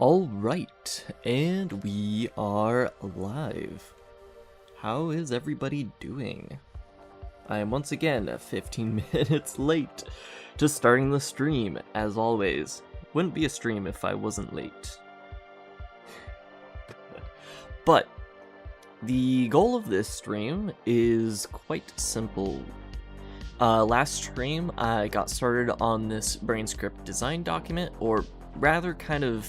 Alright, and we are live. How is everybody doing? I am once again 15 minutes late to starting the stream, as always. Wouldn't be a stream if I wasn't late. But the goal of this stream is quite simple. Last stream, I got started on this Brane script design document, or rather kind of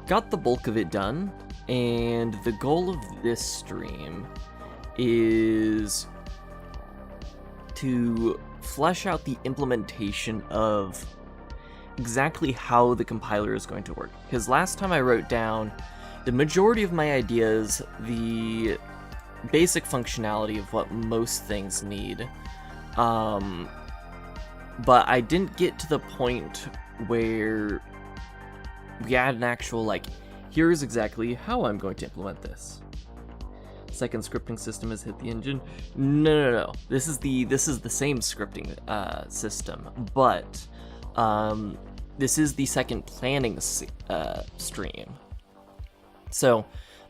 got the bulk of it done, and the goal of this stream is to flesh out the implementation of exactly how the compiler is going to work. Because last time I wrote down the majority of my ideas, the basic functionality of what most things need, but I didn't get to the point where we had an actual, like, here's exactly how I'm going to implement this. Second scripting system has hit the engine. No. This is the same scripting system, but this is the second planning stream. So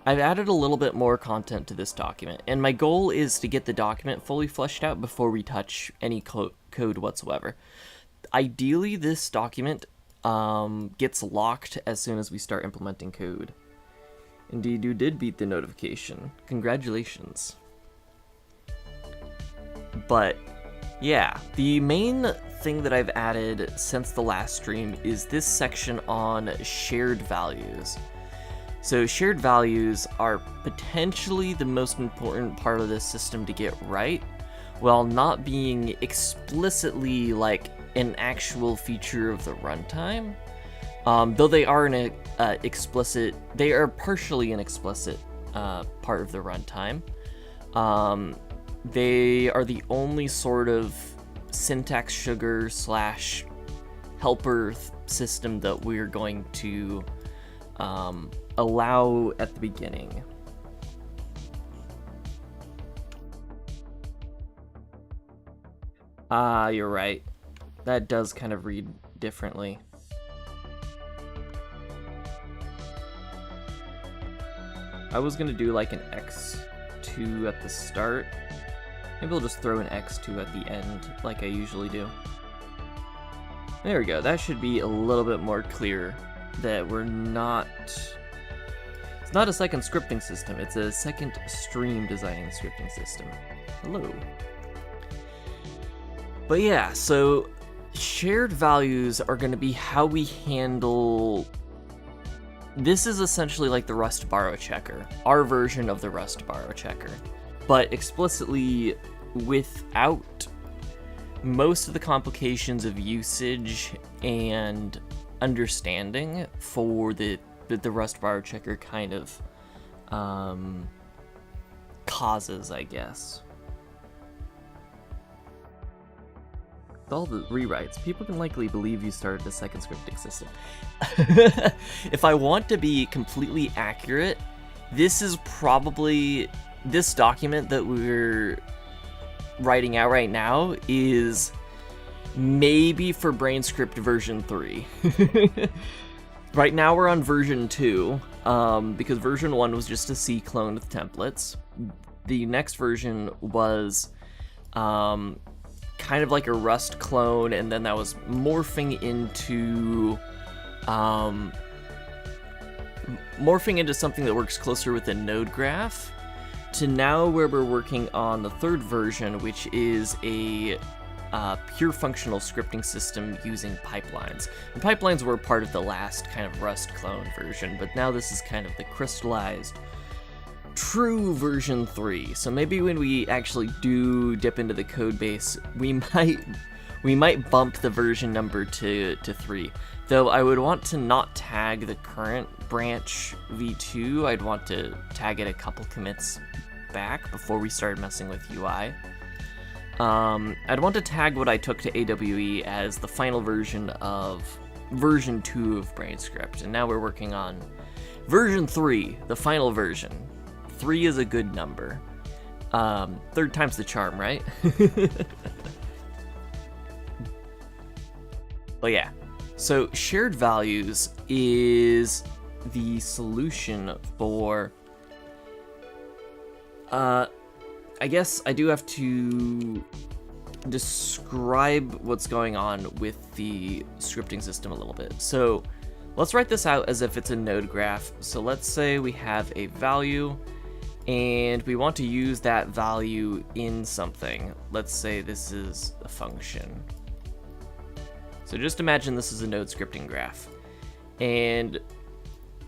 I've added a little bit more content to this document, and my goal is to get the document fully fleshed out before we touch any code whatsoever. Ideally, this document gets locked as soon as we start implementing code. Indeed, you did beat the notification. Congratulations. But yeah, the main thing that I've added since the last stream is this section on shared values. So shared values are potentially the most important part of this system to get right, while not being explicitly like an actual feature of the runtime, though they are they are partially an explicit part of the runtime. They are the only sort of syntax sugar / helper system that we're going to allow at the beginning. You're right. That does kind of read differently. I was gonna do like an x2 at the start. Maybe I'll just throw an x2 at the end like I usually do. There we go. That should be a little bit more clear that we're not... It's not a second scripting system, it's a second stream designing scripting system. Hello. But yeah, so shared values are going to be how we handle... This is essentially like the Rust borrow checker, our version of the Rust borrow checker, but explicitly without most of the complications of usage and understanding for the Rust borrow checker kind of causes, I guess. With all the rewrites, people can likely believe you started a second scripting system. If I want to be completely accurate, this is probably... This document that we're writing out right now is maybe for BraneScript version 3. Right now we're on version 2, because version 1 was just a C clone with templates. The next version was... kind of like a Rust clone, and then that was morphing into something that works closer with a node graph, to now where we're working on the third version, which is a pure functional scripting system using pipelines. And pipelines were part of the last kind of Rust clone version, but now this is kind of the crystallized true version 3. So maybe when we actually do dip into the code base, we might bump the version number to 3. Though I would want to not tag the current branch v2. I'd want to tag it a couple commits back before we started messing with UI. I'd want to tag what I took to AWE as the final version of version 2 of BraneScript, and now we're working on version 3, the final version. 3 is a good number. Third time's the charm, right? But yeah, So shared values is the solution for, I guess I do have to describe what's going on with the scripting system a little bit. So let's write this out as if it's a node graph. So let's say we have a value and we want to use that value in something. Let's say this is a function. So just imagine this is a node scripting graph, and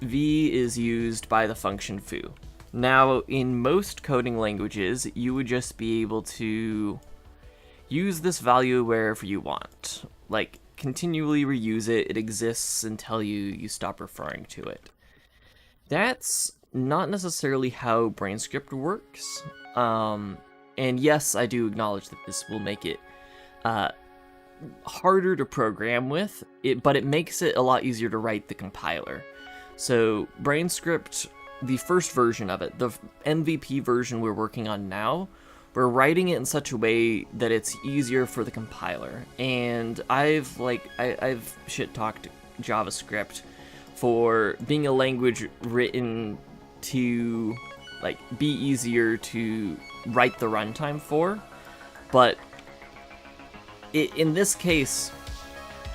v is used by the function foo. Now, in most coding languages, you would just be able to use this value wherever you want. Like, continually reuse it. It exists until you stop referring to it. That's not necessarily how BraneScript works. And yes, I do acknowledge that this will make it harder to program with, but it makes it a lot easier to write the compiler. So BraneScript, the first version of it, the MVP version we're working on now, we're writing it in such a way that it's easier for the compiler. And I've shit-talked JavaScript for being a language written to like be easier to write the runtime for, but in this case,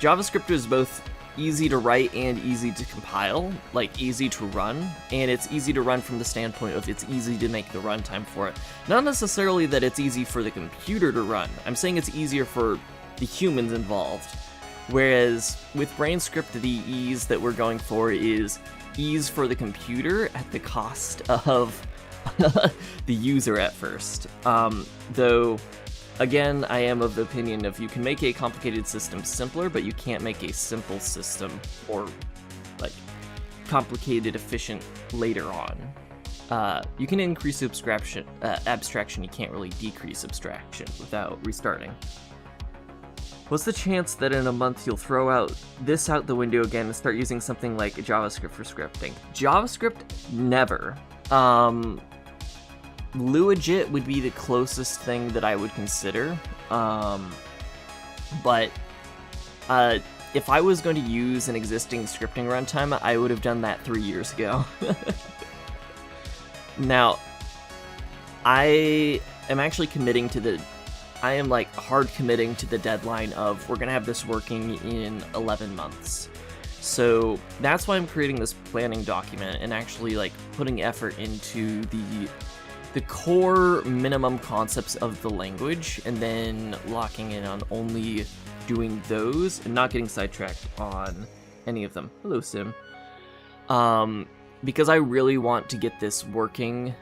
JavaScript is both easy to write and easy to compile, like easy to run, and it's easy to run from the standpoint of it's easy to make the runtime for it. Not necessarily that it's easy for the computer to run, I'm saying it's easier for the humans involved. Whereas with BraneScript, the ease that we're going for is ease for the computer at the cost of the user at first. Though, again, I am of the opinion of you can make a complicated system simpler, but you can't make a simple system or like complicated efficient later on. You can increase abstraction, you can't really decrease abstraction without restarting. What's the chance that in a month you'll throw this out the window again and start using something like JavaScript for scripting? JavaScript, never. Luajit would be the closest thing that I would consider. But if I was going to use an existing scripting runtime, I would have done that 3 years ago. Now, I am actually committing to I am like hard committing to the deadline of we're gonna have this working in 11 months. So that's why I'm creating this planning document and actually like putting effort into the core minimum concepts of the language, and then locking in on only doing those and not getting sidetracked on any of them. Hello, Sim. Because I really want to get this working,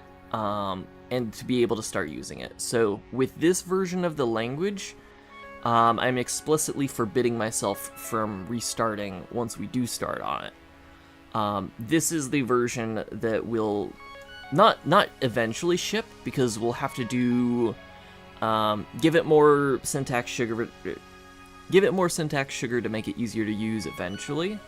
and to be able to start using it. So with this version of the language, I'm explicitly forbidding myself from restarting once we do start on it. This is the version that will not eventually ship, because we'll have to do give it more syntax sugar to make it easier to use eventually.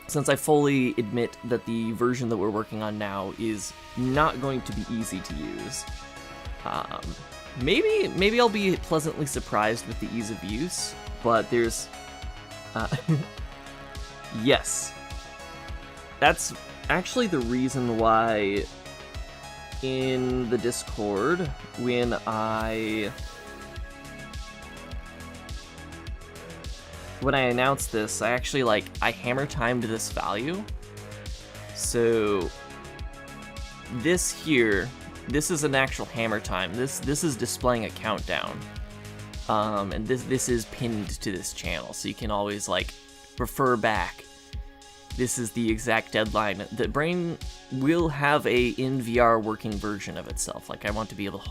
Since I fully admit that the version that we're working on now is not going to be easy to use. Maybe I'll be pleasantly surprised with the ease of use, but there's... yes. That's actually the reason why in the Discord, when I announced this, I actually I hammer timed this value. So this here, this is an actual hammer time. This is displaying a countdown. And this is pinned to this channel, so you can always refer back. This is the exact deadline. The Brane will have a in VR working version of itself. I want to be able to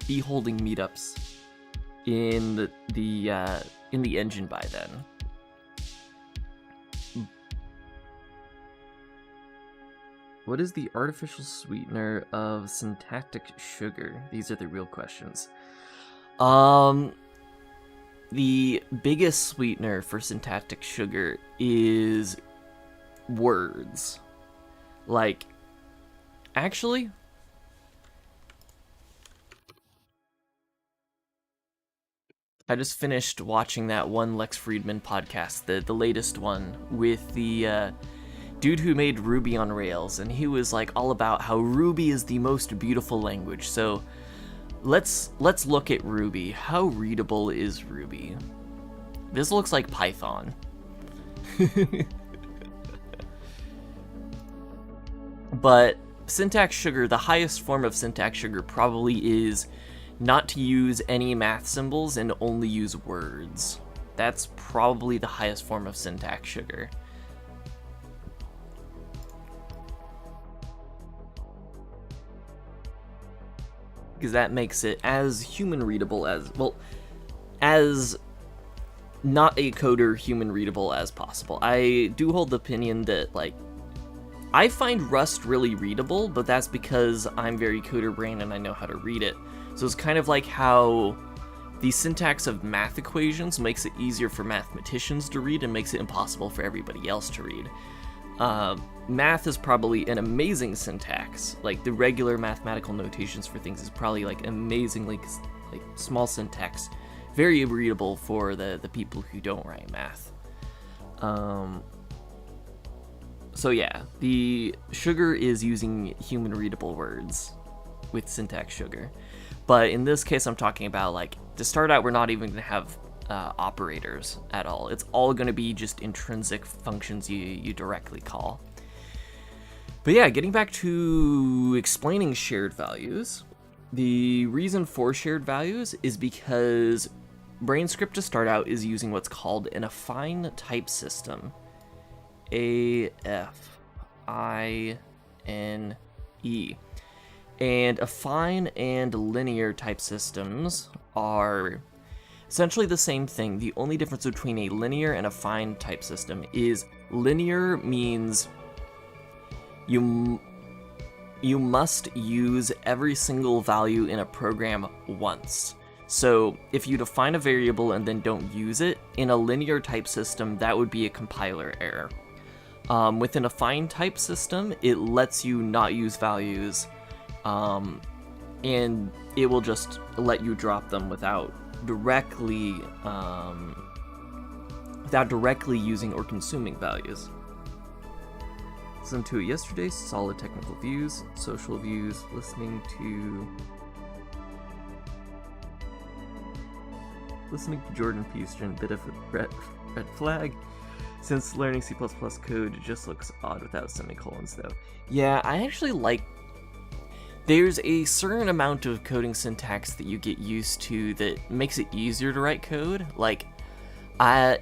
be holding meetups in the engine by then. What is the artificial sweetener of syntactic sugar? These are the real questions. The biggest sweetener for syntactic sugar is words. Actually, I just finished watching that one Lex Friedman podcast, the latest one, with the dude who made Ruby on Rails, and he was like all about how Ruby is the most beautiful language. So let's look at Ruby. How readable is Ruby? This looks like Python. But syntax sugar, the highest form of syntax sugar probably is not to use any math symbols and only use words. That's probably the highest form of syntax sugar. Because that makes it as human readable as, well, as not a coder human readable as possible. I do hold the opinion that, like, I find Rust really readable, but that's because I'm very coder brain and I know how to read it. So it's kind of like how the syntax of math equations makes it easier for mathematicians to read and makes it impossible for everybody else to read. Math is probably an amazing syntax. Like, the regular mathematical notations for things is probably like amazingly like small syntax, very readable for the people who don't write math. So yeah, the sugar is using human readable words with syntax sugar. But in this case, I'm talking about, like, to start out, we're not even going to have operators at all. It's all going to be just intrinsic functions you directly call. But yeah, getting back to explaining shared values, the reason for shared values is because BraneScript to start out is using what's called an affine type system. A-F-I-N-E. And affine and linear type systems are essentially the same thing. The only difference between a linear and affine type system is linear means you must use every single value in a program once. So if you define a variable and then don't use it, in a linear type system, that would be a compiler error. With an affine type system, it lets you not use values, and it will just let you drop them without directly using or consuming values. Listened to it yesterday, solid technical views, social views, listening to Jordan Peterson, bit of a red flag. Since learning C++ code just looks odd without semicolons, though. Yeah, I actually like... There's a certain amount of coding syntax that you get used to that makes it easier to write code. Like, I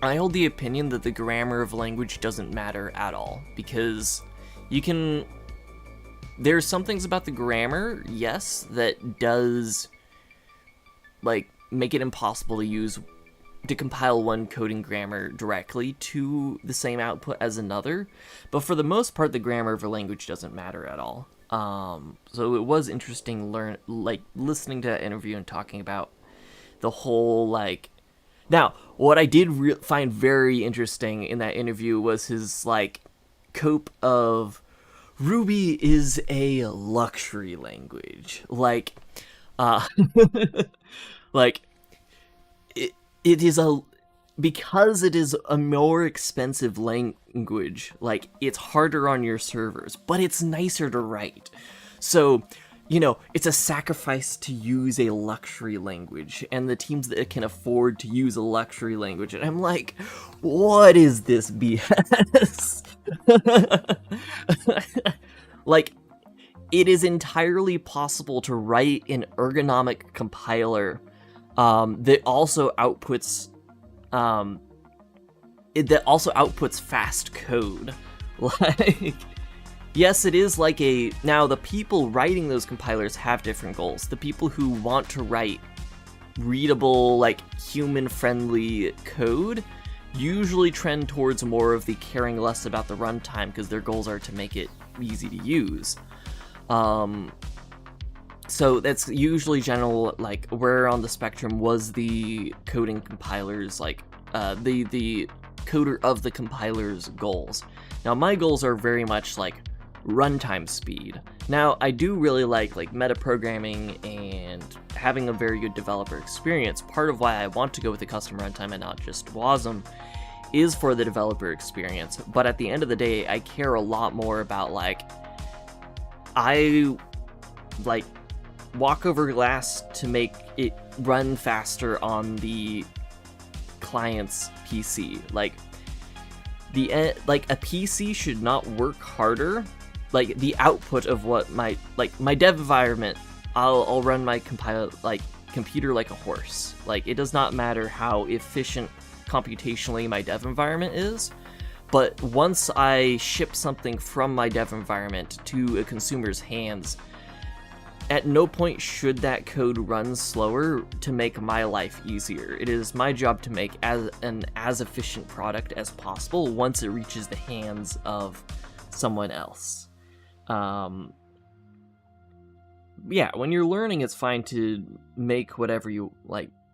hold the opinion that the grammar of language doesn't matter at all, because you can... There's some things about the grammar, yes, that does, like, make it impossible to compile one coding grammar directly to the same output as another, but for the most part, the grammar of a language doesn't matter at all. So it was interesting listening to that interview and talking about the whole, like... Now, what I did find very interesting in that interview was his, like, cope of Ruby is a luxury language. Like, like, it is because it is a more expensive language, like, it's harder on your servers, but it's nicer to write. So, you know, it's a sacrifice to use a luxury language, and the teams that can afford to use a luxury language, and I'm like, what is this BS? Like, it is entirely possible to write an ergonomic compiler that also outputs fast code. Like, yes, it is like a... Now, the people writing those compilers have different goals. The people who want to write readable, like, human-friendly code usually trend towards more of the caring less about the runtime, because their goals are to make it easy to use. So that's usually general, like, where on the spectrum was the coding compilers, like, the coder of the compiler's goals. Now, my goals are very much, like, runtime speed. Now, I do really like metaprogramming and having a very good developer experience. Part of why I want to go with the custom runtime and not just WASM is for the developer experience. But at the end of the day, I care a lot more about I walk over glass to make it run faster on the client's PC. A PC should not work harder. The output of what my dev environment, I'll run my computer like a horse. It does not matter how efficient computationally my dev environment is, but once I ship something from my dev environment to a consumer's hands, at no point should that code run slower to make my life easier. It is my job to make as efficient product as possible once it reaches the hands of someone else. Yeah, when you're learning, it's fine to make whatever you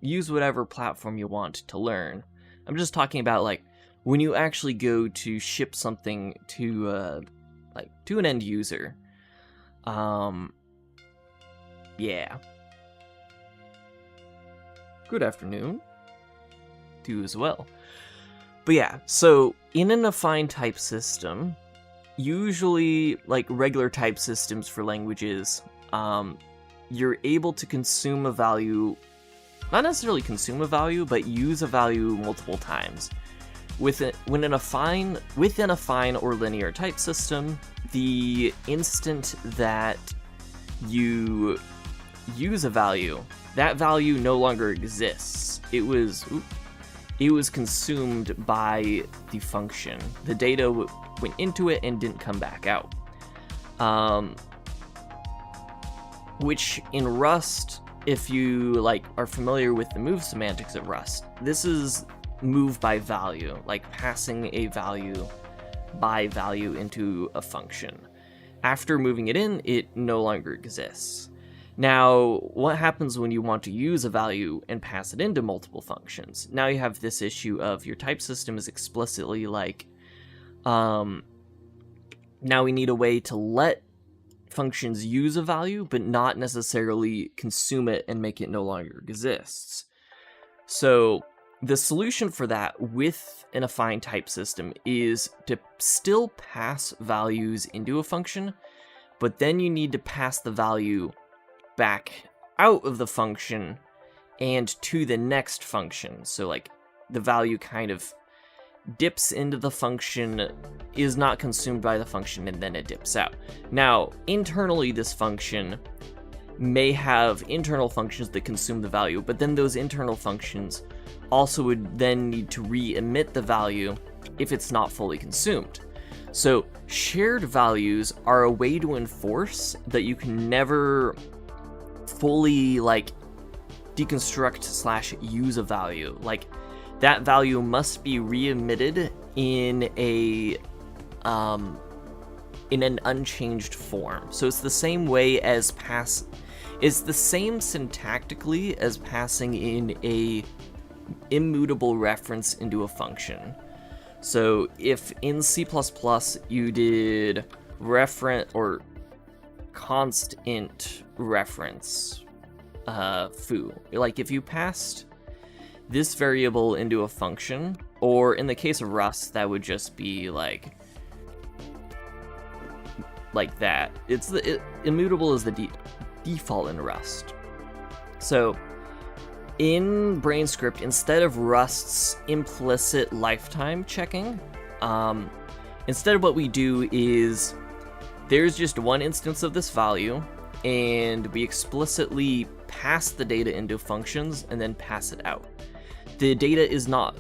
use whatever platform you want to learn. I'm just talking about when you actually go to ship something to an end user. Yeah. Good afternoon to you as well. But yeah, so in an affine type system, usually regular type systems for languages, you're able to consume a value, not necessarily consume a value, but use a value multiple times. Within a fine or linear type system, the instant that you use a value, that value no longer exists. It was consumed by the function. The data went into it and didn't come back out. Which in Rust, if you are familiar with the move semantics of Rust, this is move by value, passing a value by value into a function. After moving it in, it no longer exists. Now, what happens when you want to use a value and pass it into multiple functions? Now you have this issue of your type system is explicitly now we need a way to let functions use a value, but not necessarily consume it and make it no longer exists. So the solution for that with an affine type system is to still pass values into a function, but then you need to pass the value back out of the function and to the next function. So the value kind of dips into the function, is not consumed by the function, and then it dips out. Now, internally, this function may have internal functions that consume the value, but then those internal functions also would then need to re-emit the value if it's not fully consumed. So shared values are a way to enforce that you can never fully deconstruct / use a value. That value must be re-emitted in an unchanged form. So it's the same way as it's the same syntactically as passing in a immutable reference into a function. So if in C++ you did reference or const int reference foo, if you passed this variable into a function, or in the case of Rust, that would just be like that. Immutable is the default in Rust. So in Brane script, instead of Rust's implicit lifetime checking, instead of what we do is there's just one instance of this value, and we explicitly pass the data into functions and then pass it out. The data is not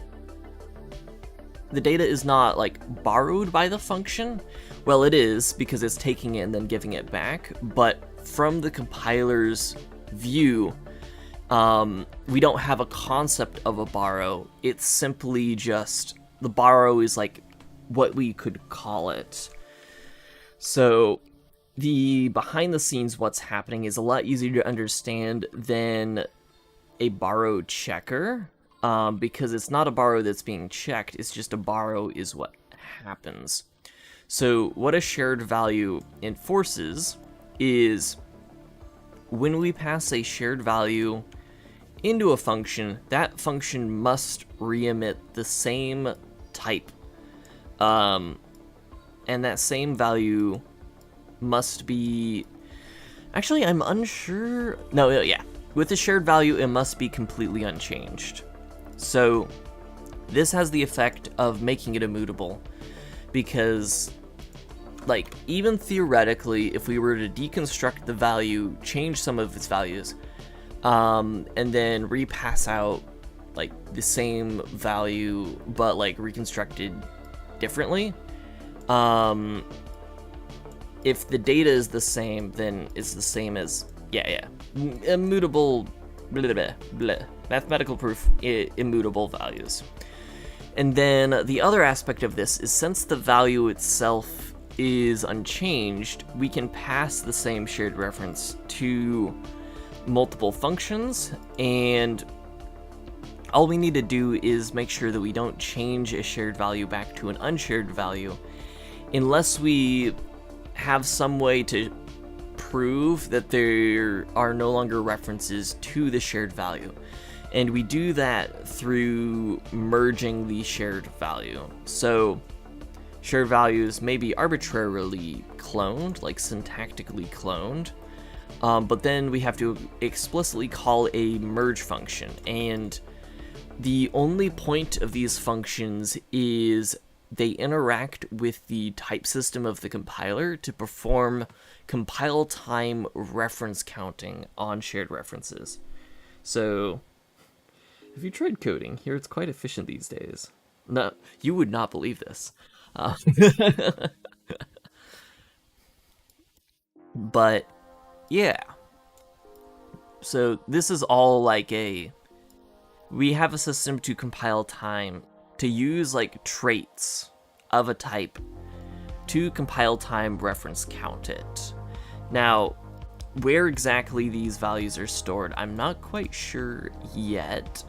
borrowed by the function. Well, it is, because it's taking it and then giving it back, but from the compiler's view, we don't have a concept of a borrow. It's simply just, the borrow is what we could call it. So the behind the scenes what's happening is a lot easier to understand than a borrow checker, because it's not a borrow that's being checked, it's just a borrow is what happens. So what a shared value enforces is when we pass a shared value into a function, that function must re-emit the same type. And that same value must be... Actually, I'm unsure... No, yeah. With the shared value, it must be completely unchanged. So this has the effect of making it immutable, because, like, even theoretically, if we were to deconstruct the value, change some of its values, and then repass out, like, the same value, but, like, reconstructed differently, if the data is the same, then it's the same as, immutable, blah, blah, blah, mathematical proof, immutable values. And then the other aspect of this is, since the value itself is unchanged, we can pass the same shared reference to multiple functions, and all we need to do is make sure that we don't change a shared value back to an unshared value unless we have some way to prove that there are no longer references to the shared value. And we do that through merging the shared value. So shared values may be arbitrarily cloned, like syntactically cloned, but then we have to explicitly call a merge function. And the only point of these functions is they interact with the type system of the compiler to perform compile time reference counting on shared references. So if you tried coding, here it's quite efficient these days. No, you would not believe this. But yeah. So this is all like we have a system to compile time, to use like traits of a type to compile time reference count it. Now, where exactly these values are stored, I'm not quite sure yet,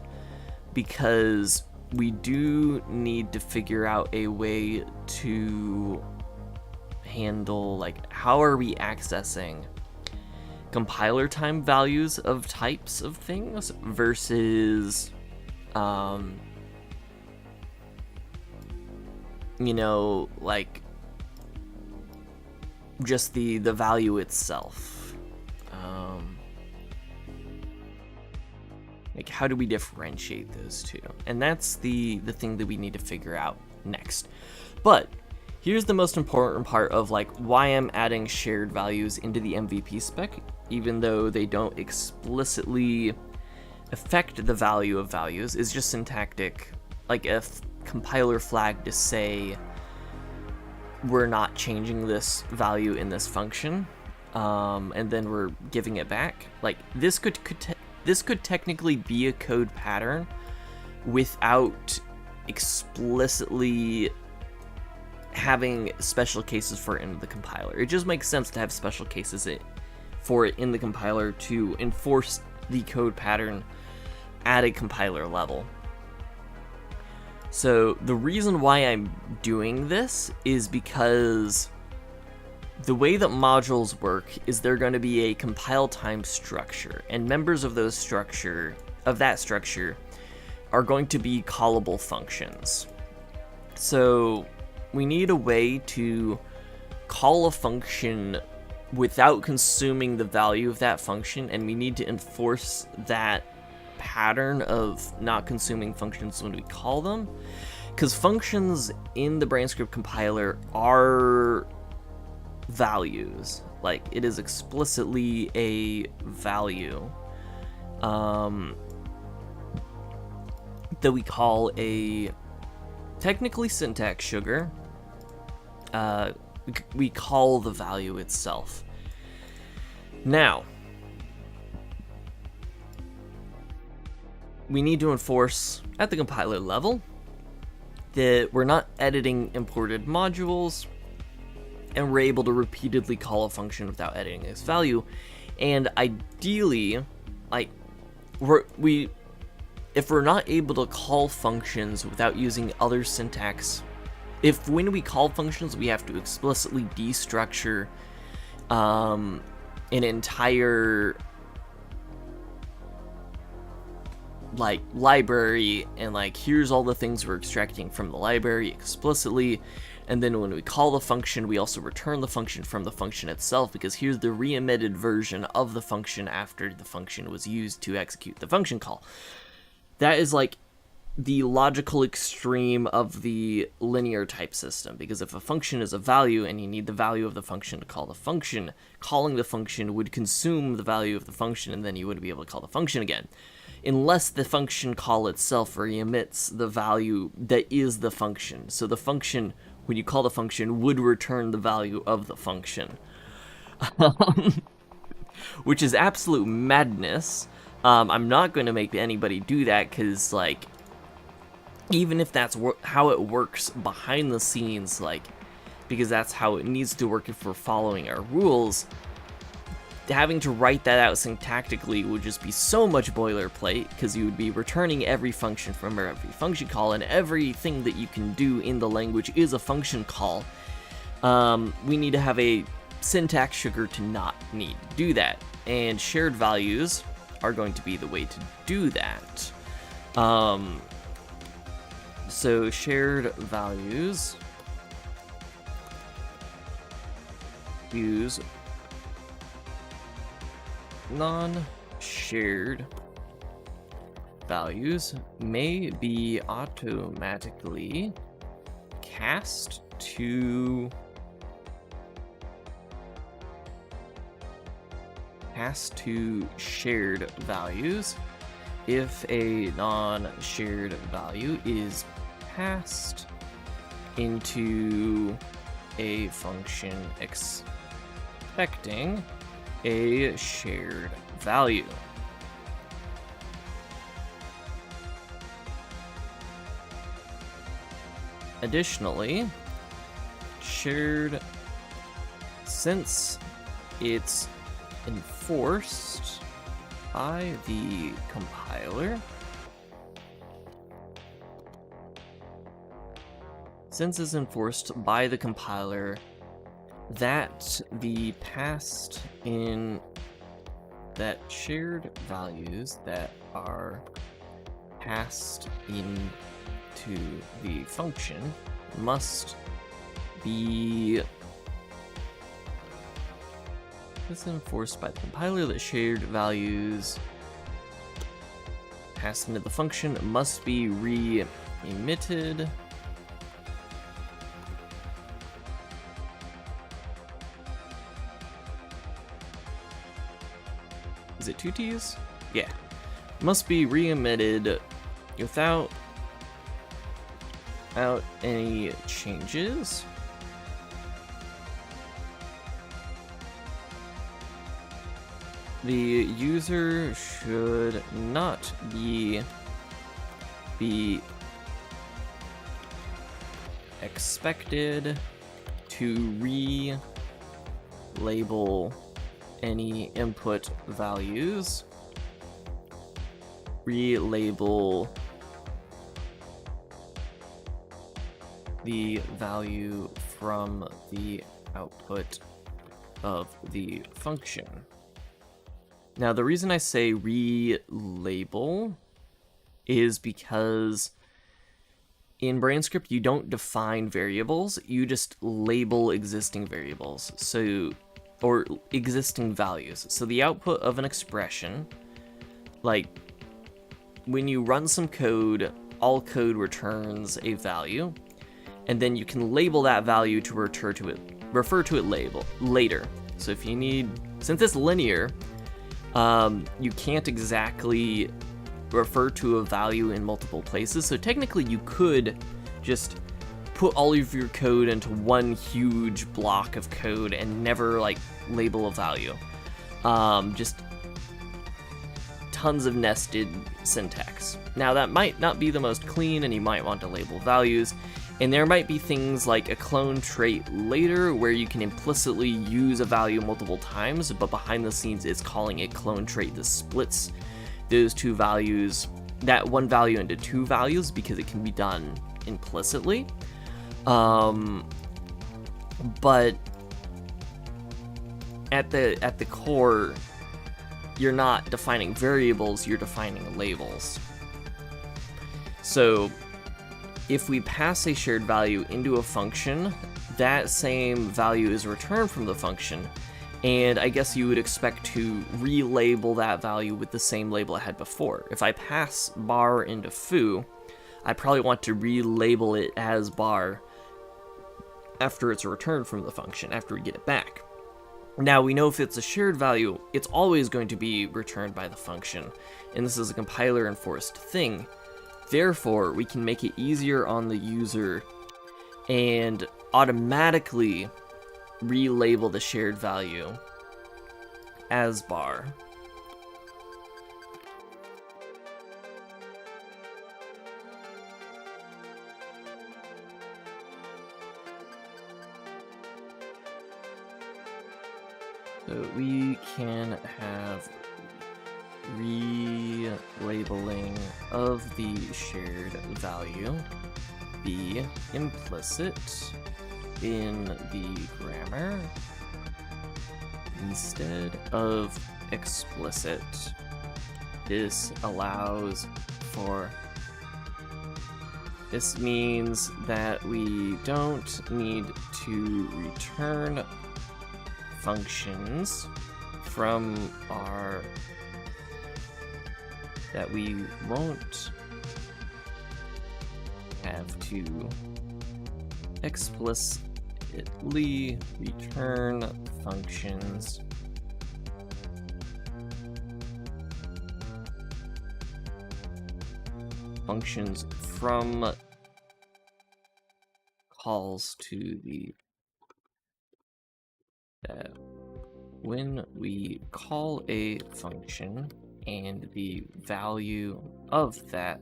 because we do need to figure out a way to handle, like, how are we accessing compiler time values of types of things versus, you know, like, just the value itself. Like, how do we differentiate those two? And that's the thing that we need to figure out next. But here's the most important part of, like, why I'm adding shared values into the MVP spec, even though they don't explicitly affect the value of values, is just syntactic. Like, if compiler flag to say we're not changing this value in this function, and then we're giving it back. Like, this could technically be a code pattern without explicitly having special cases for it in the compiler. It just makes sense to have special cases for it in the compiler to enforce the code pattern at a compiler level. So the reason why I'm doing this is because the way that modules work is they're going to be a compile time structure, and members of that structure are going to be callable functions. So we need a way to call a function without consuming the value of that function, and we need to enforce that pattern of not consuming functions when we call them, because functions in the Brane script compiler are values. Like, it is explicitly a value that we call a technically syntax sugar. We call the value itself. Now, we need to enforce at the compiler level that we're not editing imported modules, and we're able to repeatedly call a function without editing its value. And ideally, like, if we're not able to call functions without using other syntax if when we call functions, we have to explicitly destructure an entire like library, and like here's all the things we're extracting from the library explicitly, and then when we call the function, we also return the function from the function itself, because here's the re-emitted version of the function after the function was used to execute the function call. That is like the logical extreme of the linear type system, because if a function is a value and you need the value of the function to call the function, calling the function would consume the value of the function, and then you wouldn't be able to call the function again, unless the function call itself re-emits the value that is the function. So the function, when you call the function, would return the value of the function. Which is absolute madness. I'm not going to make anybody do that, because, like, even if that's how it works behind the scenes, like, because that's how it needs to work if we're following our rules, having to write that out syntactically would just be so much boilerplate, because you would be returning every function from every function call, and everything that you can do in the language is a function call. We need to have a syntax sugar to not need to do that, and shared values are going to be the way to do that. So shared values use non-shared values may be automatically cast to shared values if a non-shared value is passed into a function expecting a shared value. Additionally, shared, since it's enforced by the compiler, that the passed in that shared values that are passed into the function must be enforced by the compiler, that shared values passed into the function must be re-emitted Is it 2 T's? Yeah. Must be re-emitted without any changes. The user should not be expected to relabel any input values, relabel the value from the output of the function. Now, the reason I say relabel is because in BraneScript you don't define variables, you just label existing variables, or existing values. So the output of an expression, like when you run some code, all code returns a value, and then you can label that value to refer to it later. So if you need, since it's linear, you can't exactly refer to a value in multiple places. So technically you could just put all of your code into one huge block of code and never like label a value. Just tons of nested syntax. Now that might not be the most clean, and you might want to label values, and there might be things like a clone trait later where you can implicitly use a value multiple times, but behind the scenes it's calling a clone trait that splits those two values, that one value into two values, because it can be done implicitly. But at the core, you're not defining variables, you're defining labels. So if we pass a shared value into a function, that same value is returned from the function, and I guess you would expect to relabel that value with the same label it had before. If I pass bar into foo, I probably want to relabel it as bar after it's returned from the function, after we get it back. Now, we know if it's a shared value, it's always going to be returned by the function, and this is a compiler-enforced thing. Therefore, we can make it easier on the user and automatically relabel the shared value as bar. So we can have relabeling of the shared value be implicit in the grammar instead of explicit. This means that we don't need to return functions from our that we won't have to explicitly return functions from calls to the when we call a function and the value of that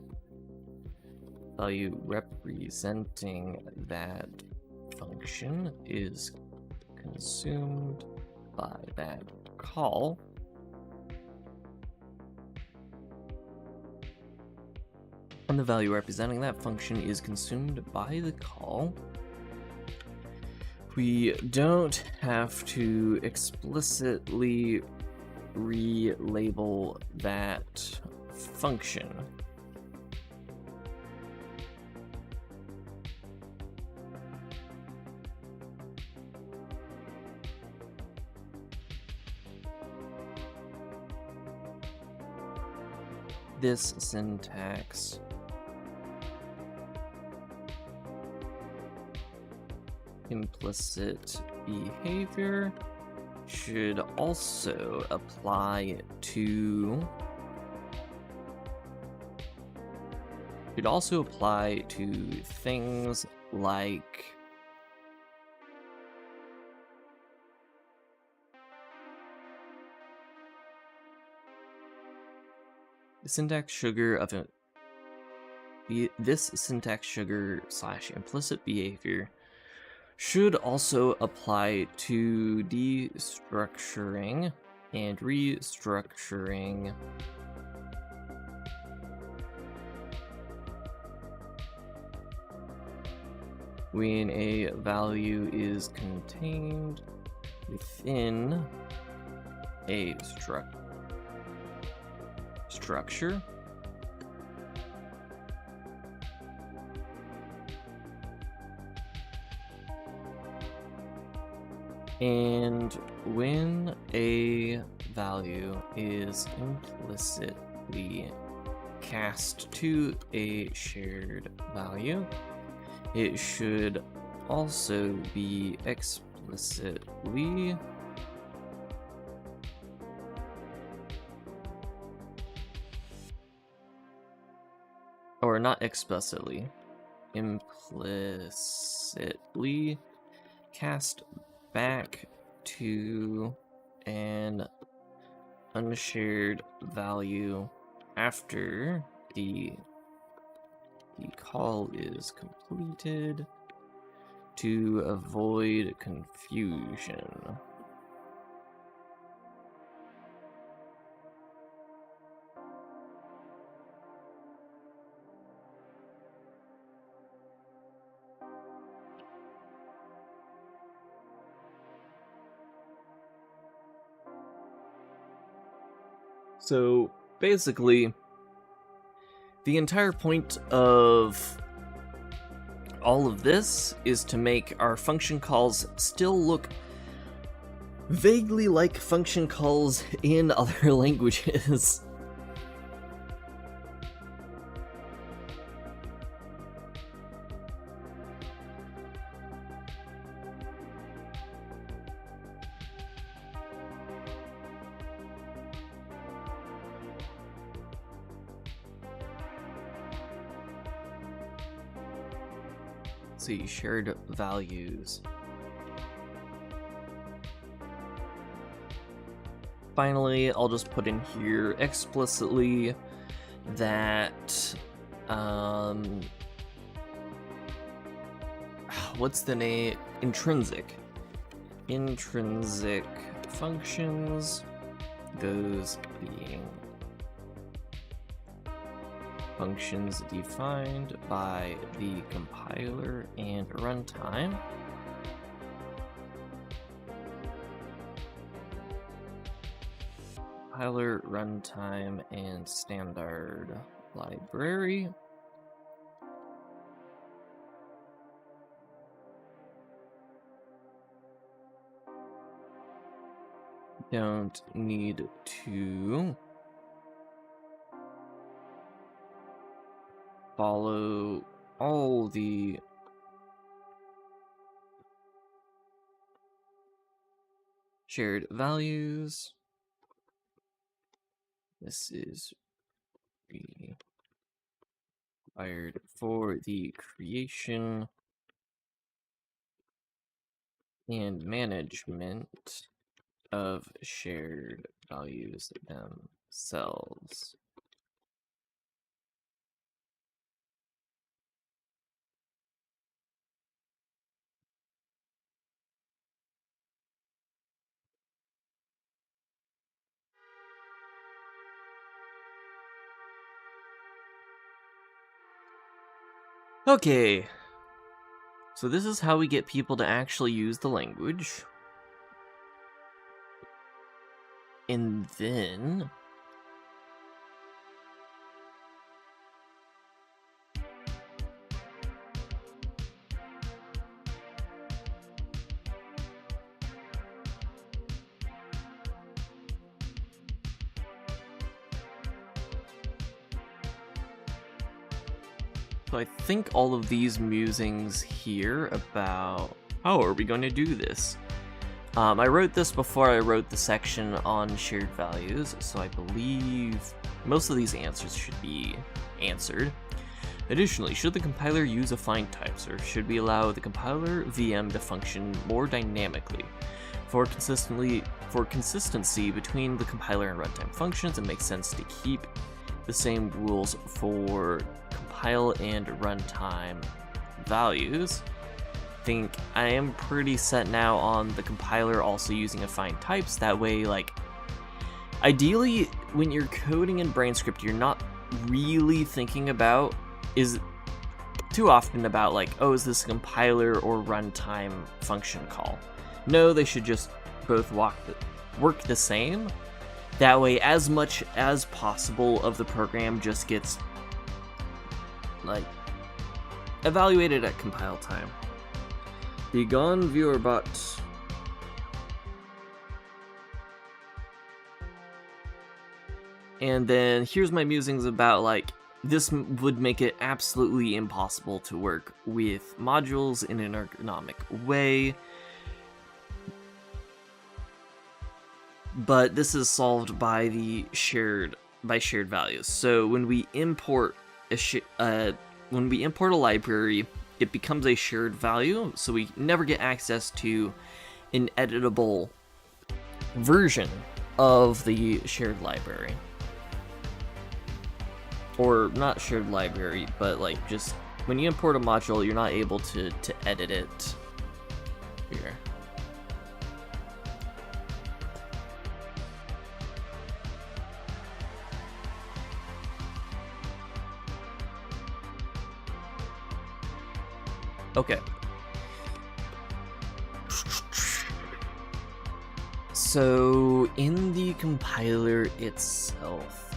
value representing that function is consumed by that call, and the value representing that function is consumed by the call, we don't have to explicitly relabel that function. This syntax implicit behavior should also apply to things like the syntax sugar of this syntax sugar / implicit behavior should also apply to destructuring and restructuring when a value is contained within a structure. And when a value is implicitly cast to a shared value, it should also be explicitly or not explicitly, implicitly cast back to an unshared value after the call is completed to avoid confusion. So basically, the entire point of all of this is to make our function calls still look vaguely like function calls in other languages. Let's see, shared values. Finally, I'll just put in here explicitly that, what's the name? Intrinsic functions, those being functions defined by the compiler and runtime, compiler, runtime, and standard library. Don't need to follow all the shared values. This is required for the creation and management of shared values themselves. Okay, so this is how we get people to actually use the language. And then so I think all of these musings here about how are we going to do this? I wrote this before I wrote the section on shared values, so I believe most of these answers should be answered. Additionally, should the compiler use affine types, or should we allow the compiler VM to function more dynamically? For consistency between the compiler and runtime functions, it makes sense to keep the same rules for compile and runtime values. I think I am pretty set now on the compiler also using affine types. That way, like, ideally, when you're coding in Brane script, you're not really thinking about too often about like, oh, is this a compiler or runtime function call? No, they should just both work the same. That way, as much as possible of the program just gets like evaluated at compile time. The gone viewer bot. And then here's my musings about like this would make it absolutely impossible to work with modules in an ergonomic way. But this is solved by the shared values. So when we import a library, it becomes a shared value, so we never get access to an editable version of the shared library. Or not shared library, but like just when you import a module, you're not able to edit it here. Okay. So in the compiler itself,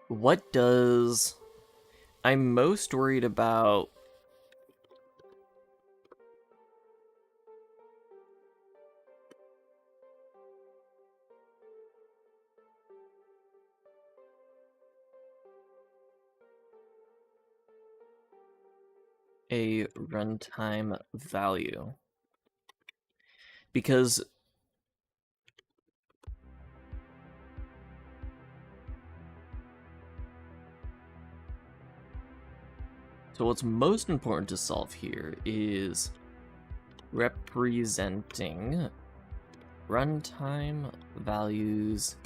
what does... I'm most worried about a runtime value, because so what's most important to solve here is representing runtime values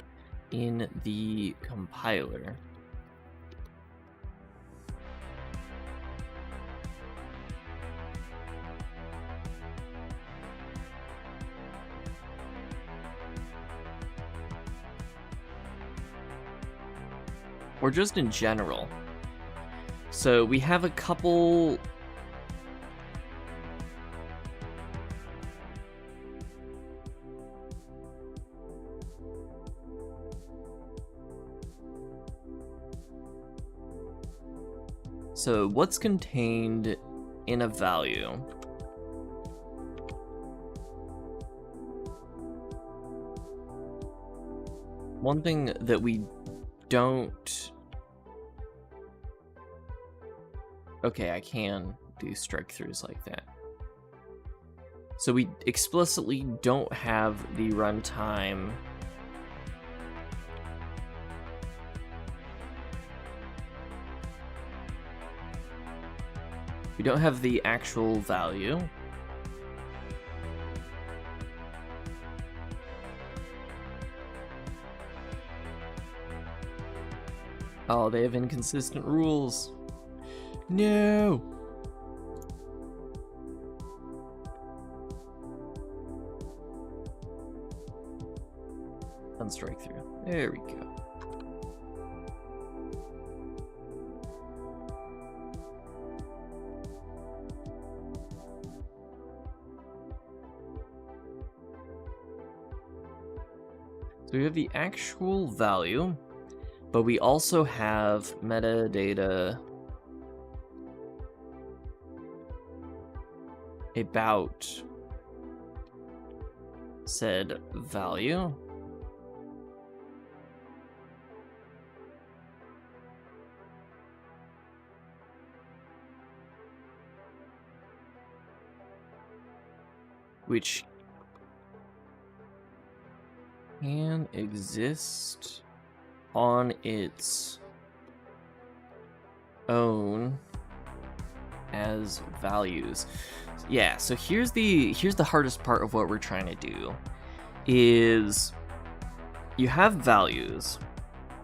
in the compiler. Or just in general. So we have a couple... So what's contained in a value? One thing that we don't... Okay, I can do strike-throughs like that. So we explicitly don't have the runtime. We don't have the actual value. Oh, they have inconsistent rules. No! Unstrike through. There we go. So we have the actual value, but we also have metadata about said value. Which can exist on its own as values. Yeah, so here's the hardest part of what we're trying to do is you have values,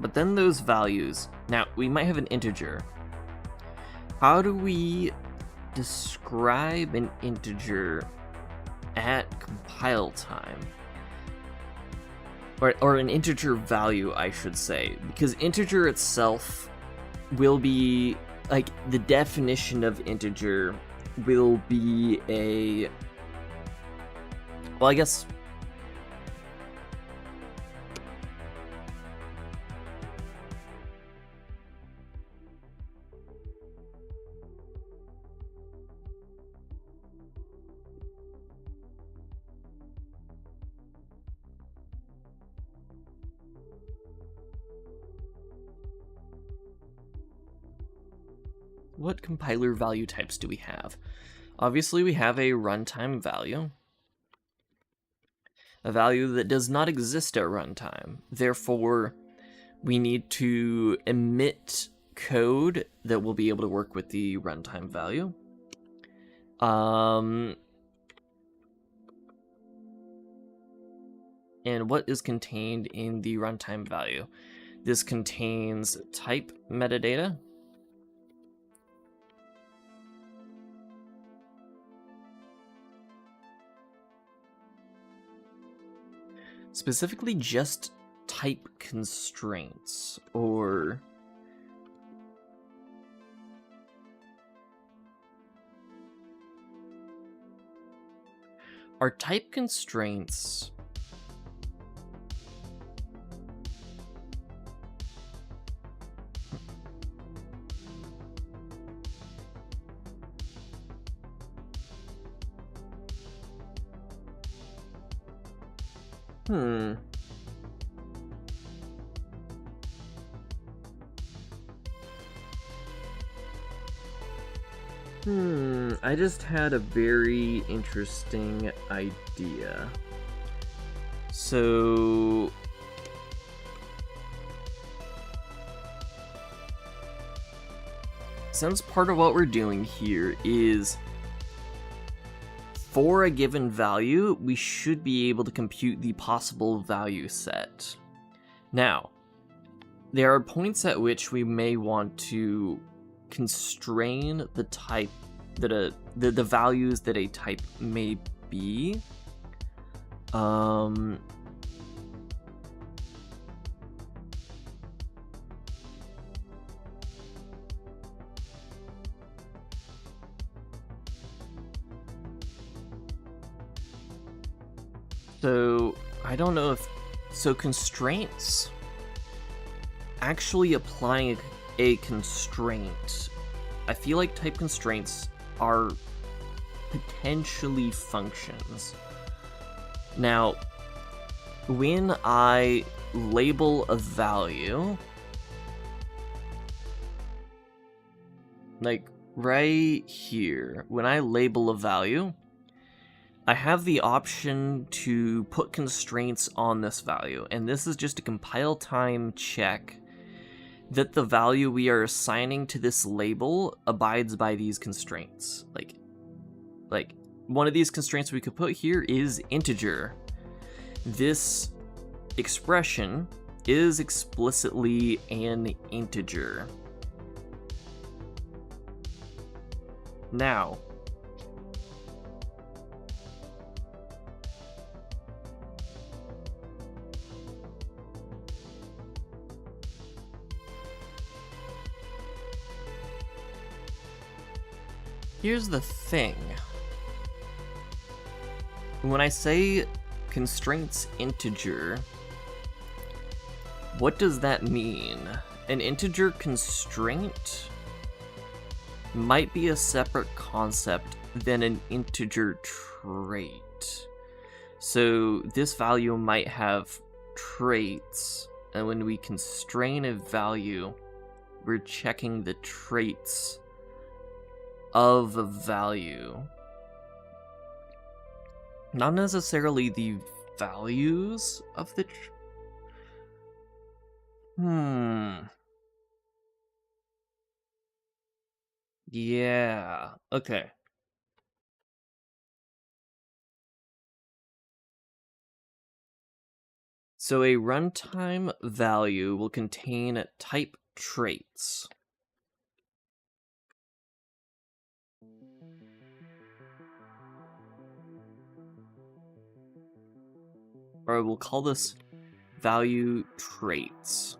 but then those values, now we might have an integer. How do we describe an integer at compile time? Or an integer value, I should say, because integer itself will be, like, the definition of integer will be a, well, I guess, what compiler value types do we have? Obviously, we have a runtime value, a value that does not exist at runtime. Therefore, we need to emit code that will be able to work with the runtime value. And what is contained in the runtime value? This contains type metadata, specifically just type constraints, or... Are type constraints... I just had a very interesting idea. So... since part of what we're doing here is for a given value, we should be able to compute the possible value set. Now, there are points at which we may want to constrain the type that the values that a type may be. So, I don't know if... So, constraints... Actually applying a constraint... I feel like type constraints are potentially functions. Now, when I label a value... like, right here, when I label a value... I have the option to put constraints on this value, and this is just a compile time check that the value we are assigning to this label abides by these constraints. Like one of these constraints we could put here is integer. This expression is explicitly an integer. Now, here's the thing. When I say constraints integer, what does that mean? An integer constraint might be a separate concept than an integer trait. So this value might have traits, and when we constrain a value, we're checking the traits of a value. Not necessarily the values of the Yeah, okay. So a runtime value will contain type traits. Or we'll call this value traits.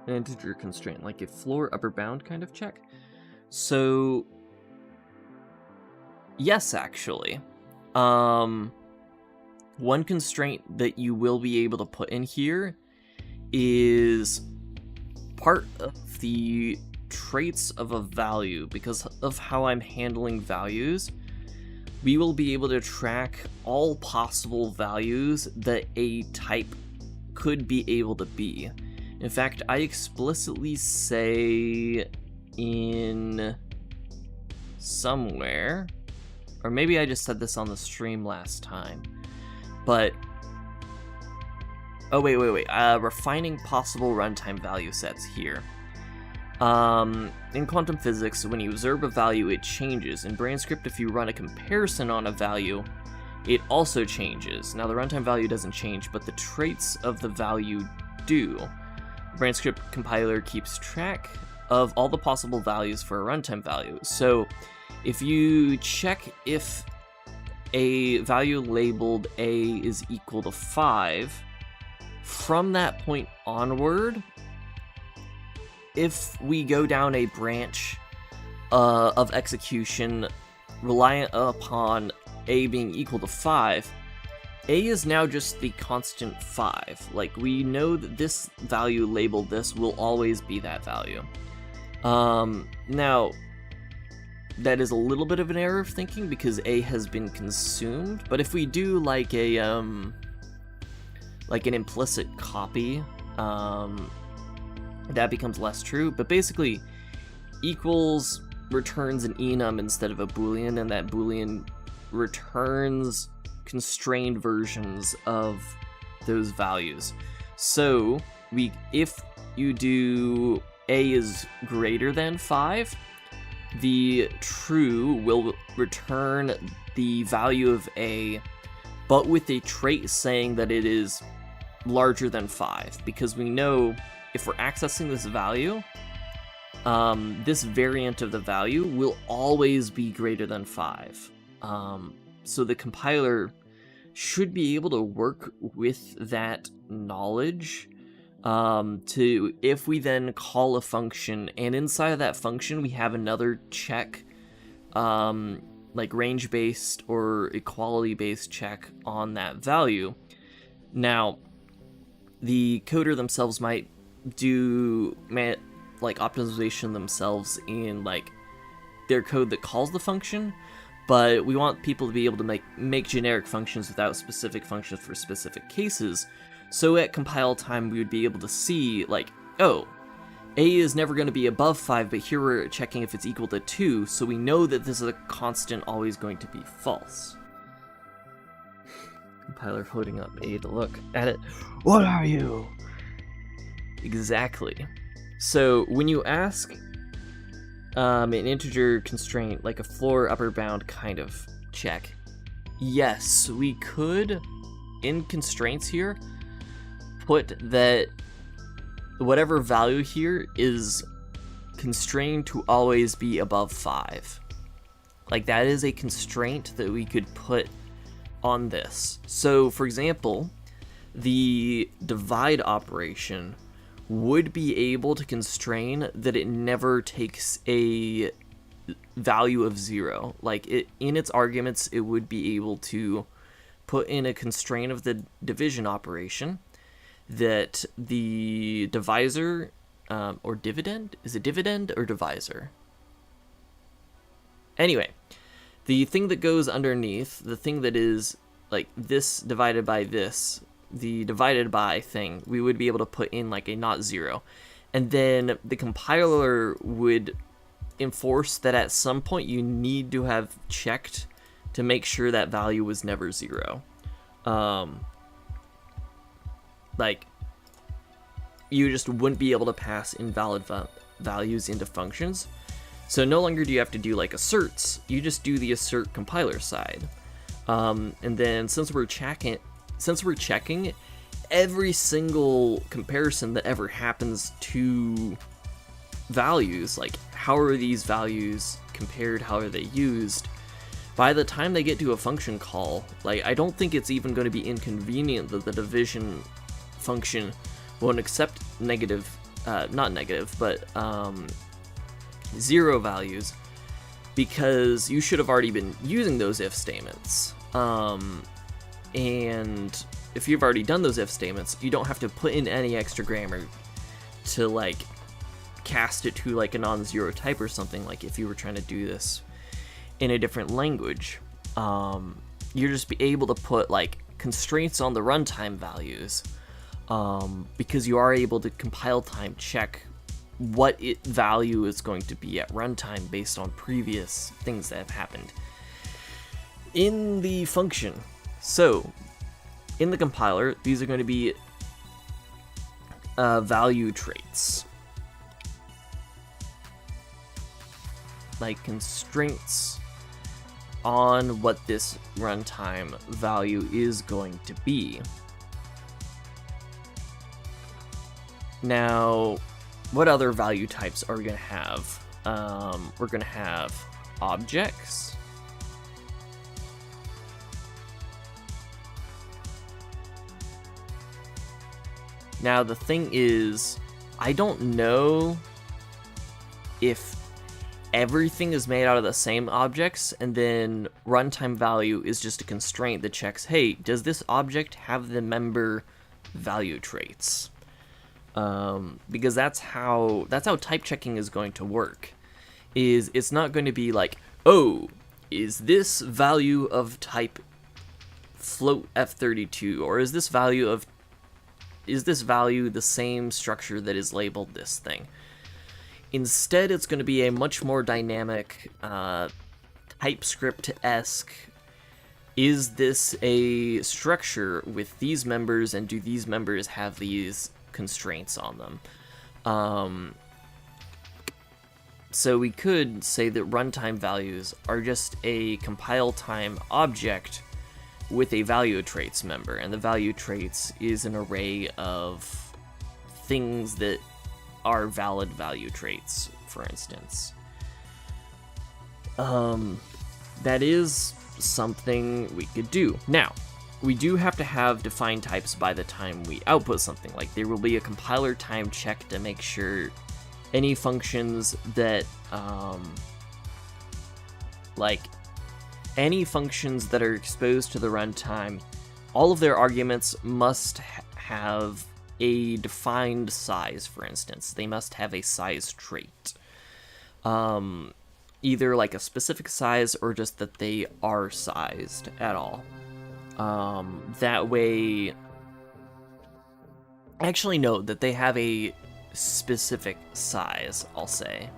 An integer constraint, like a floor upper bound kind of check. So, yes, actually. One constraint that you will be able to put in here is part of the traits of a value. Because of how I'm handling values, we will be able to track all possible values that a type could be able to be. In fact, I explicitly say in somewhere, or maybe I just said this on the stream last time, but oh wait, refining possible runtime value sets here. In quantum physics, when you observe a value, it changes. In Brane script, if you run a comparison on a value, it also changes. Now, the runtime value doesn't change, but the traits of the value do. The Brane script compiler keeps track of all the possible values for a runtime value. So, if you check if a value labeled A is equal to 5, from that point onward, if we go down a branch of execution reliant upon A being equal to 5, A is now just the constant 5. Like, we know that this value labeled this will always be that value. Now, that is a little bit of an error of thinking because A has been consumed, but if we do like an implicit copy, that becomes less true. But basically, equals returns an enum instead of a boolean, and that boolean returns constrained versions of those values. So if you do A is greater than 5, the true will return the value of A, but with a trait saying that it is larger than 5, because we know if we're accessing this value, this variant of the value will always be greater than 5. So the compiler should be able to work with that knowledge to, if we then call a function, and inside of that function we have another check, like range-based or equality-based check on that value. Now, the coder themselves might do like optimization themselves in like their code that calls the function, but we want people to be able to make generic functions without specific functions for specific cases. So at compile time, we would be able to see, like, oh, A is never going to be above 5, but here we're checking if it's equal to 2, so we know that this is a constant always going to be false. Compiler holding up A to look at it. What are you? Exactly. So when you ask an integer constraint, like a floor upper bound kind of check, yes, we could, in constraints here, put that whatever value here is constrained to always be above 5. Like, that is a constraint that we could put on this. So, for example, the divide operation would be able to constrain that it never takes a value of 0. Like, in its arguments, it would be able to put in a constraint of the division operation that the divisor, or dividend? Is it dividend or divisor? Anyway, the thing that goes underneath, the thing that is like this divided by this, the divided by thing, we would be able to put in like a not 0. And then the compiler would enforce that at some point you need to have checked to make sure that value was never 0. Like, you just wouldn't be able to pass invalid values into functions. So no longer do you have to do like asserts, you just do the assert compiler side. And then since we're checking every single comparison that ever happens to values, like how are these values compared, how are they used, by the time they get to a function call, like, I don't think it's even going to be inconvenient that the division function won't accept negative, not negative, but 0 values, because you should have already been using those if statements. And if you've already done those if statements, you don't have to put in any extra grammar to like cast it to like a non-zero type or something. Like if you were trying to do this in a different language, you're just be able to put like constraints on the runtime values, because you are able to compile time check what value is going to be at runtime based on previous things that have happened in the function. So in the compiler, these are going to be value traits, like constraints on what this runtime value is going to be. Now, what other value types are we going to have? We're going to have objects. Now the thing is, I don't know if everything is made out of the same objects, and then runtime value is just a constraint that checks, hey, does this object have the member value traits? Because that's how type checking is going to work. It's not going to be like, oh, is this value of type float f32, or is this value the same structure that is labeled this thing? Instead, it's going to be a much more dynamic, TypeScript-esque, is this a structure with these members, and do these members have these constraints on them? So we could say that runtime values are just a compile time object with a value traits member, and the value traits is an array of things that are valid value traits, for instance. That is something we could do. Now, we do have to have defined types by the time we output something. Like, there will be a compiler time check to make sure any functions that, any functions that are exposed to the runtime, all of their arguments must have a defined size, for instance. They must have a size trait. Either like a specific size or just that they are sized at all. That way... Actually, no, that they have a specific size, I'll say.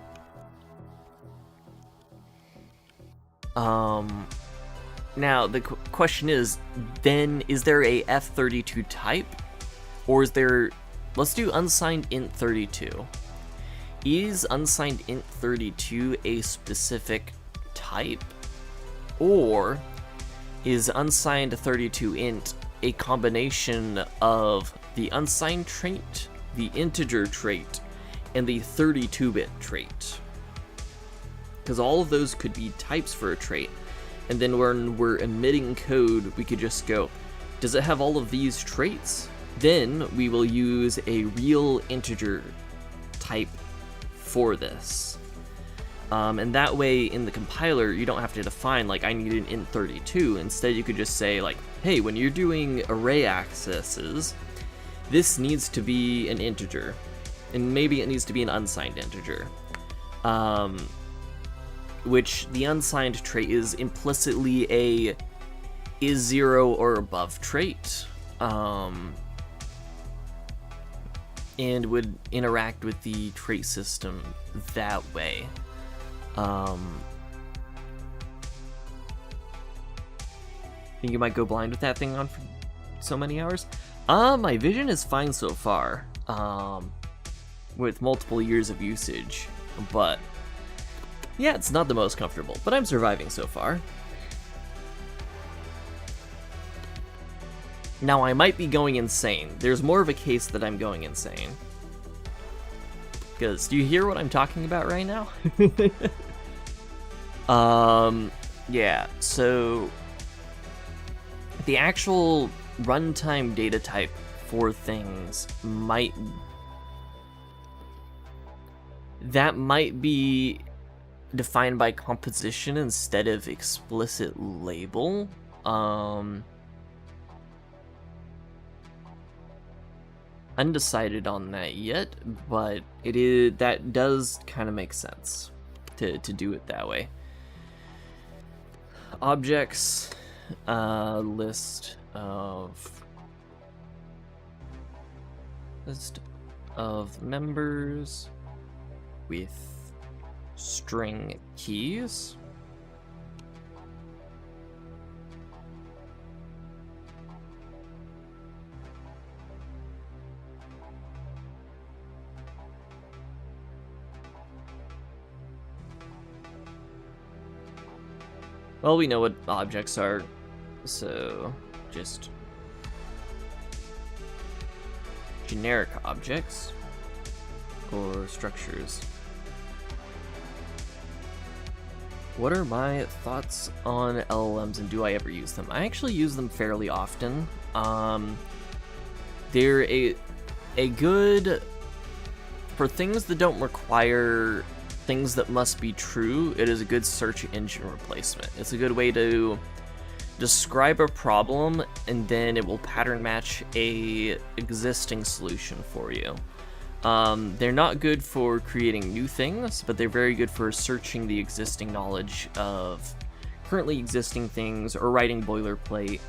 Now, the question is, then, is there a F32 type? Or is there... Let's do unsigned int32. Is unsigned int32 a specific type? Or is unsigned 32 int a combination of the unsigned trait, the integer trait, and the 32-bit trait? Because all of those could be types for a trait. And then when we're emitting code, we could just go, does it have all of these traits? Then we will use a real integer type for this. And that way, in the compiler, you don't have to define, like, I need an int32. Instead, you could just say, like, hey, when you're doing array accesses, this needs to be an integer. And maybe it needs to be an unsigned integer. Which the unsigned trait is implicitly a is 0 or above trait. And would interact with the trait system that way. Think you might go blind with that thing on for so many hours? My vision is fine so far, with multiple years of usage, but yeah, it's not the most comfortable, but I'm surviving so far. Now, I might be going insane. There's more of a case that I'm going insane. Because, do you hear what I'm talking about right now? Yeah, so the actual runtime data type for things might be defined by composition instead of explicit label. Undecided on that yet, but that does kind of make sense to do it that way. Objects, list of members with string keys. Well, we know what objects are, so just generic objects or structures. What are my thoughts on LLMs and do I ever use them? I actually use them fairly often. They're a good, for things that don't require things that must be true, it is a good search engine replacement. It's a good way to describe a problem and then it will pattern match a existing solution for you. They're not good for creating new things, but they're very good for searching the existing knowledge of currently existing things or writing boilerplate.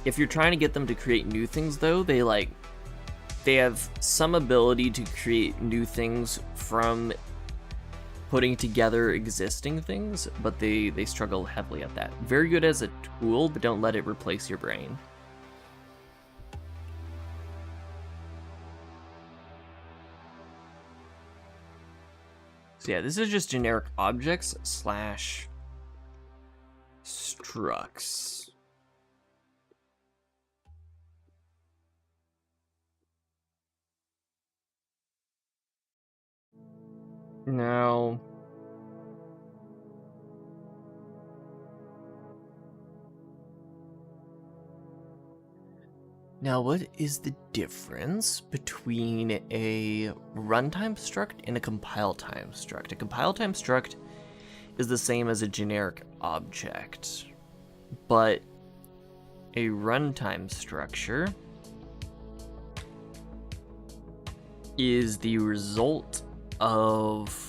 If you're trying to get them to create new things though, they have some ability to create new things from putting together existing things, but they struggle heavily at that. Very good as a tool, but don't let it replace your brain. So yeah, this is just generic objects slash structs. Now, what is the difference between a runtime struct and a compile time struct? A compile time struct is the same as a generic object, but a runtime structure is the result of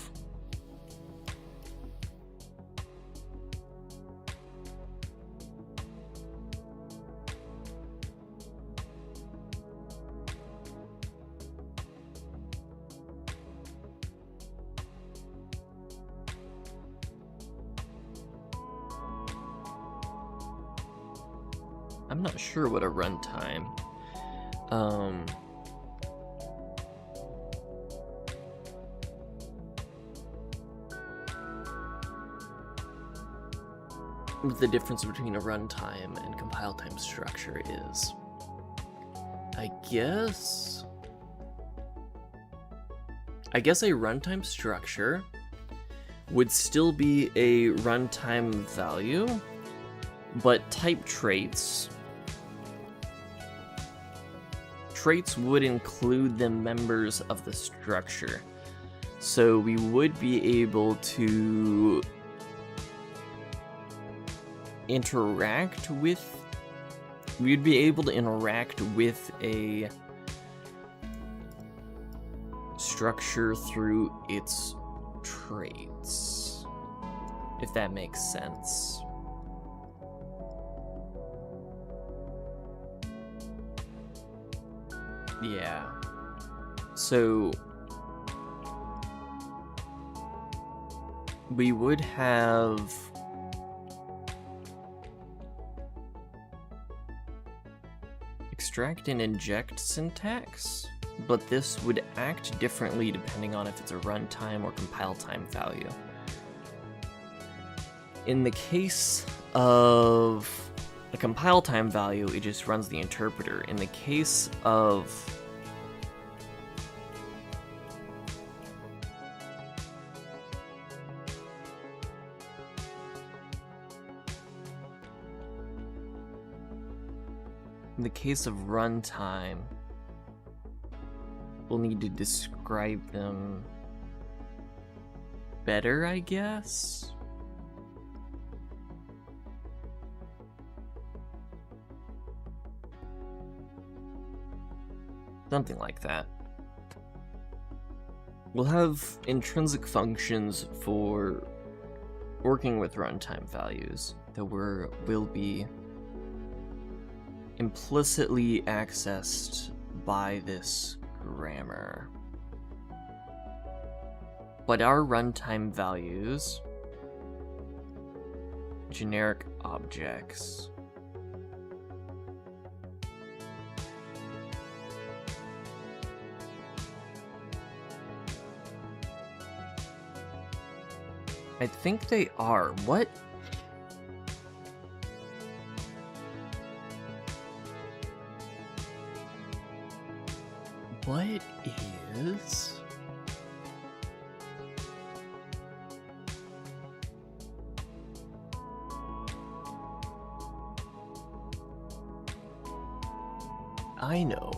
I'm not sure what a runtime. What the difference between a runtime and compile time structure is. I guess a runtime structure would still be a runtime value, but type traits would include the members of the structure. So we would be able to interact with a structure through its traits, if that makes sense. Yeah. So we would have extract and inject syntax, but this would act differently depending on if it's a runtime or compile time value. In the case of a compile time value, it just runs the interpreter. In the case of runtime, we'll need to describe them better, I guess. Something like that. We'll have intrinsic functions for working with runtime values that will be implicitly accessed by this grammar. But our runtime values, generic objects, I think they are. What? What is I know.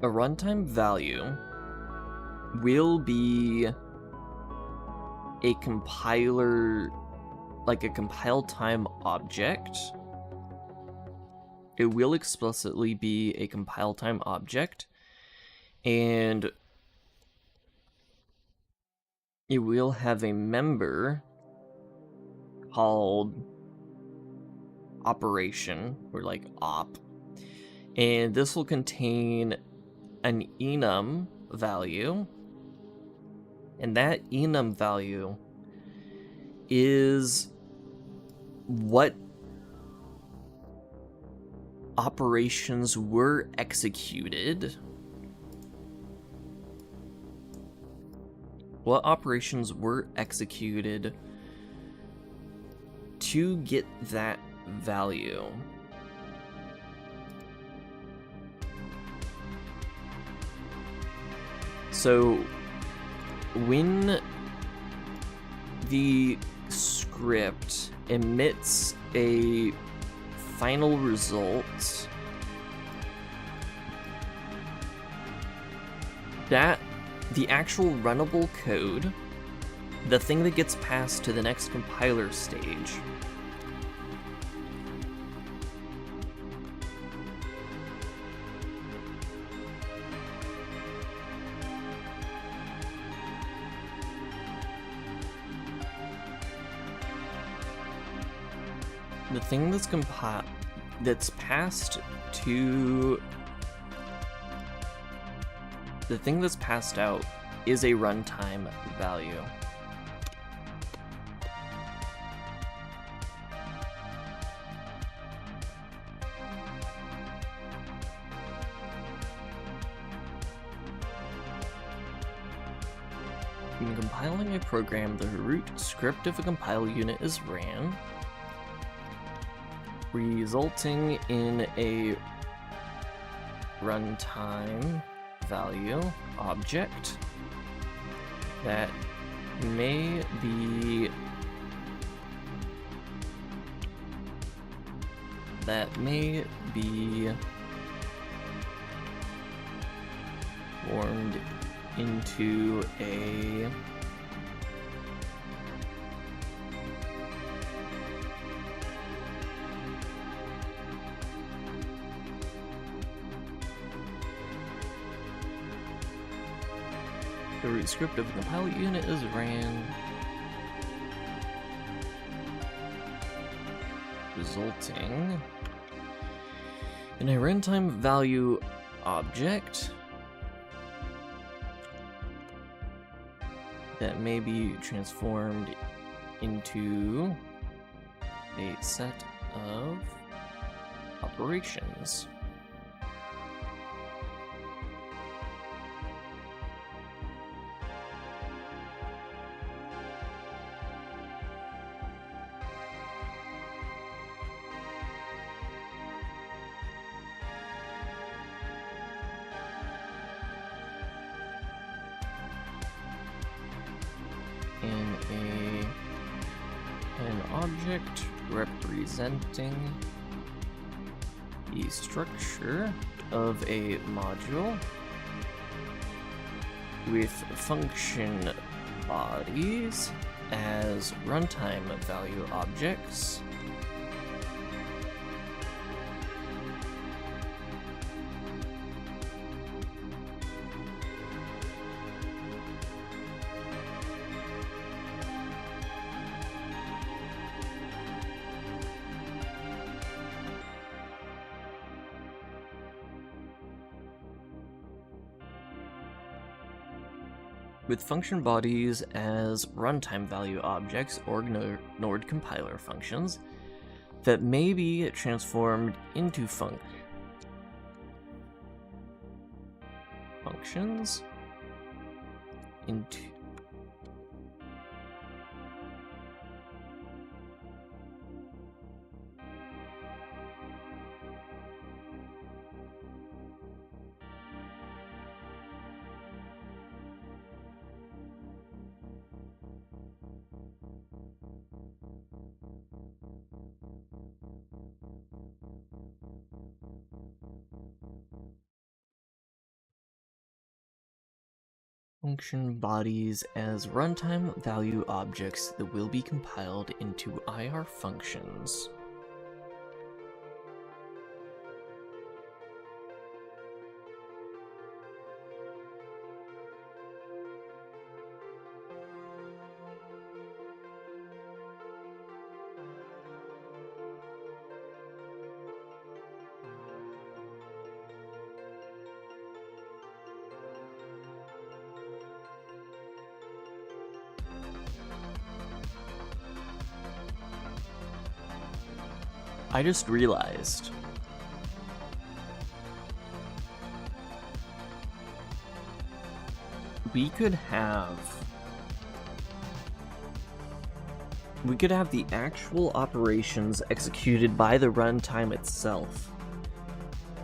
A runtime value will be a compiler, like a compile time object. It will explicitly be a compile time object, and it will have a member called operation, or like op, and this will contain an enum value, and that enum value is what operations were executed. What operations were executed to get that value. So when the script emits a final result, that the actual runnable code, the thing that gets passed to the next compiler stage, the thing that's passed to the thing that's passed out is a runtime value. When compiling a program, the root script of a compile unit is ran, resulting in a runtime value object that may be formed into a the root script of the compile unit is ran, resulting in a runtime value object that may be transformed into a set of operations. An object representing the structure of a module with function bodies as runtime value objects. With function bodies as runtime value objects or ignored compiler functions that may be transformed into functions into function bodies as runtime value objects that will be compiled into IR functions. I just realized we could have the actual operations executed by the runtime itself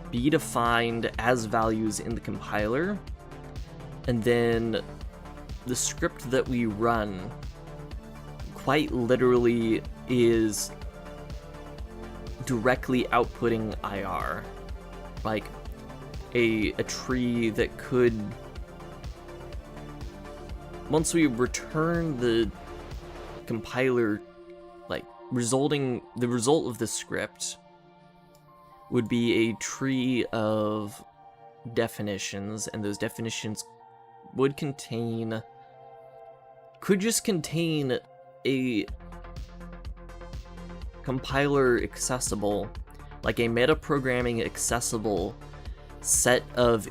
be defined as values in the compiler, and then the script that we run quite literally is directly outputting IR, like a tree that could, once we return the compiler, like the result of the script would be a tree of definitions, and those definitions could just contain a compiler accessible, like a metaprogramming accessible set of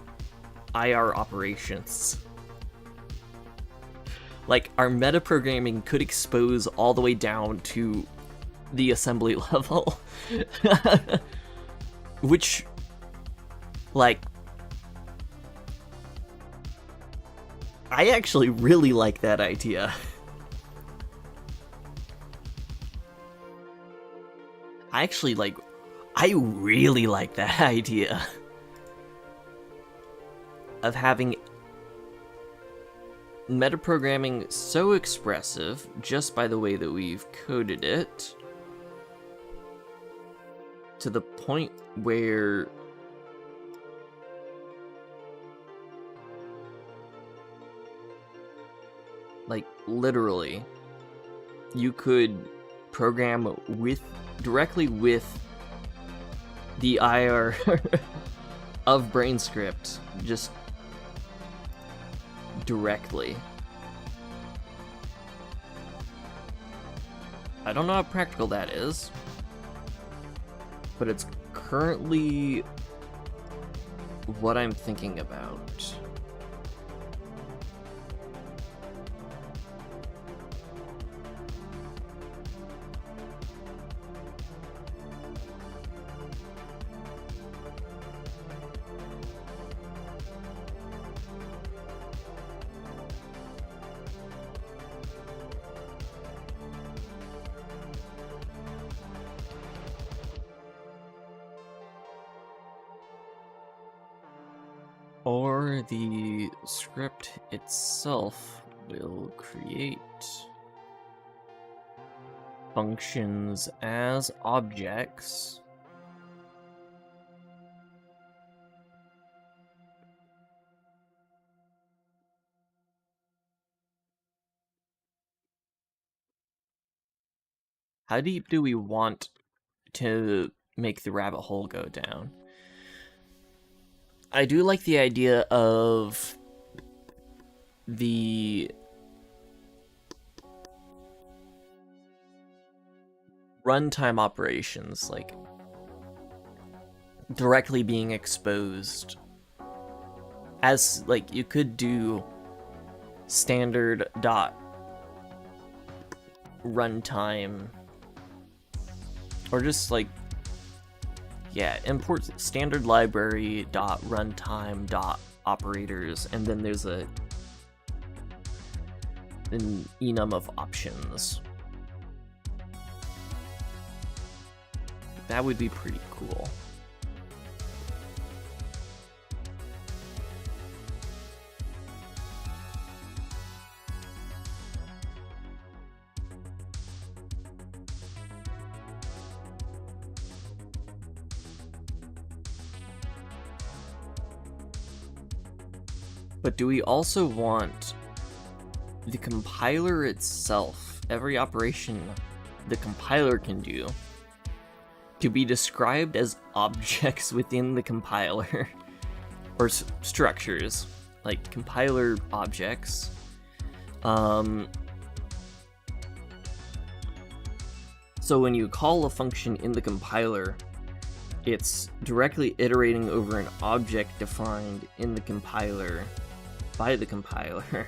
IR operations. Like, our metaprogramming could expose all the way down to the assembly level. Which, like, I actually really like that idea. I really like that idea of having metaprogramming so expressive just by the way that we've coded it, to the point where like literally you could program directly with the IR of Brane script, just directly. I don't know how practical that is, but it's currently what I'm thinking about. Or the script itself will create functions as objects How deep do we want to make the rabbit hole go down? I do like the idea of the runtime operations, like, directly being exposed. As, like, you could do standard dot runtime, or just, like, yeah, import standard library dot runtime dot operators, and then there's an enum of options. That would be pretty cool. But do we also want the compiler itself, every operation the compiler can do, to be described as objects within the compiler? Or structures, like compiler objects. So when you call a function in the compiler, it's directly iterating over an object defined in the compiler by the compiler.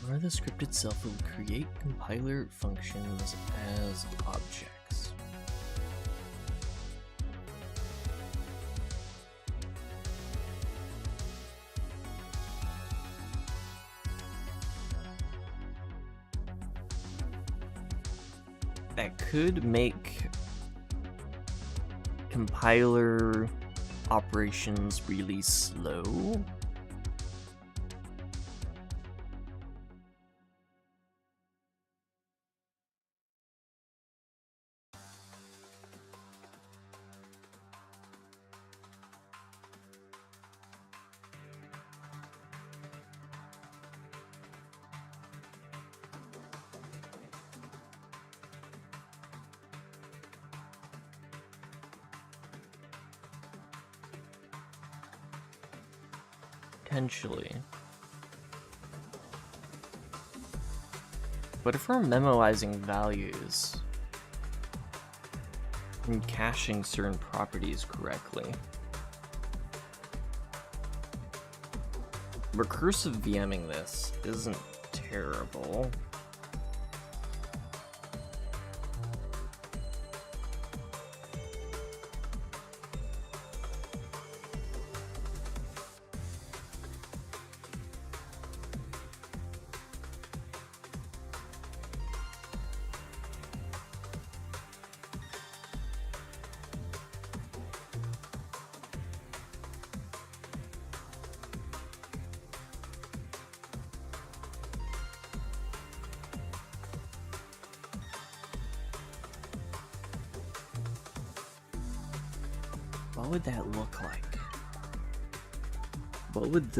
Or the script itself will create compiler functions as objects. That could make compiler operations really slow. Potentially. But if we're memoizing values and caching certain properties correctly, recursive VMing this isn't terrible. What would that look like? What would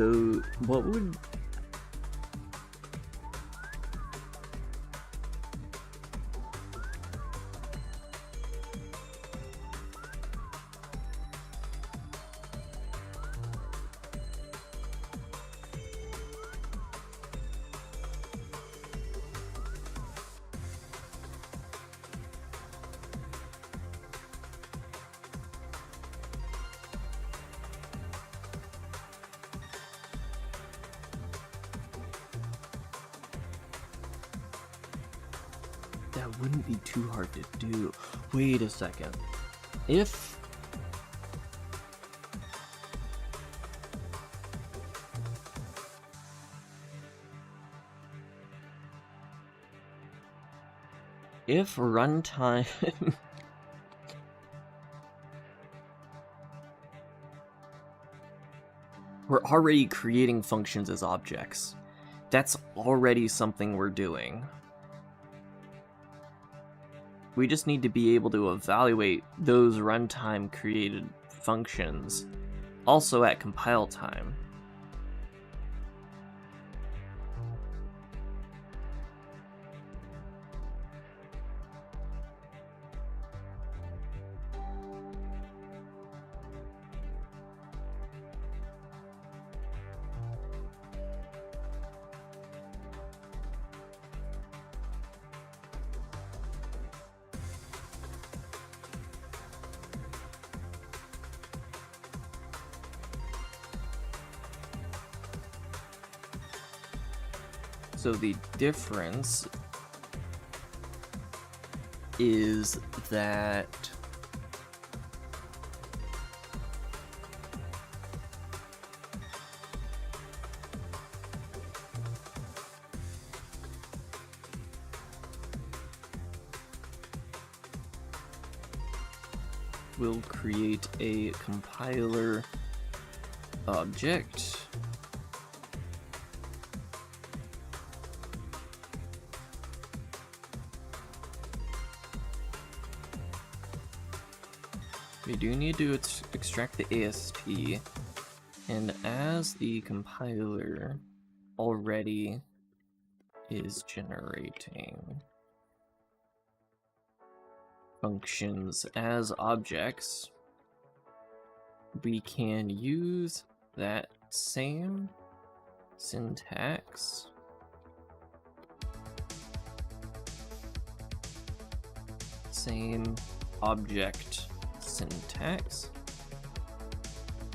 That wouldn't be too hard to do. Wait a second. If runtime we're already creating functions as objects. That's already something we're doing. We just need to be able to evaluate those runtime created functions also at compile time. So the difference is that we'll create a compiler object we do need to extract the AST, and as the compiler already is generating functions as objects, we can use that same syntax same object syntax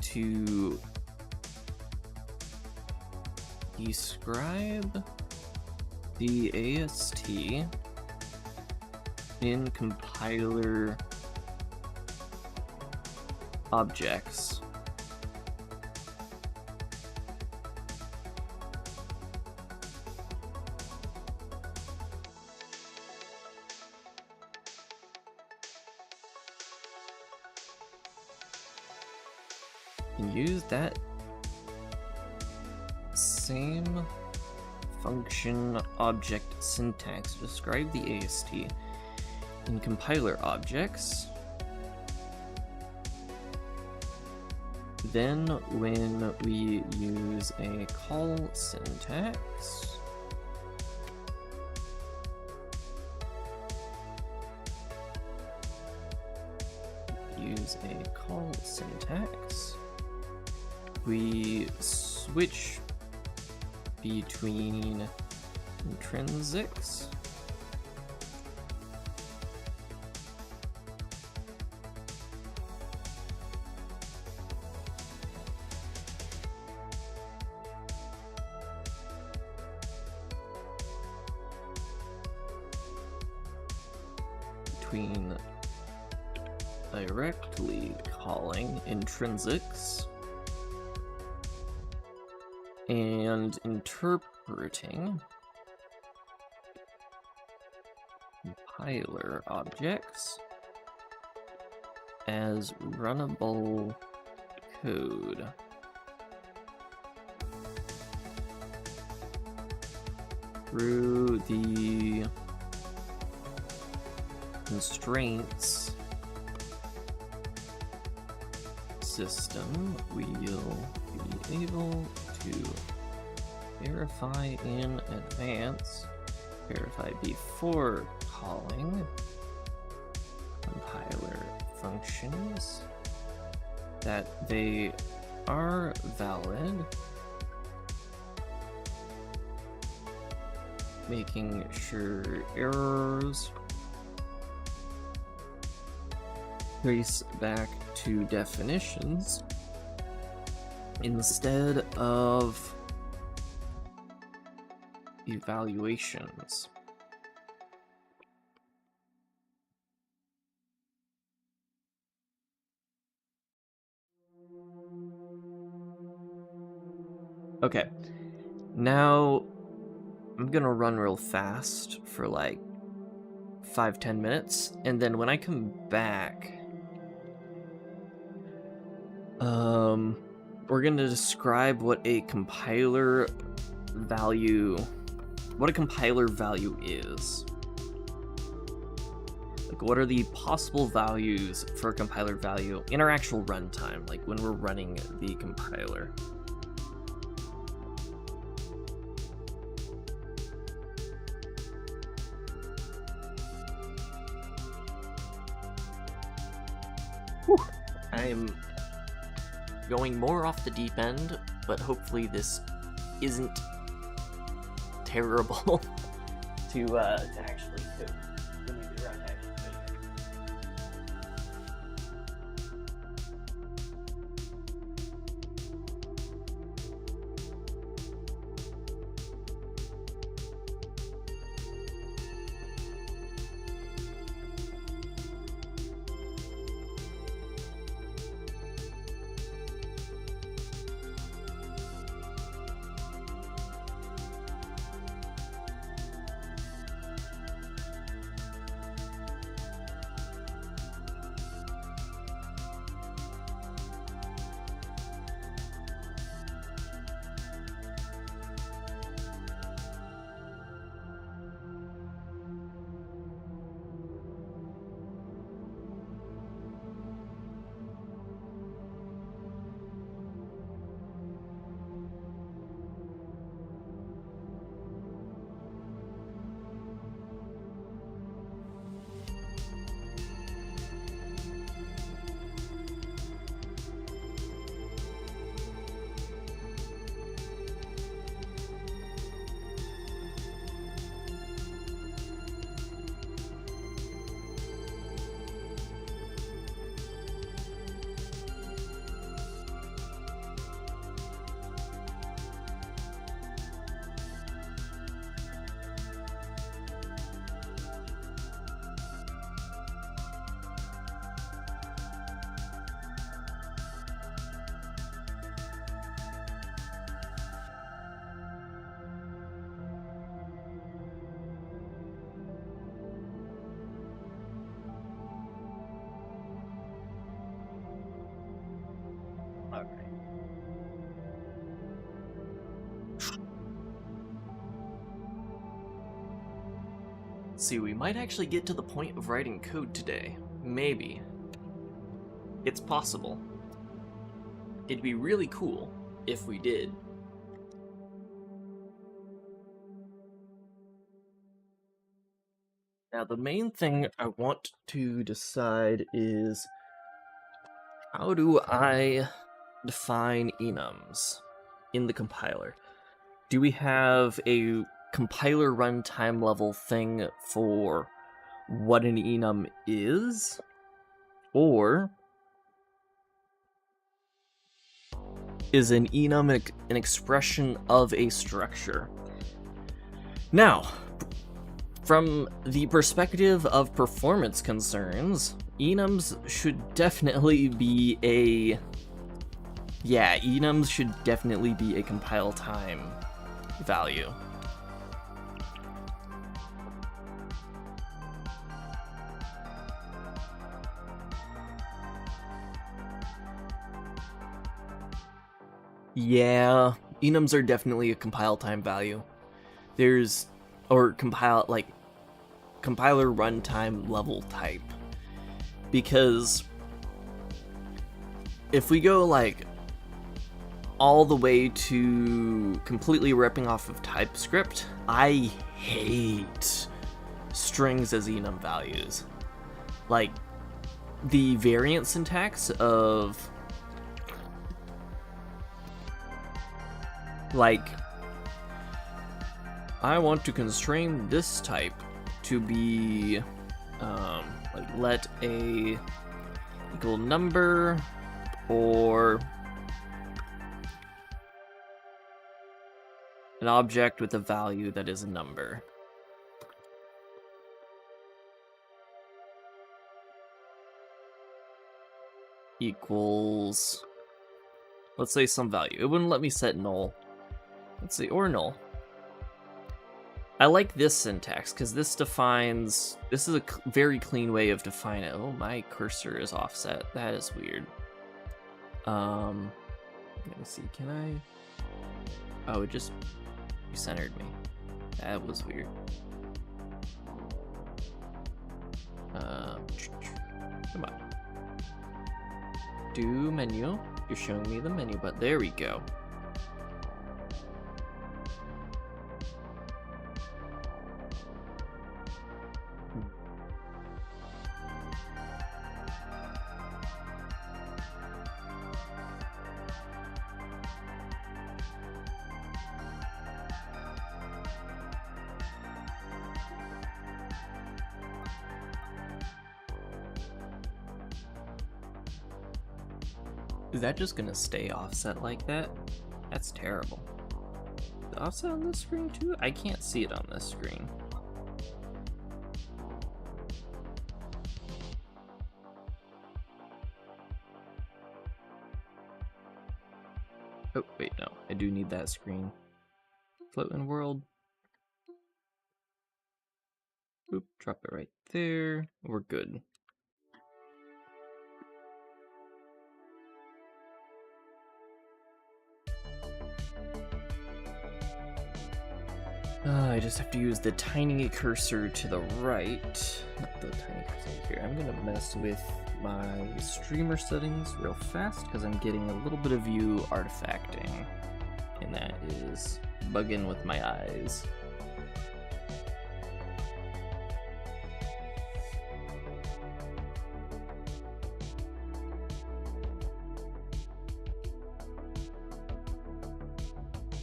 to describe the AST in compiler objects. And use that same function object syntax to describe the AST in compiler objects. Then when we use a call syntax, we switch between intrinsics between directly calling intrinsics and interpreting compiler objects as runnable code. Through the constraints system, we'll be able to verify in advance, verify before calling compiler functions that they are valid, making sure errors trace back to definitions instead of evaluations. Okay. Now, I'm gonna run real fast for like 5-10 minutes, and then when I come back, we're gonna describe what a compiler value is. Like, what are the possible values for a compiler value in our actual runtime, like when we're running the compiler. Whew. I'm going more off the deep end, but hopefully this isn't terrible to actually code when we get around to actually coding. See, we might actually get to the point of writing code today. Maybe. It's possible. It'd be really cool if we did. Now, the main thing I want to decide is, how do I define enums in the compiler? Do we have a compiler runtime level thing for what an enum is? Or is an enum an expression of a structure? Now, from the perspective of performance concerns, enums should definitely be a... Yeah, enums should definitely be a compile time value. Yeah, enums are definitely a compile time value. There's... or compiler runtime level type. Because if we go like all the way to completely ripping off of TypeScript, I hate strings as enum values. Like, the variant syntax of, like, I want to constrain this type to be, like, let a equal number, or an object with a value that is a number. Equals, let's say some value. It wouldn't let me set null. let's see, or null. I like this syntax because this defines, this is a very clean way of defining it. Oh, my cursor is offset. That is weird. Let me see, can I? Oh, it just centered me. That was weird. Come on. Do menu. You're showing me the menu, but there we go. Is that just gonna stay offset like that? That's terrible. The offset on this screen too? I can't see it on this screen. Oh, wait, no. I do need that screen. Float in world. Oop, drop it right there. We're good. I just have to use the tiny cursor to the right. Not the tiny cursor here. I'm gonna mess with my streamer settings real fast because I'm getting a little bit of view artifacting. And that is bugging with my eyes.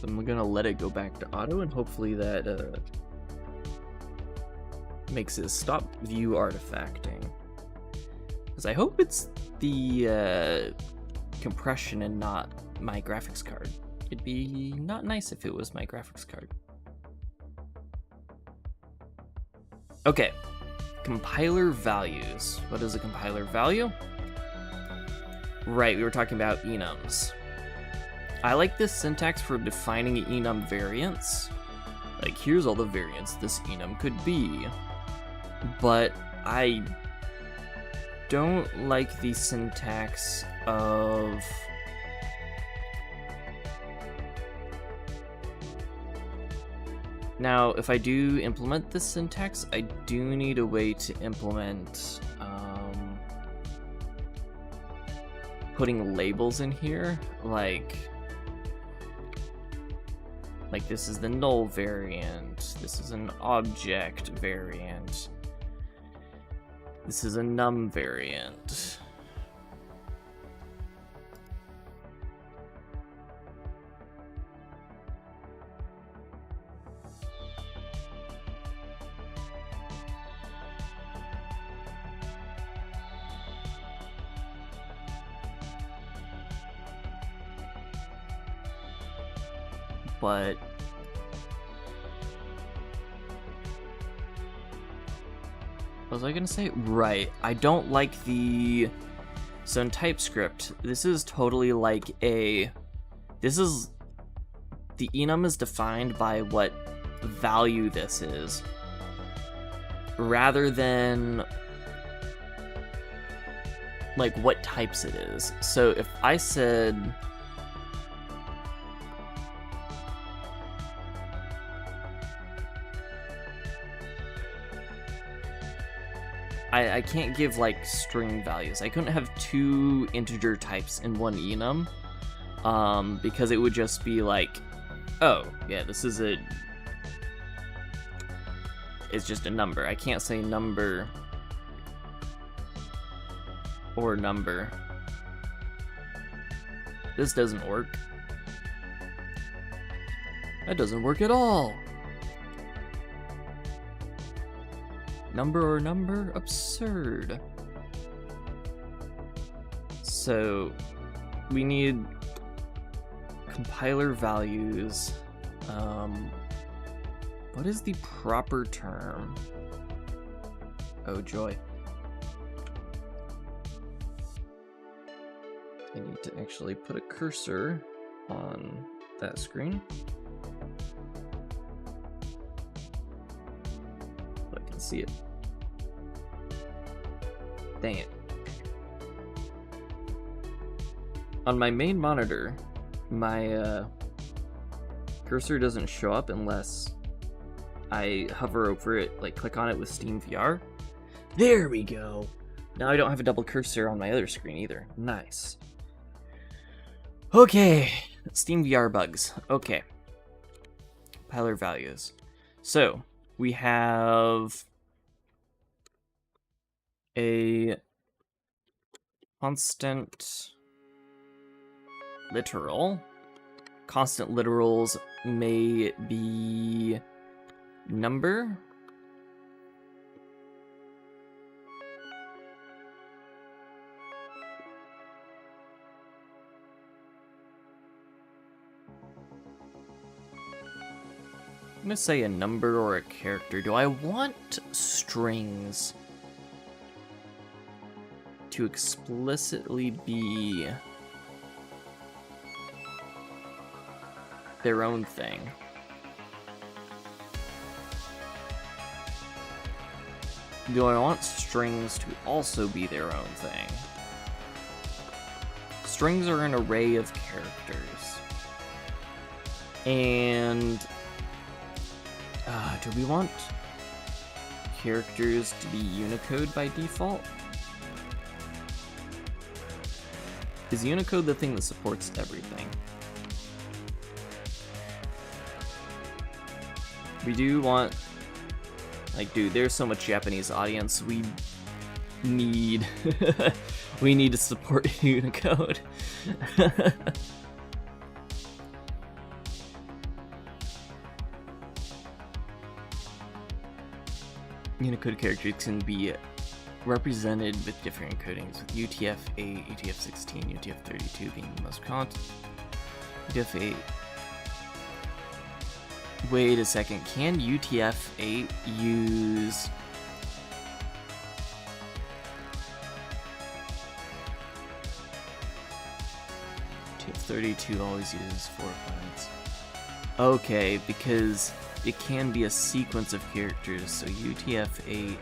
I'm gonna let it go back to auto, and hopefully that makes it stop view artifacting. Because I hope it's the compression and not my graphics card. It'd be not nice if it was my graphics card. Okay, compiler values. What is a compiler value? Right, we were talking about enums. I like this syntax for defining enum variants. Like, here's all the variants this enum could be. But I don't like the syntax of... Now, if I do implement this syntax, I do need a way to implement putting labels in here, like this is the null variant, this is an object variant, this is a num variant. But what was I gonna say? Right, I don't like the... So in TypeScript, this is totally like a... This is... The enum is defined by what value this is, rather than like what types it is. So if I said... I can't give like string values. I couldn't have two integer types in one enum, because it would just be like, oh yeah, this is a, it's just a number. I can't say number or number. This doesn't work. That doesn't work at all. Number or number? Absurd. So we need compiler values. What is the proper term? Oh joy. I need to actually put a cursor on that screen. can see it. Dang it. On my main monitor, my cursor doesn't show up unless I hover over it, like click on it with Steam VR. There we go. Now I don't have a double cursor on my other screen either. Nice. Okay, Steam VR bugs. Okay. Compiler values. So, we have a constant literal. Constant literals may be number. I'm gonna say a number or a character. Do I want strings to explicitly be their own thing? Do I want strings to also be their own thing? Strings are an array of characters. And do we want characters to be Unicode by default? Is Unicode the thing that supports everything? We do want, like, dude, there's so much Japanese audience. We need, we need to support Unicode. Unicode characters can be represented with different encodings, with UTF-8, UTF-16, UTF-32 being the most common. UTF-8. Wait a second, can UTF-8 use... UTF-32 always uses 4 points. Okay, because it can be a sequence of characters, so UTF-8...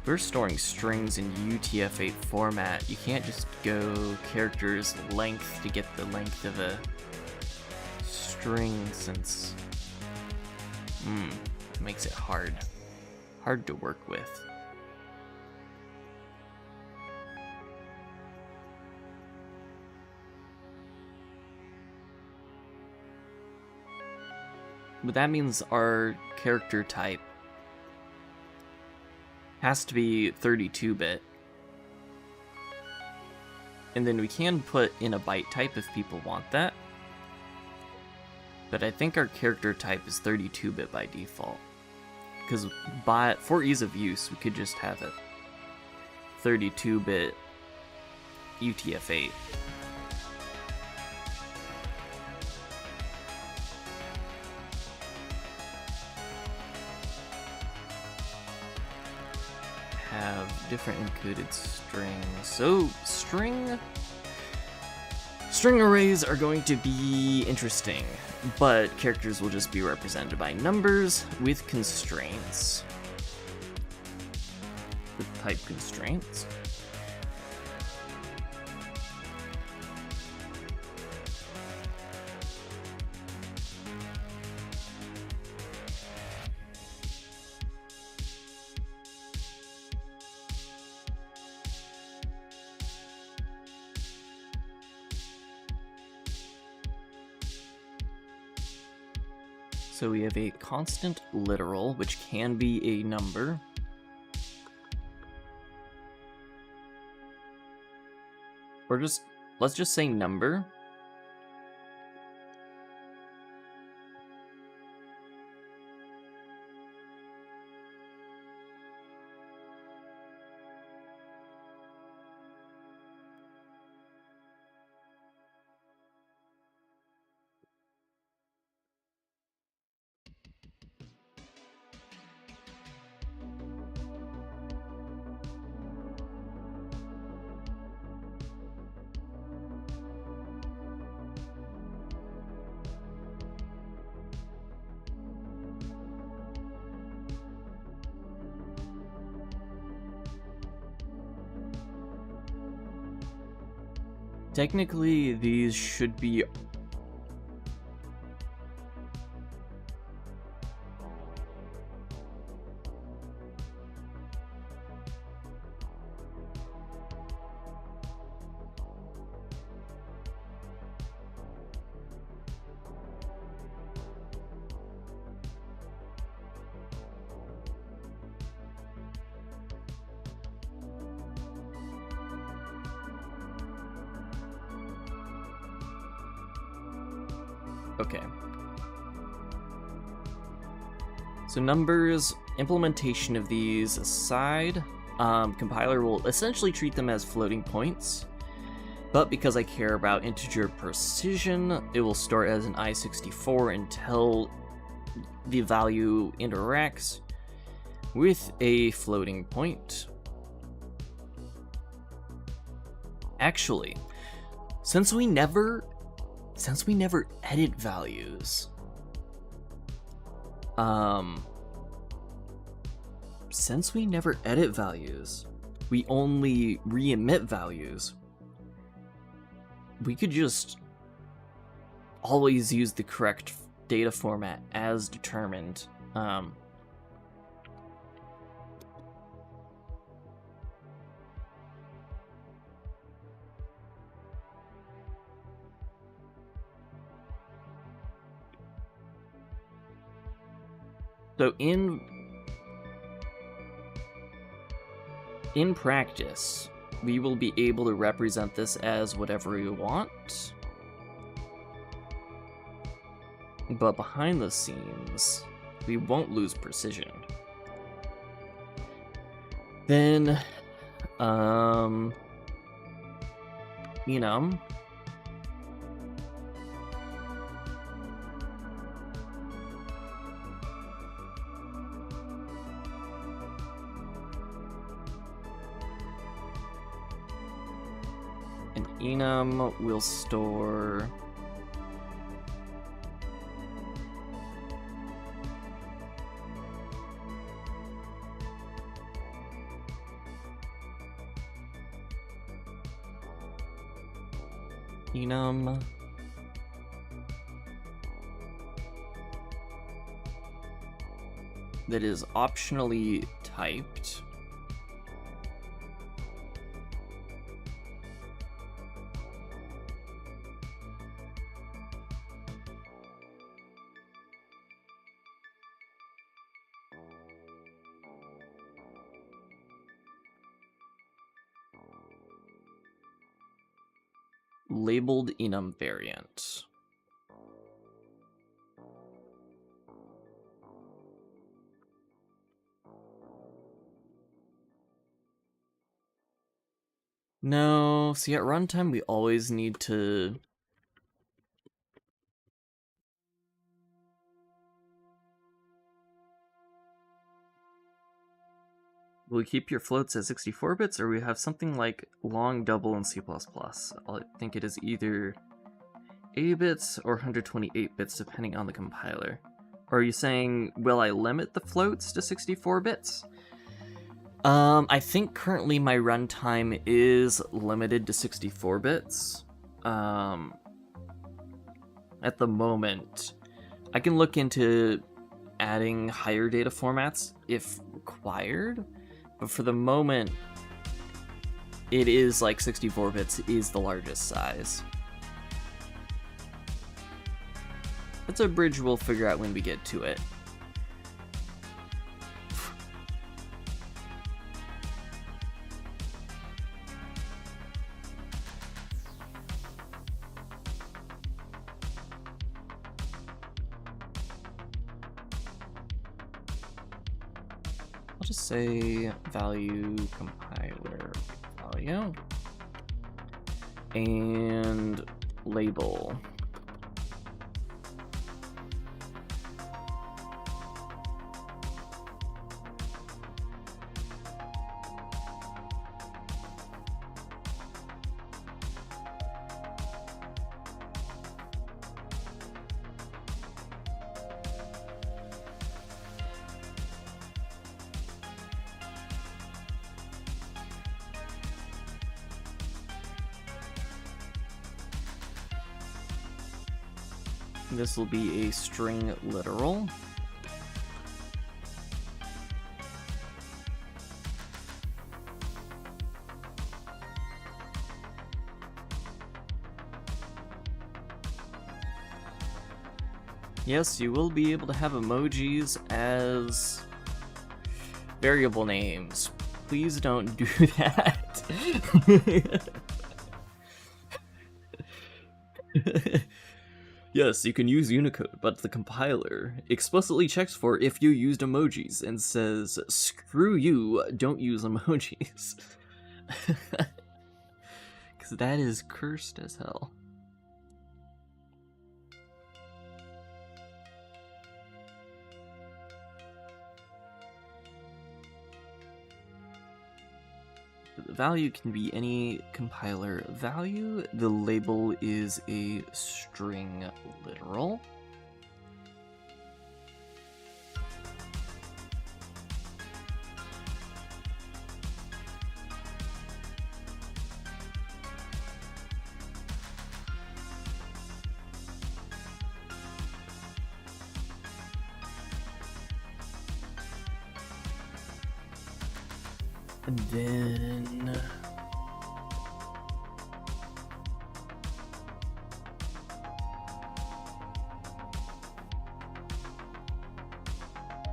We're storing strings in UTF-8 format. You can't just go characters length to get the length of a string, since makes it hard to work with. But that means our character type has to be 32-bit. And then we can put in a byte type if people want that. But I think our character type is 32-bit by default. Because for ease of use, we could just have it 32-bit UTF-8. Have different encoded strings. So string arrays are going to be interesting, but characters will just be represented by numbers with constraints. With type constraints. So we have a constant literal, which can be a number. Or let's just say number. Technically, these should be... Okay. So numbers, implementation of these aside, compiler will essentially treat them as floating points, but because I care about integer precision, it will store as an I64 until the value interacts with a floating point. Actually, since we never edit values, we only re-emit values, we could just always use the correct data format as determined. So in practice, we will be able to represent this as whatever we want. But behind the scenes, we won't lose precision. Then, you know, an enum will store enum that is optionally typed labeled enum variant. No, see, at runtime we always need to will we keep your floats at 64 bits, or we have something like long double in C++? I think it is either 80 bits or 128 bits, depending on the compiler. Or are you saying, will I limit the floats to 64 bits? I think currently my runtime is limited to 64 bits. At the moment, I can look into adding higher data formats if required. But for the moment, it is like 64 bits is the largest size. That's a bridge we'll figure out when we get to it. I'll just say value compiler value and label. This will be a string literal. Yes, you will be able to have emojis as variable names. Please don't do that. Yes, you can use Unicode, but the compiler explicitly checks for if you used emojis and says, screw you, don't use emojis. Because that is cursed as hell. The value can be any compiler value. The label is a string literal. And then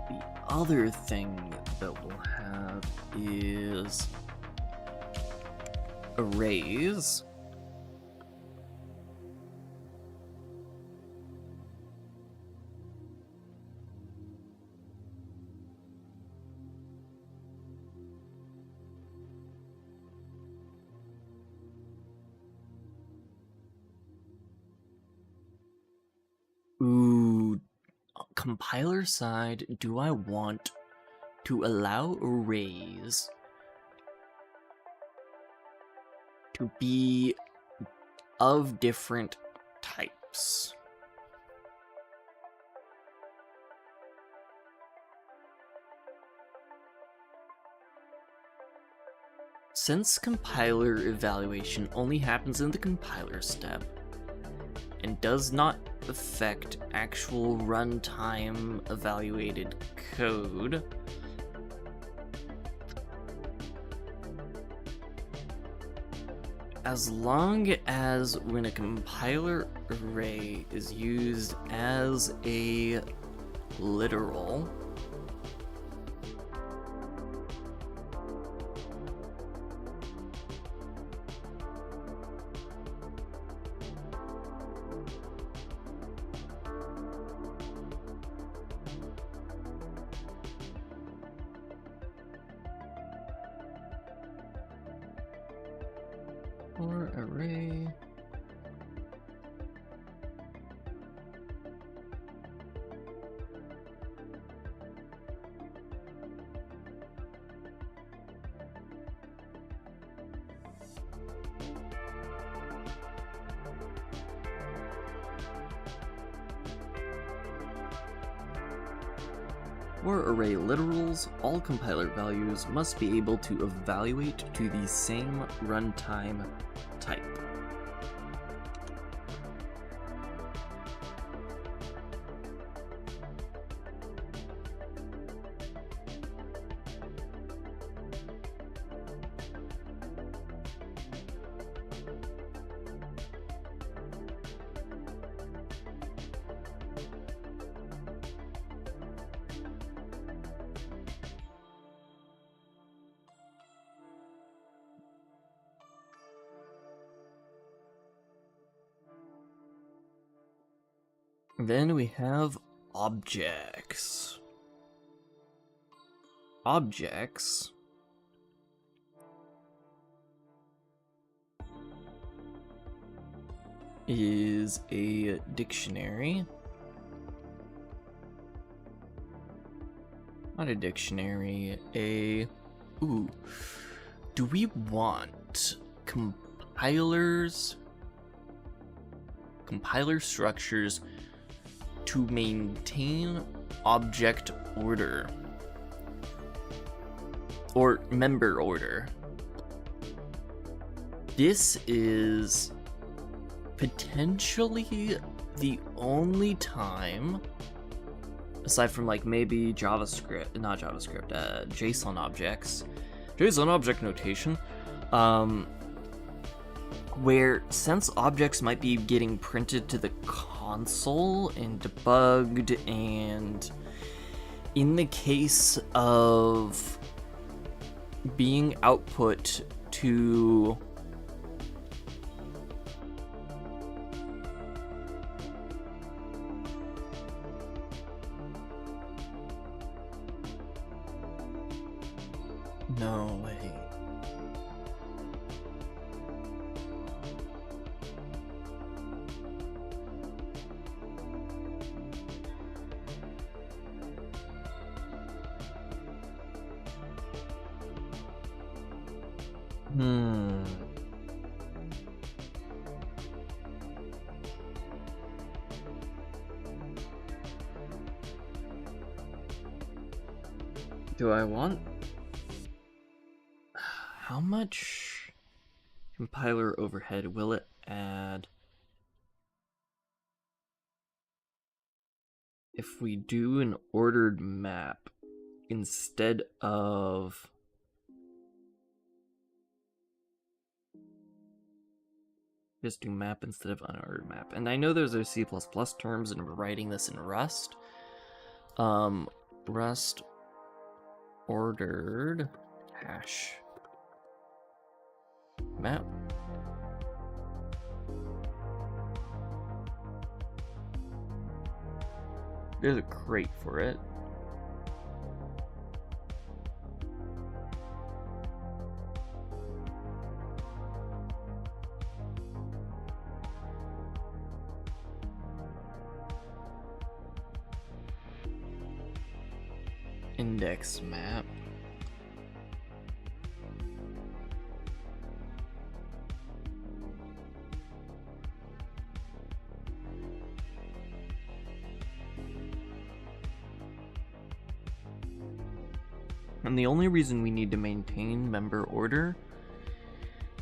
the other thing that we'll have is arrays. Ooh, compiler side, do I want to allow arrays to be of different types? Since compiler evaluation only happens in the compiler step and does not affect actual runtime evaluated code, as long as when a compiler array is used as a literal, or array For array literals, all compiler values must be able to evaluate to the same runtime type. Then we have objects. Objects is a dictionary. Not a dictionary, ooh. Do we want compiler structures to maintain object order or member order? This is potentially the only time, aside from like maybe JavaScript, not JavaScript, JSON objects, JSON object notation, where since objects might be getting printed to the console and debugged, and in the case of being output to no way. Do I want... How much compiler overhead will it add if we do an ordered map instead of... Just do map instead of unordered map? And I know those are C++ terms, and we're writing this in Rust. Rust ordered hash map. There's a crate for it. Index map. And the only reason we need to maintain member order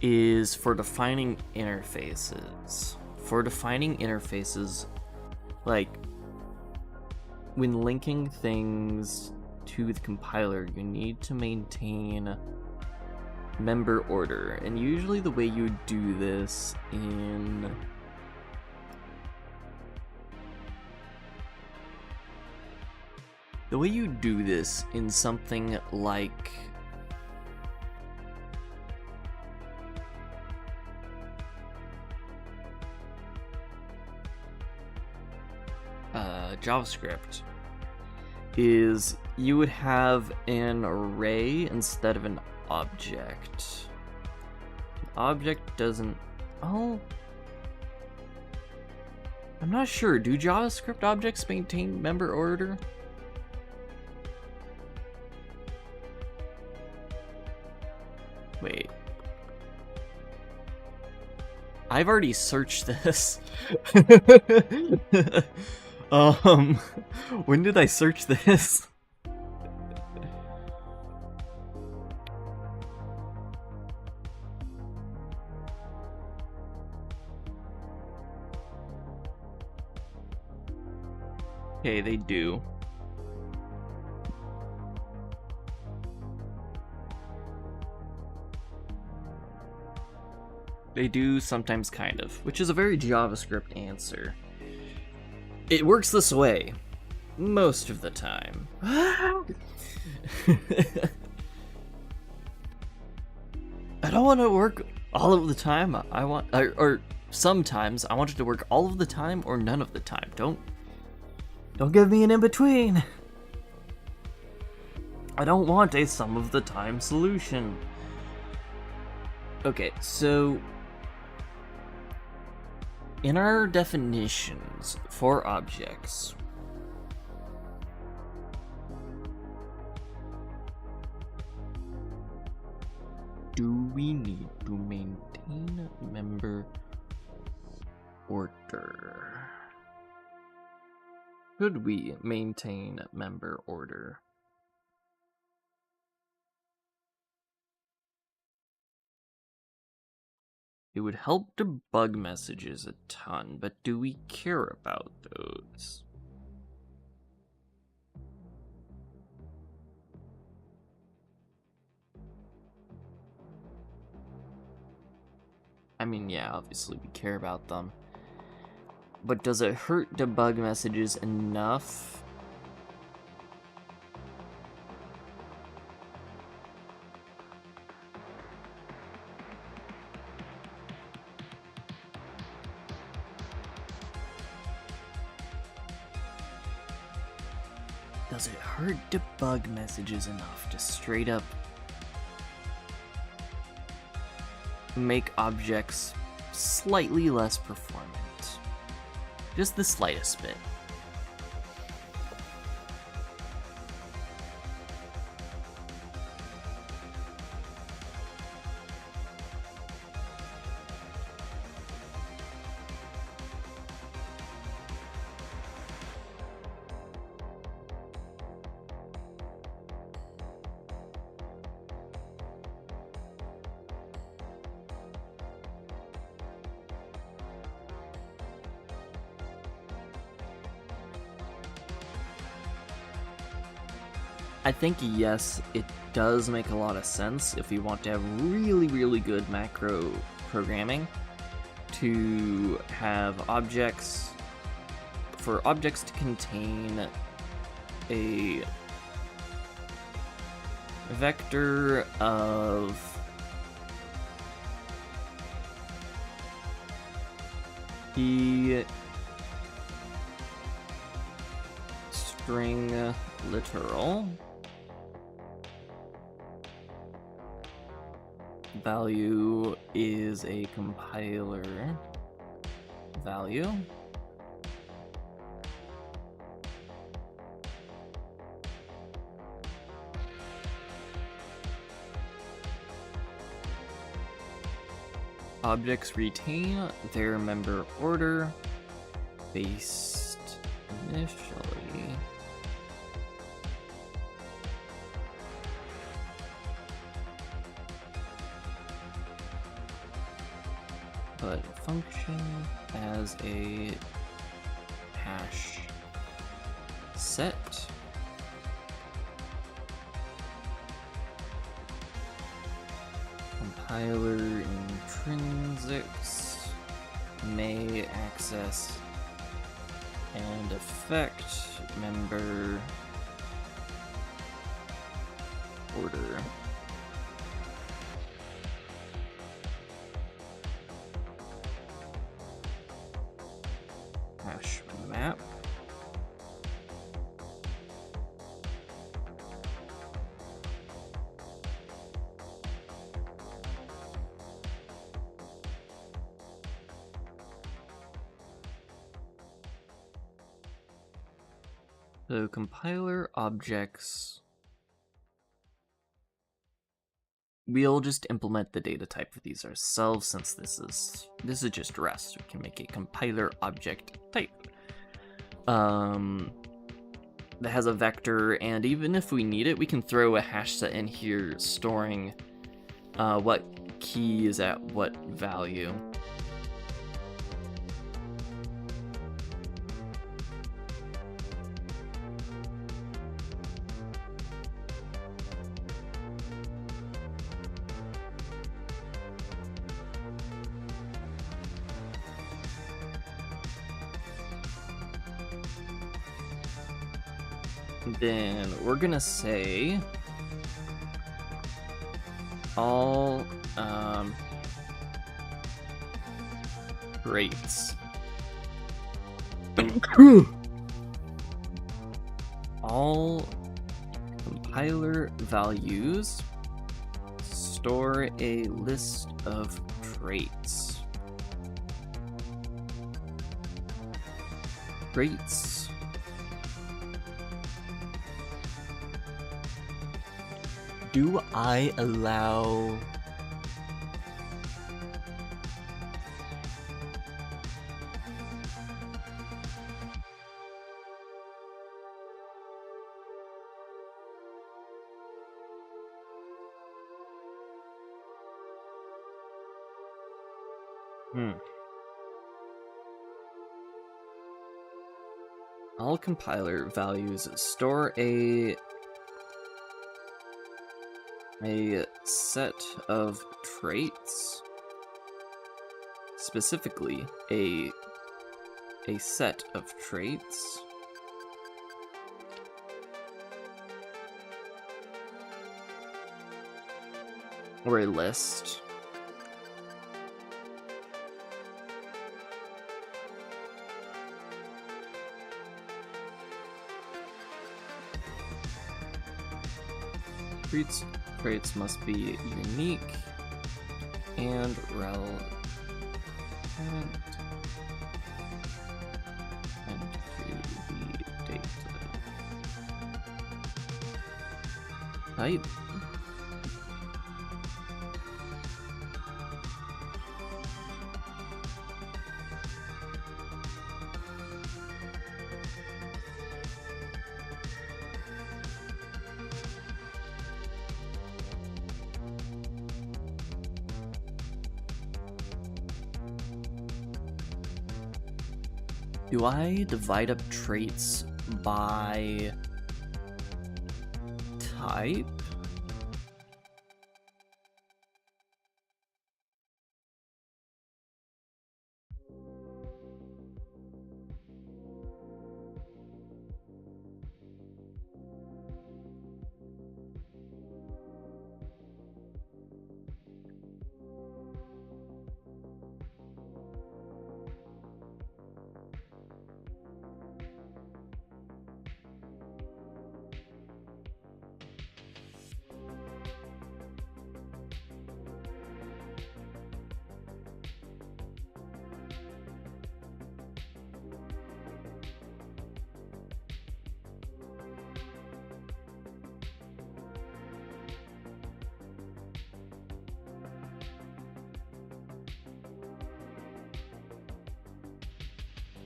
is for defining interfaces. For defining interfaces, like when linking things to the compiler, you need to maintain member order. And usually the way you do this in something like JavaScript is you would have an array instead of an object. An object doesn't... Oh, I'm not sure. Do JavaScript objects maintain member order? Wait. I've already searched this. When did I search this? Okay, they do. They do sometimes, kind of, which is a very JavaScript answer. It works this way most of the time. I don't want to work all of the time. I want, or sometimes I want it to work all of the time or none of the time. Don't give me an in-between. I don't want a some of the time solution. Okay, so in our definitions for objects, do we need to maintain member order? Should we maintain member order? It would help debug messages a ton, but do we care about those? I mean, yeah, obviously we care about them. But does it hurt debug messages enough? Does it hurt debug messages enough to straight up make objects slightly less performant? Just the slightest bit. I think yes, it does make a lot of sense if we want to have really good macro programming to have objects, for objects to contain a vector of the string literal value is a compiler value. Objects retain their member order based initially but function as a hash set compiler intrinsics may access and affect member order. Hash map. So compiler objects, we'll just implement the data type for these ourselves since this is just Rust. We can make a compiler object type that has a vector, and even if we need it, we can throw a hash set in here storing what key is at what value. Then we're gonna say all rates. All compiler values store a list of traits. Traits do I allow All compiler values store a set of traits, specifically a set of traits or a list traits must be unique and relevant to the data type. Do I divide up traits by type?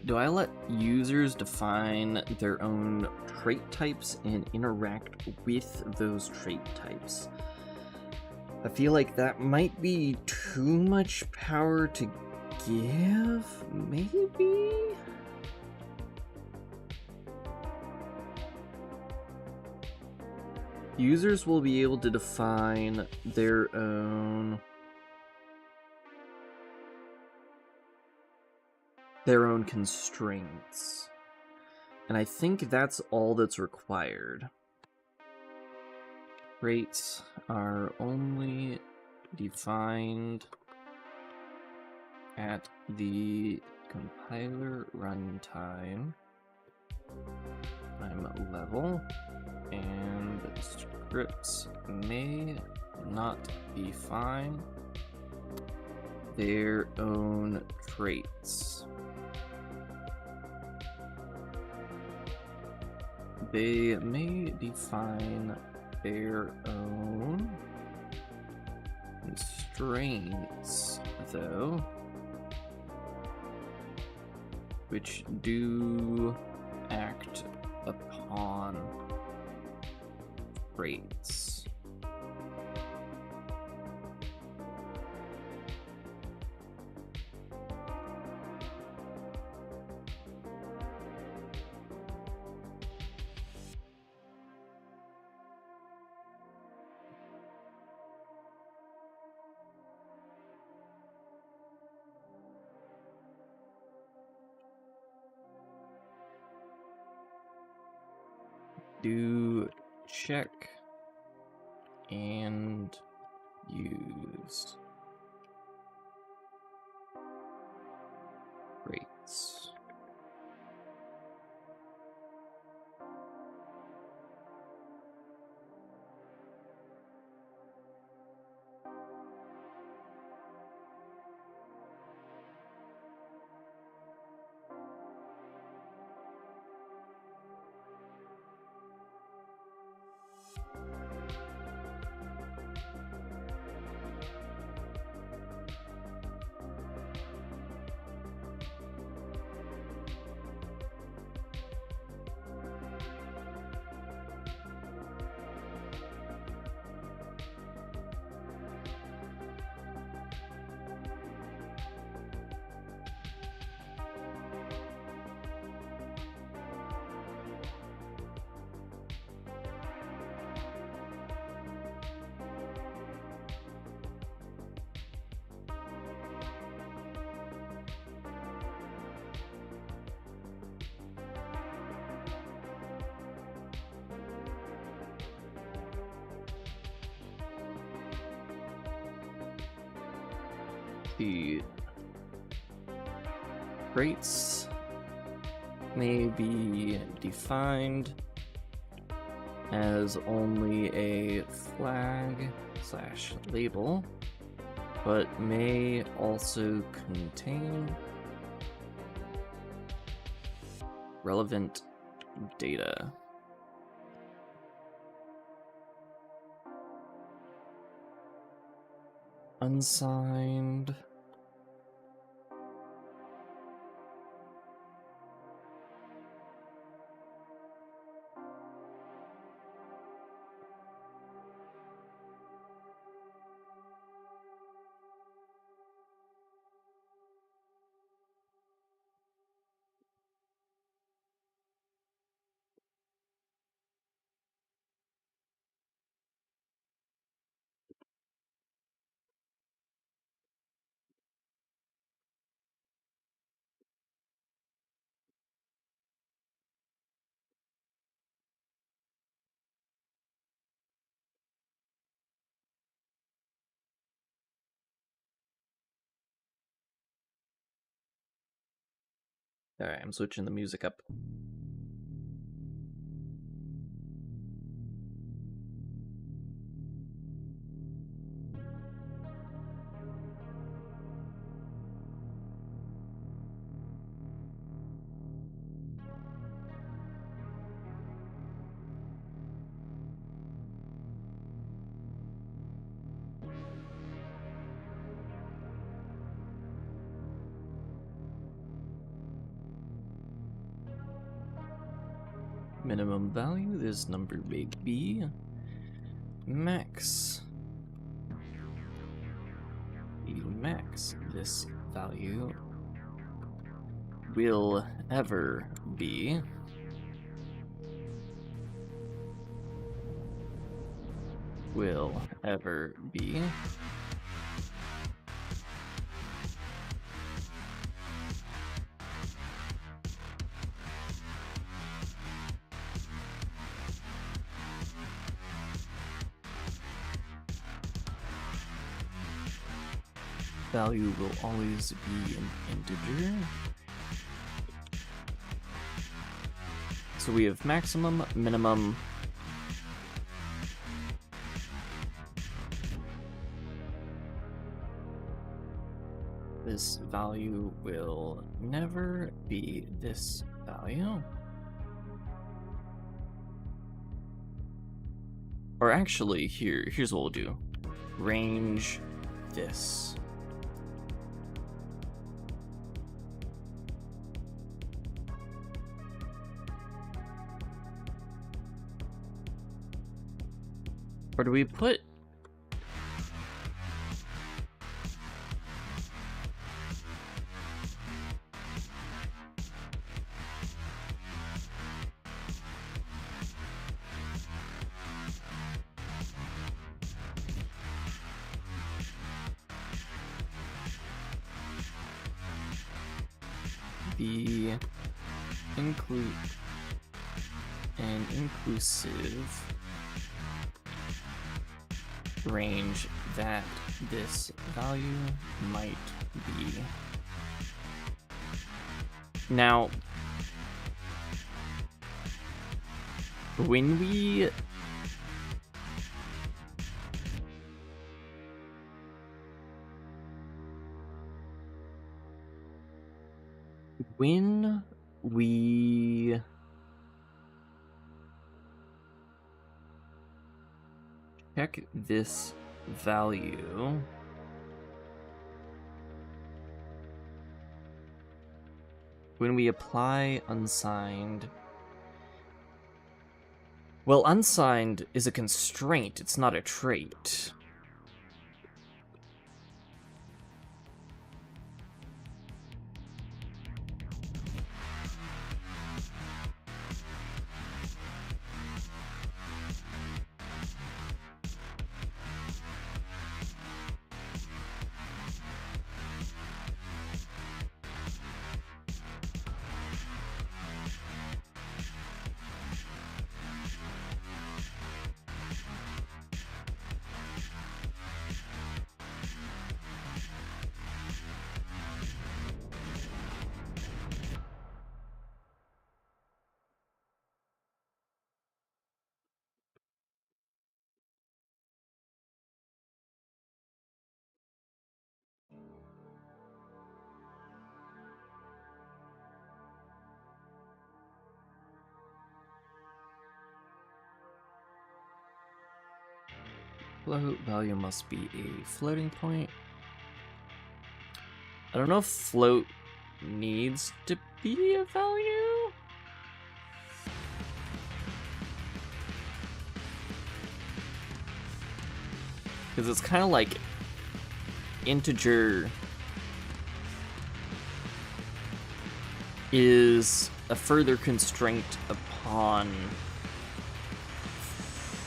Do I let users define their own trait types and interact with those trait types? I feel like that might be too much power to give, maybe? Users will be able to define their own constraints. And I think that's all that's required. Traits are only defined at the compiler runtime level, and scripts may not define their own traits. They may define their own constraints, though, which do act upon traits. Do check and use traits. The traits may be defined as only a flag/label, but may also contain relevant data. Unsigned. Alright, I'm switching the music up. Minimum value, this number may be max. Max, this value will ever be value will always be an integer. So we have maximum, minimum, this value will never be this value. Or actually, here's what we'll do. Range this. Or do we put the inclusive range that this value might be. Now, when we check this value, when we apply unsigned, well, unsigned is a constraint, it's not a trait. Float value must be a floating point. I don't know if float needs to be a value. Because it's kind of like integer is a further constraint upon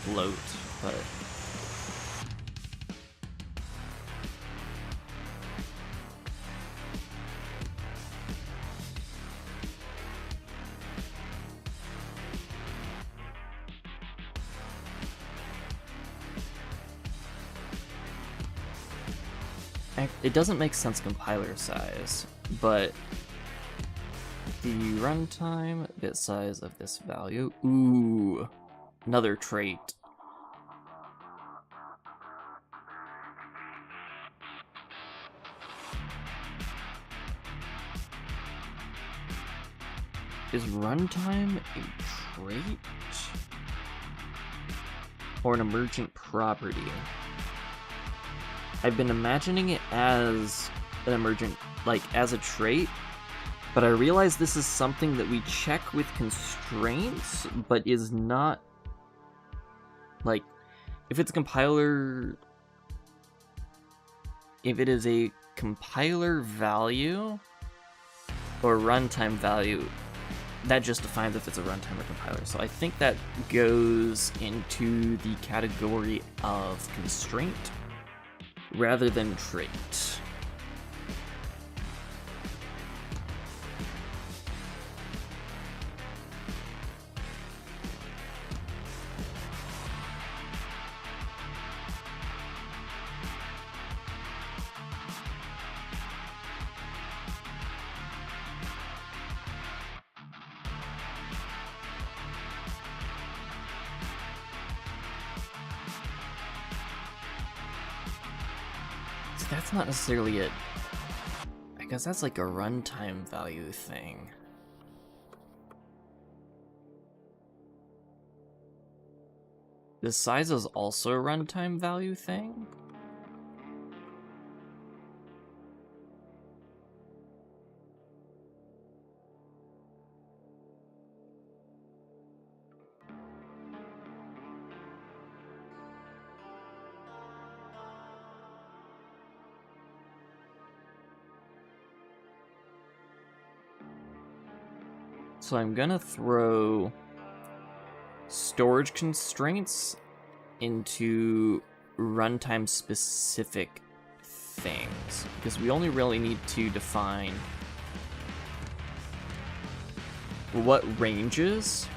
float, but it doesn't make sense compiler size, but the runtime bit size of this value, ooh, another trait. Is runtime a trait? Or an emergent property? I've been imagining it as an emergent, like as a trait, but I realize this is something that we check with constraints, but is not, like, if it's a compiler, if it is a compiler value or runtime value, that just defines if it's a runtime or compiler. So I think that goes into the category of constraint rather than trait. That's not necessarily it. I guess that's like a runtime value thing. The size is also a runtime value thing? So I'm gonna throw storage constraints into runtime specific things, because we only really need to define what ranges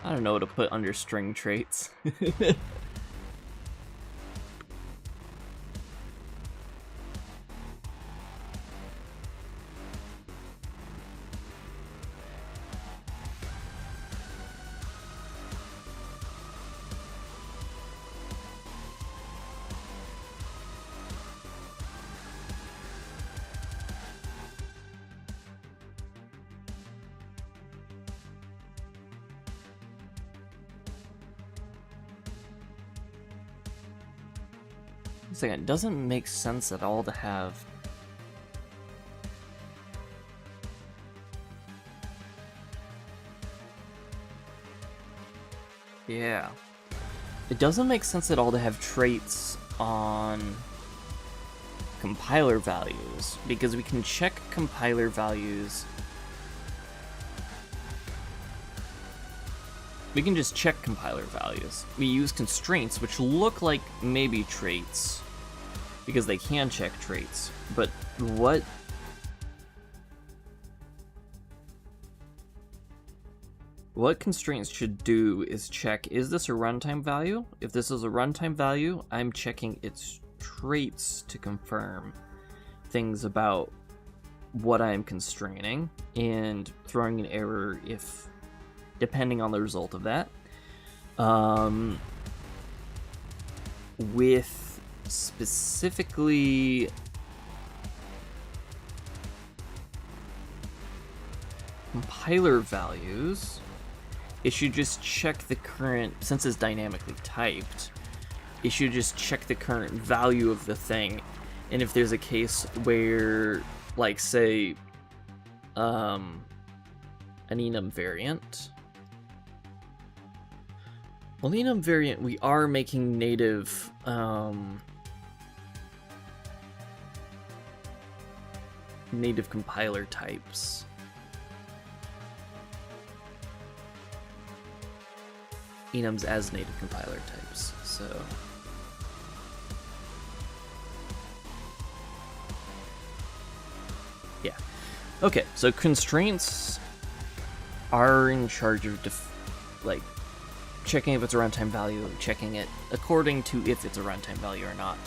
I don't know what to put under string traits. a second, it doesn't make sense at all to have... Yeah. It doesn't make sense at all to have traits on compiler values, because we can check compiler values. We can just check compiler values. We use constraints, which look like maybe traits, because they can check traits. But what constraints should do is check, is this a runtime value? If this is a runtime value, I'm checking its traits to confirm things about what I'm constraining, and throwing an error if, depending on the result of that. With specifically compiler values, it should just check the current, since it's dynamically typed, it should just check the current value of the thing. And if there's a case where, like, say, an enum variant. Well, the enum variant, we are making native, native compiler types. Enums as native compiler types, so... Yeah. Okay, so constraints are in charge of, like, checking if it's a runtime value, checking it according to if it's a runtime value or not.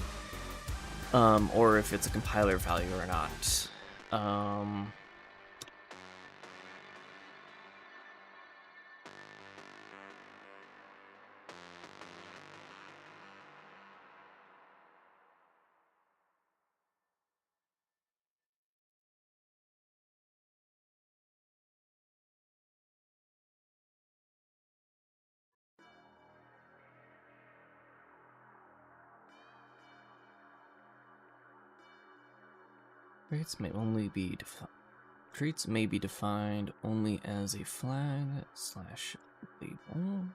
Or if it's a compiler value or not. Traits may be defined only as a flag / label.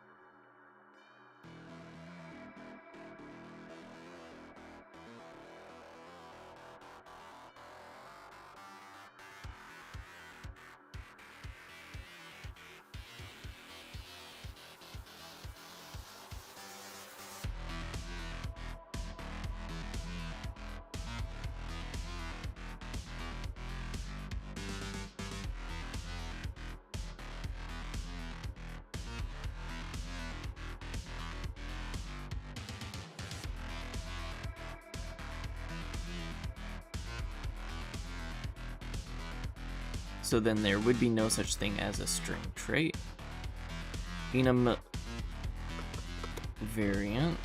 So then there would be no such thing as a string trait. Enum variant.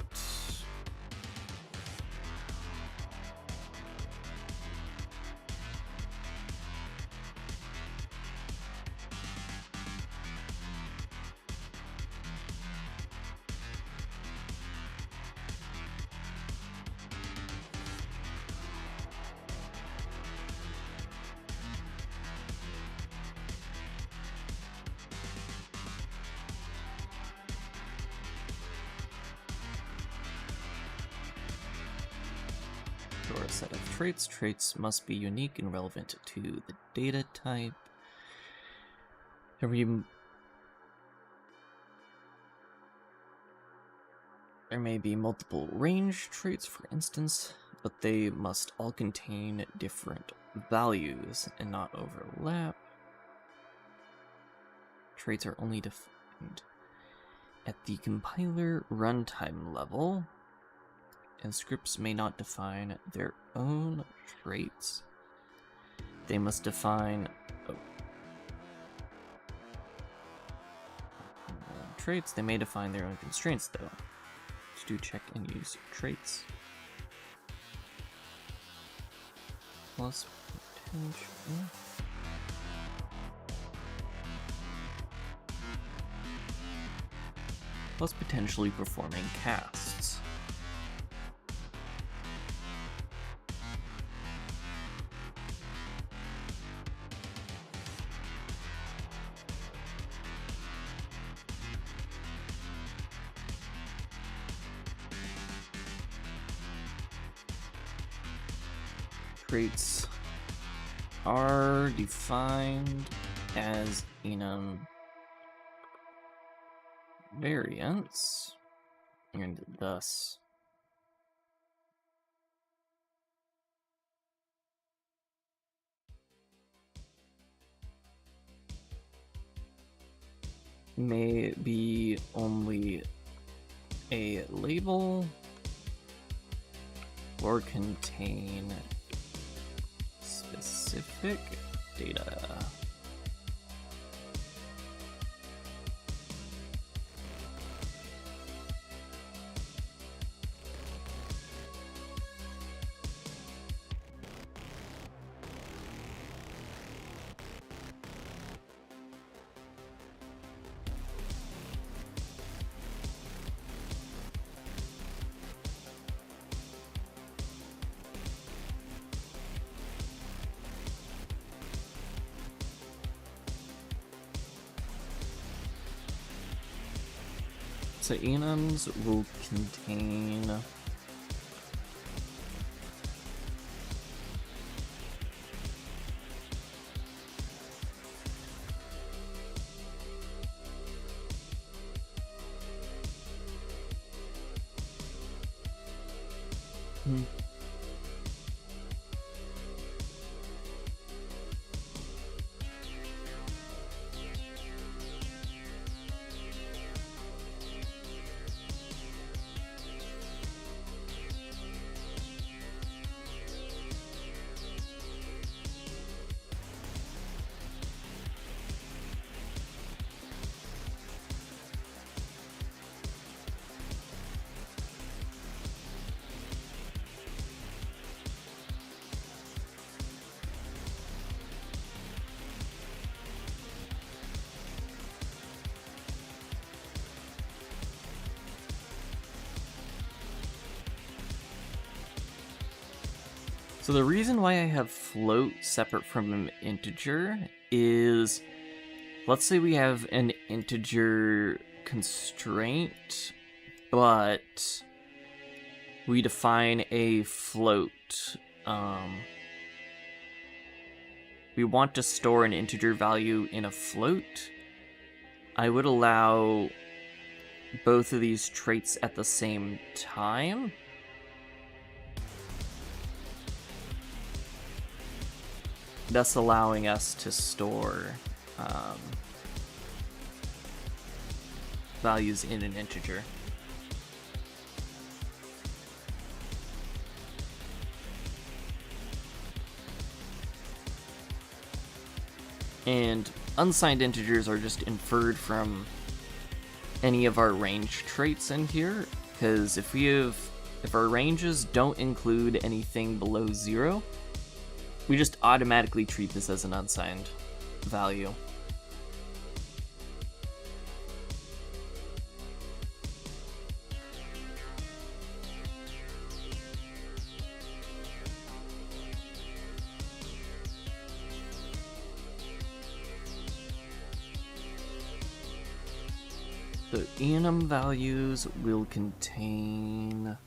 Or a set of traits. Traits must be unique and relevant to the data type. There may be multiple range traits, for instance, but they must all contain different values and not overlap. Traits are only defined at the compiler runtime level, and scripts may not define their own traits. They must define traits. They may define their own constraints, though. To do check and use traits. Plus potentially performing casts. traits are defined as enum variants, and thus may be only a label or contain specific data. So enums will contain So the reason why I have float separate from an integer is, let's say we have an integer constraint, but we define a float. We want to store an integer value in a float. I would allow both of these traits at the same time. Thus allowing us to store values in an integer. And unsigned integers are just inferred from any of our range traits in here, because if our ranges don't include anything below 0, we just automatically treat this as an unsigned value. The enum values will contain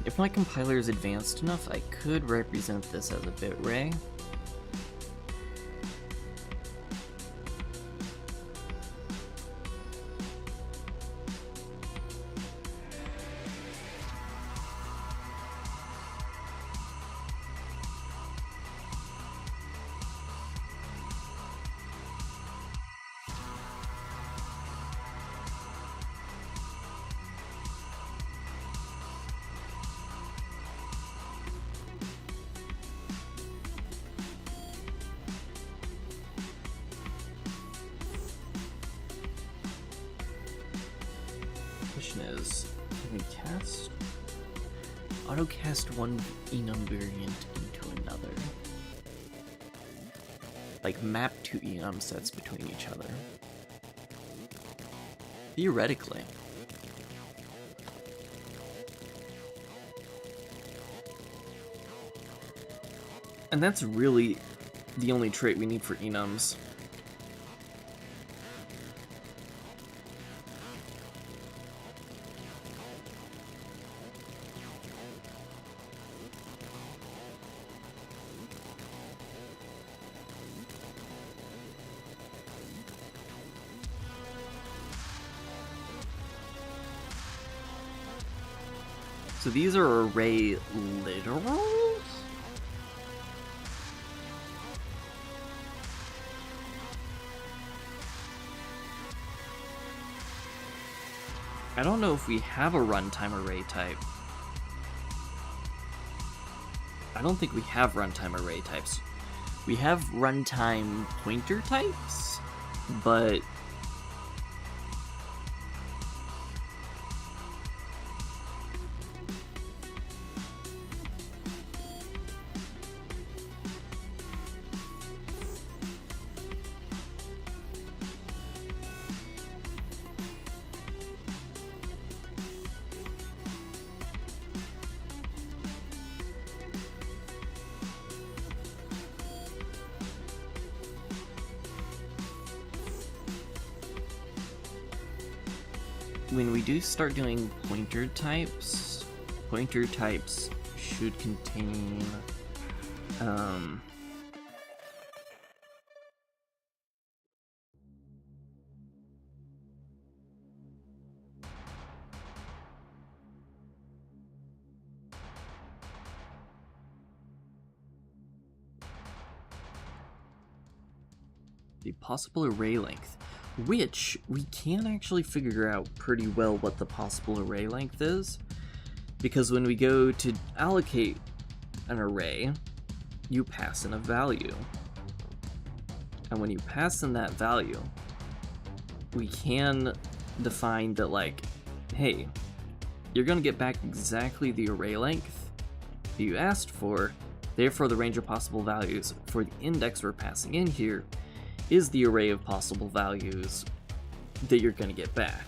If my compiler is advanced enough, I could represent this as a bit array. Is can we autocast one enum variant into another, like map two enum sets between each other? Theoretically. And that's really the only trait we need for enums. So these are array literals? I don't know if we have a runtime array type. I don't think we have runtime array types. We have runtime pointer types, but when we do start doing pointer types should contain the possible array length, which we can actually figure out pretty well what the possible array length is, because when we go to allocate an array, you pass in a value. And when you pass in that value, we can define that, like, hey, you're going to get back exactly the array length that you asked for, therefore the range of possible values for the index we're passing in here is the array of possible values that you're going to get back.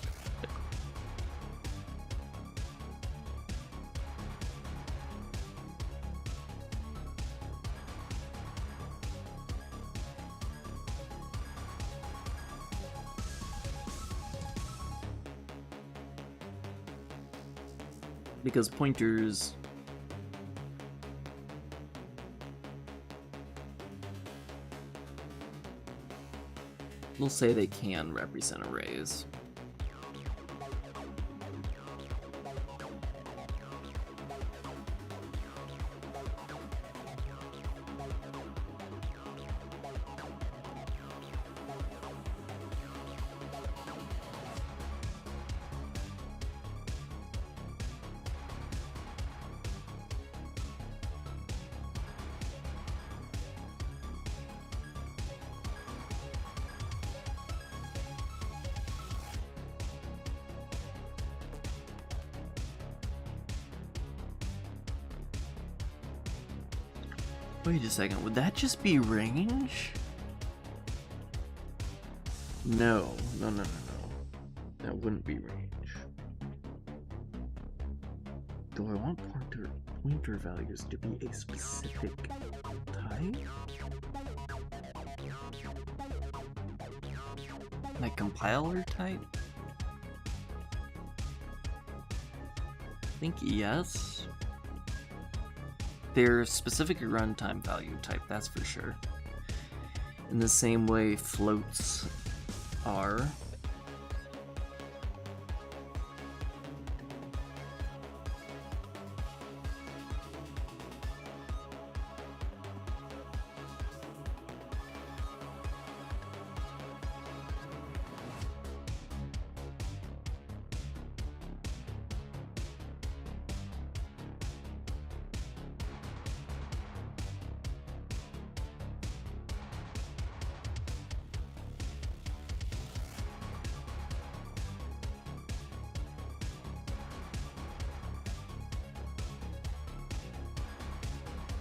Because pointers we'll say they can represent arrays. Wait a second, would that just be range? No. That wouldn't be range. Do I want pointer values to be a specific type? Like compiler type? think yes. They're specific runtime value type, that's for sure. In the same way floats are.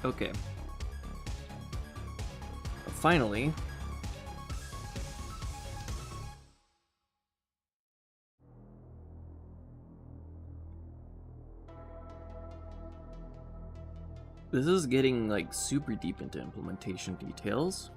Okay. Finally. This is getting like super deep into implementation details.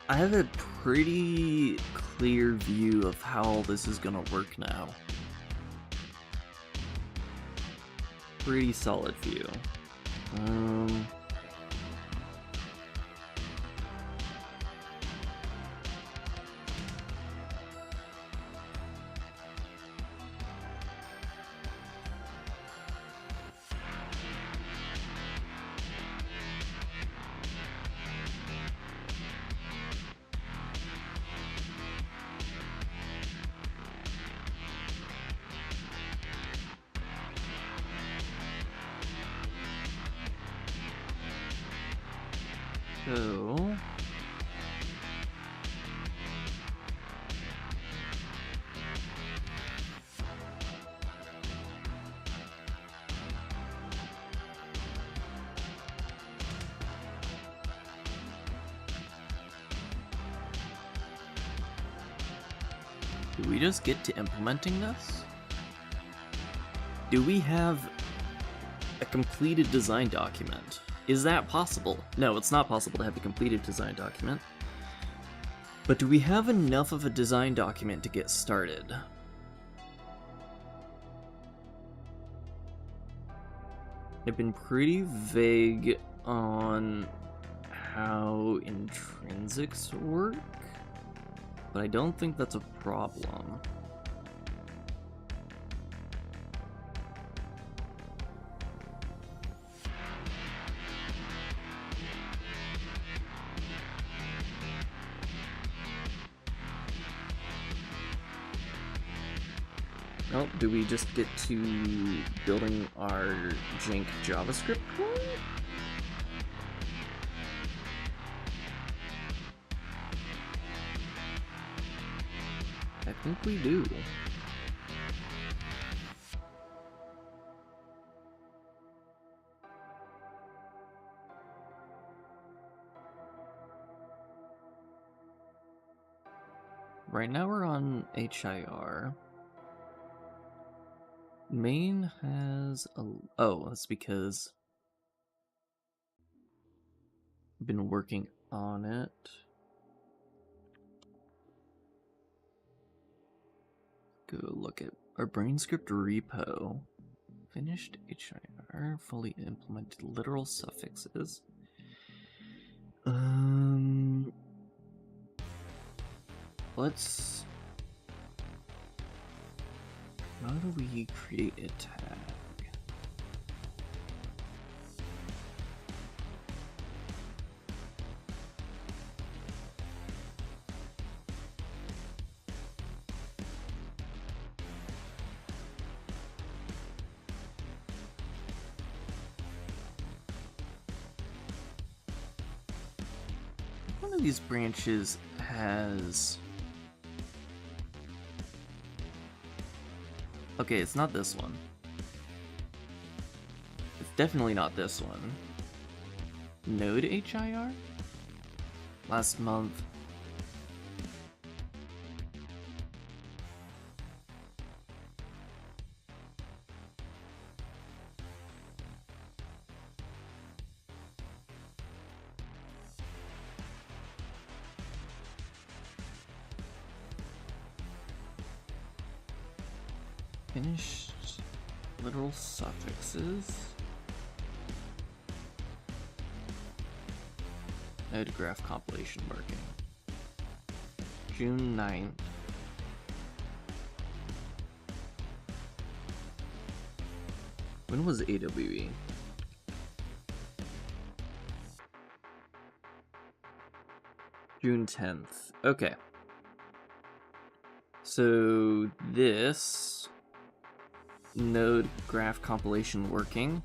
I have a pretty clear view of how all this is gonna work now. Pretty solid view. So do we just get to implementing this? Do we have a completed design document? Is that possible? No, it's not possible to have a completed design document. But do we have enough of a design document to get started? I've been pretty vague on how intrinsics work, but I don't think that's a problem. Oh, do we just get to building our jank JavaScript code? I think we do. Right now we're on HIR. Main has a... Oh, that's because I've been working on it. Go look at our Brane script repo. Finished HIR, fully implemented literal suffixes. Let's... How do we create a tag? one of these branches has... Okay, it's not this one. It's definitely not this one. Node HIR? Last month. Finished literal suffixes. Node graph compilation working. June 9th. When was AWE? June 10th. Okay. So this node graph compilation working.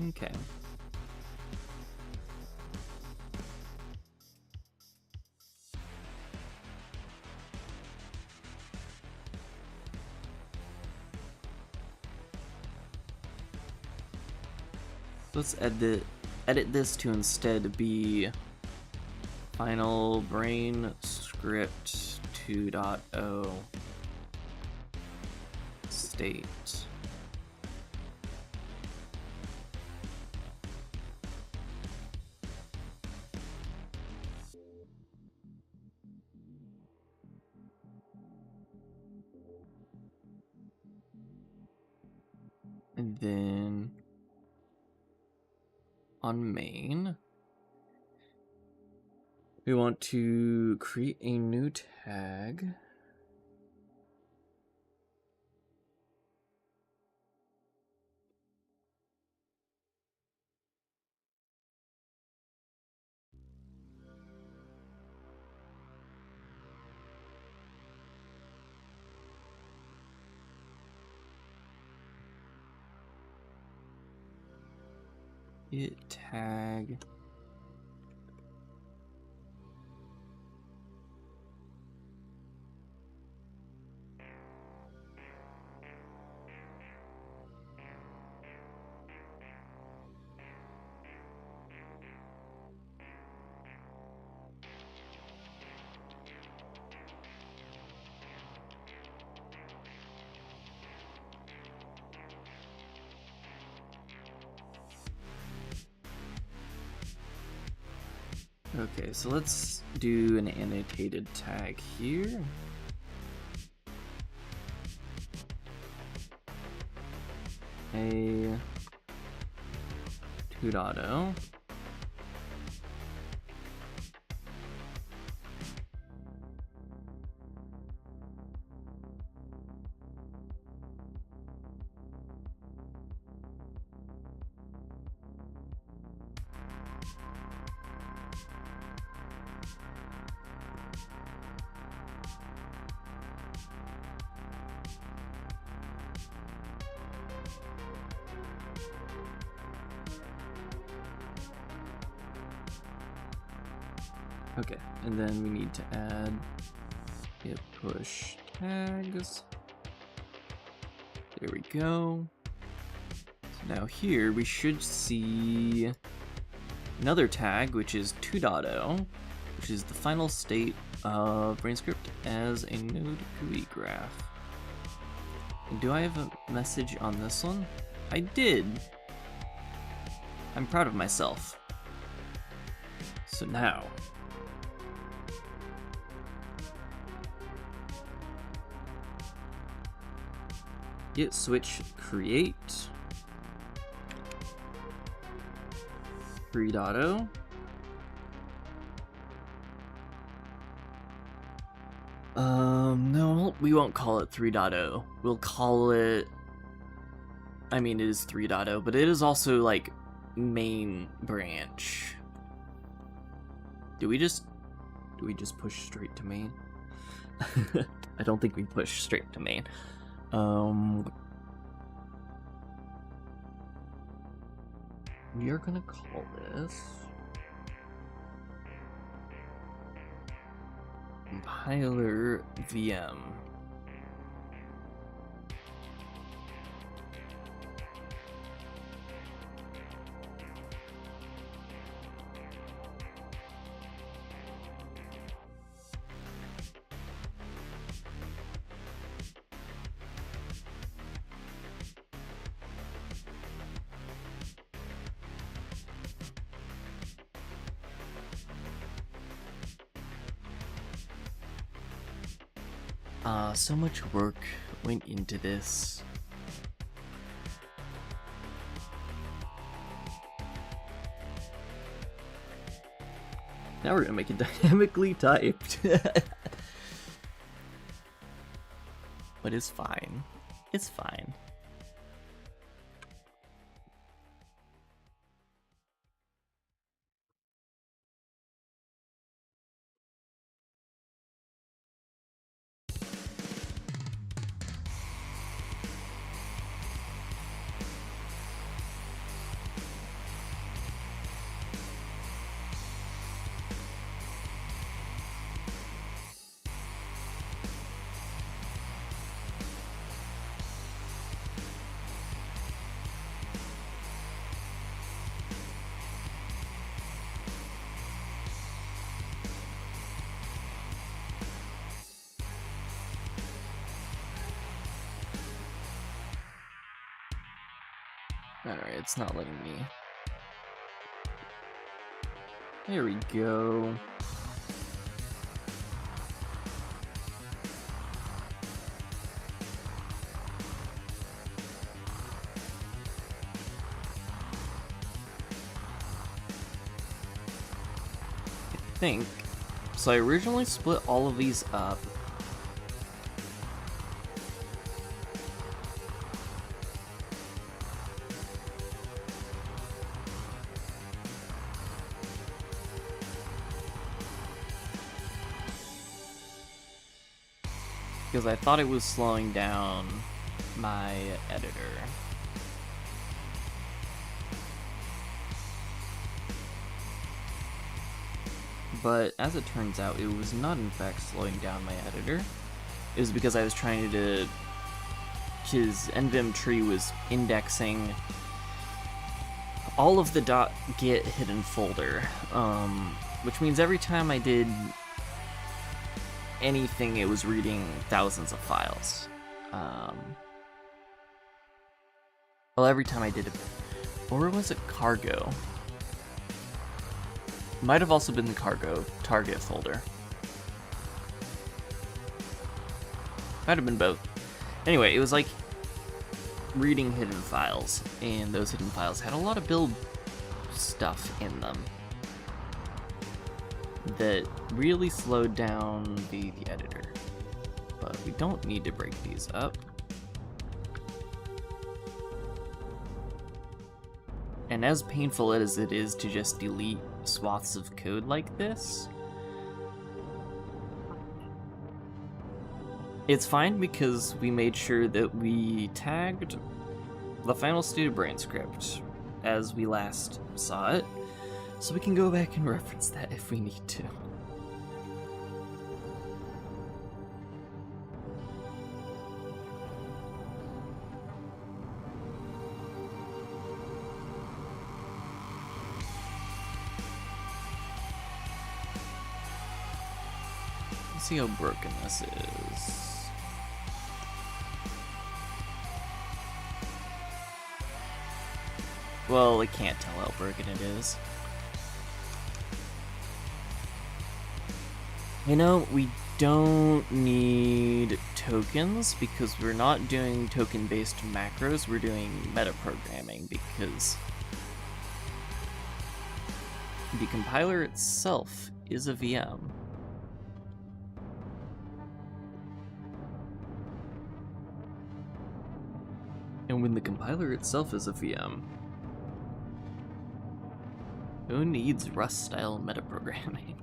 Okay. Let's edit this to instead be final Brane script 2.0 state. And then on main, we want to create a new tag. It tag Okay, so let's do an annotated tag here. A 2.0. Okay, and then we need to add git push tags. There we go. So now here we should see another tag, which is 2.0, which is the final state of BraneScript as a node GUI graph. And do I have a message on this one? I did. I'm proud of myself. So now, git switch create 3.0 No, we won't call it 3.0. We'll call it... I mean, it is 3.0, but it is also, like, main branch. Do we just push straight to main? I don't think we push straight to main. We are gonna call this compiler VM. So much work went into this. Now we're gonna make it dynamically typed. But it's fine. It's fine. Alright, it's not letting me. There we go. I think. So I originally split all of these up. Because I thought it was slowing down my editor. But as it turns out, it was not in fact slowing down my editor. It was because I was trying to... His NVim tree was indexing all of the .git hidden folder. Which means every time I did anything, it was reading thousands of files. Well, every time I did it. Or was it cargo? Might have also been the cargo target folder. Might have been both. Anyway, it was like reading hidden files, and those hidden files had a lot of build stuff in them that really slowed down the editor. But we don't need to break these up. And as painful as it is to just delete swaths of code like this, it's fine because we made sure that we tagged the final state of Brane script as we last saw it, so we can go back and reference that if we need to. Let's see how broken this is. Well, I can't tell how broken it is. You know, we don't need tokens because we're not doing token-based macros, we're doing metaprogramming because the compiler itself is a VM. And when the compiler itself is a VM, who needs Rust-style metaprogramming?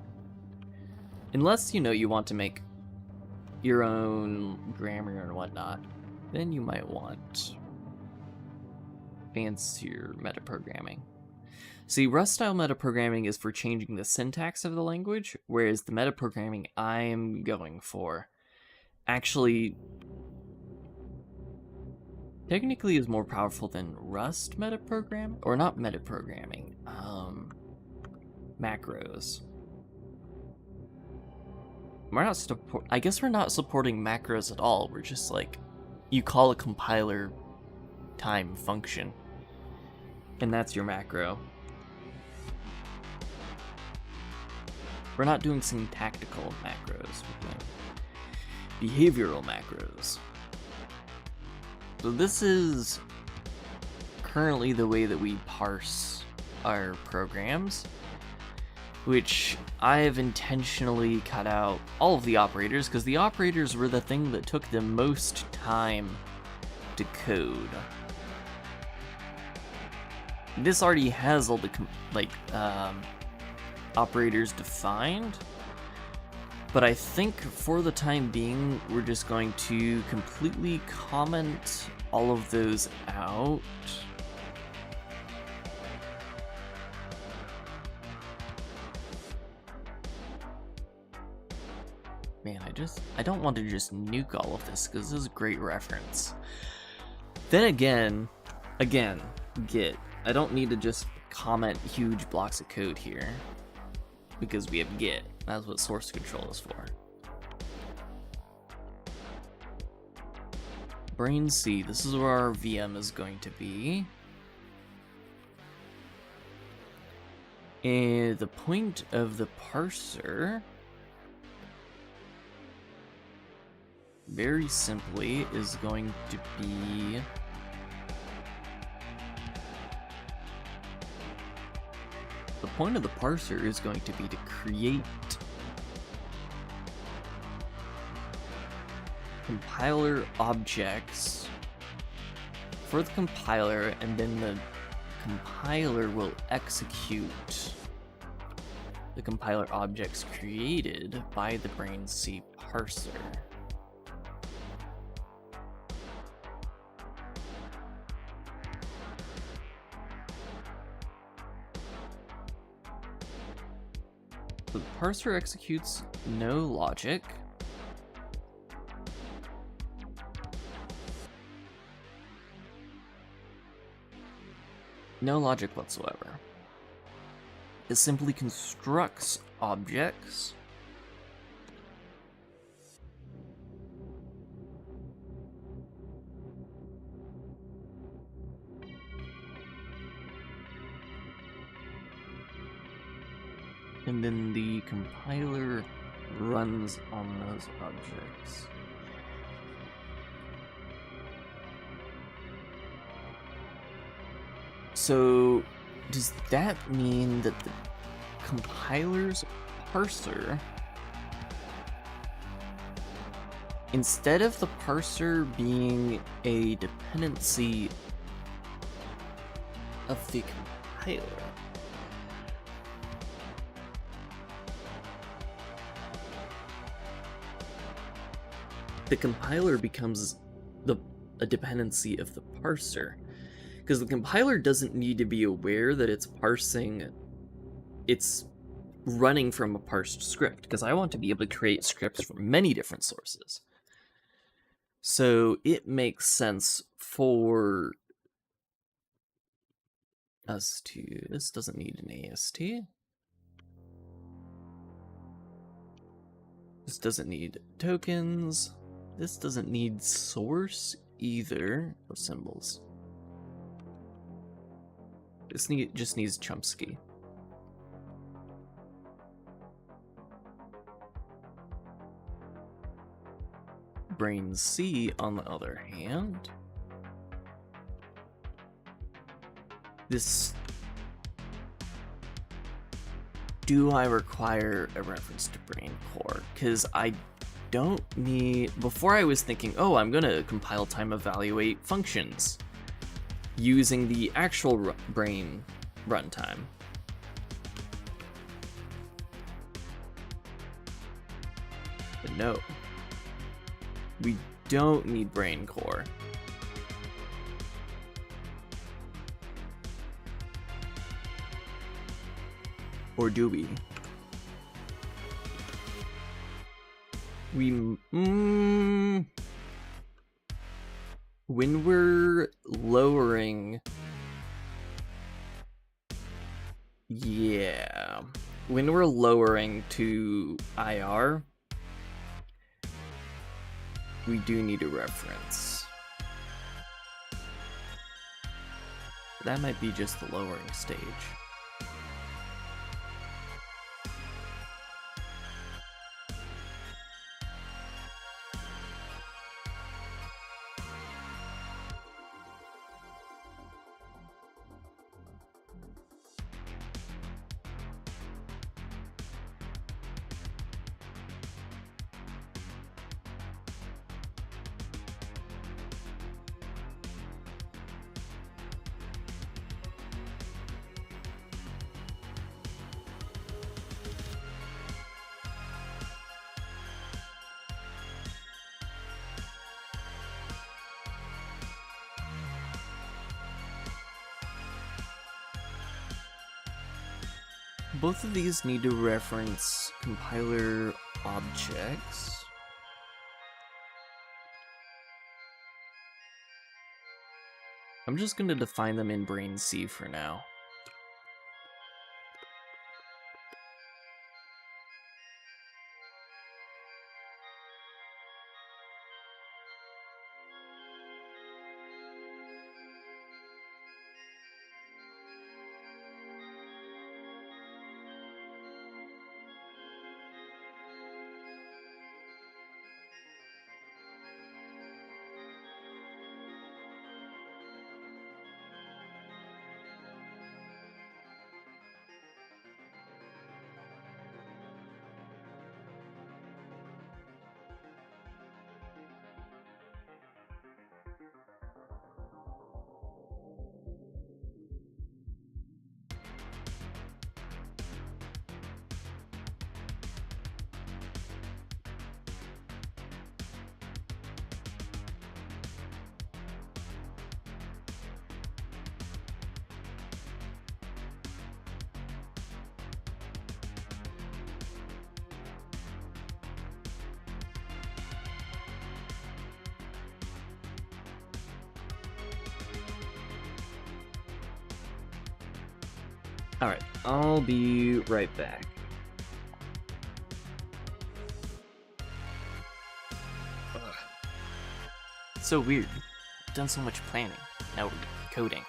Unless, you want to make your own grammar and whatnot, then you might want fancier metaprogramming. See, Rust-style metaprogramming is for changing the syntax of the language, whereas the metaprogramming I'm going for actually technically is more powerful than Rust metaprogramming, or not metaprogramming, macros. I guess we're not supporting macros at all. We're just like, you call a compiler time function, and that's your macro. We're not doing syntactical macros, we're doing behavioral macros. So this is currently the way that we parse our programs, which I have intentionally cut out all of the operators, because the operators were the thing that took the most time to code. This already has all the operators defined, but I think for the time being we're just going to completely comment all of those out. Man, I don't want to just nuke all of this, because this is a great reference. Then again, Git. I don't need to just comment huge blocks of code here, because we have Git. That's what source control is for. Brane C, this is where our VM is going to be. And the point of the parser, very simply, is going to be the point of the parser is going to be to create compiler objects for the compiler, and then the compiler will execute the compiler objects created by the Brane C parser. The parser executes no logic. No logic whatsoever. It simply constructs objects and then the compiler runs on those objects. So, does that mean that the compiler's parser, instead of the parser being a dependency of the compiler, the compiler becomes a dependency of the parser? Because the compiler doesn't need to be aware that it's running from a parsed script, because I want to be able to create scripts from many different sources. So it makes sense for us to, this doesn't need an AST. This doesn't need tokens. This doesn't need source either, or symbols. This just needs Chomsky. Brane C, on the other hand, do I require a reference to Brane core? Because I don't need, before I was thinking, oh, I'm gonna compile time evaluate functions. using the actual Brane runtime. But no, we don't need Brane core. Or do we? When we're lowering, yeah, when we're lowering to IR, we do need a reference. That might be just the lowering stage. Both of these need to reference compiler objects. I'm just going to define them in Brane C for now. Alright, I'll be right back. Ugh. It's so weird. I've done so much planning. Now we're coding.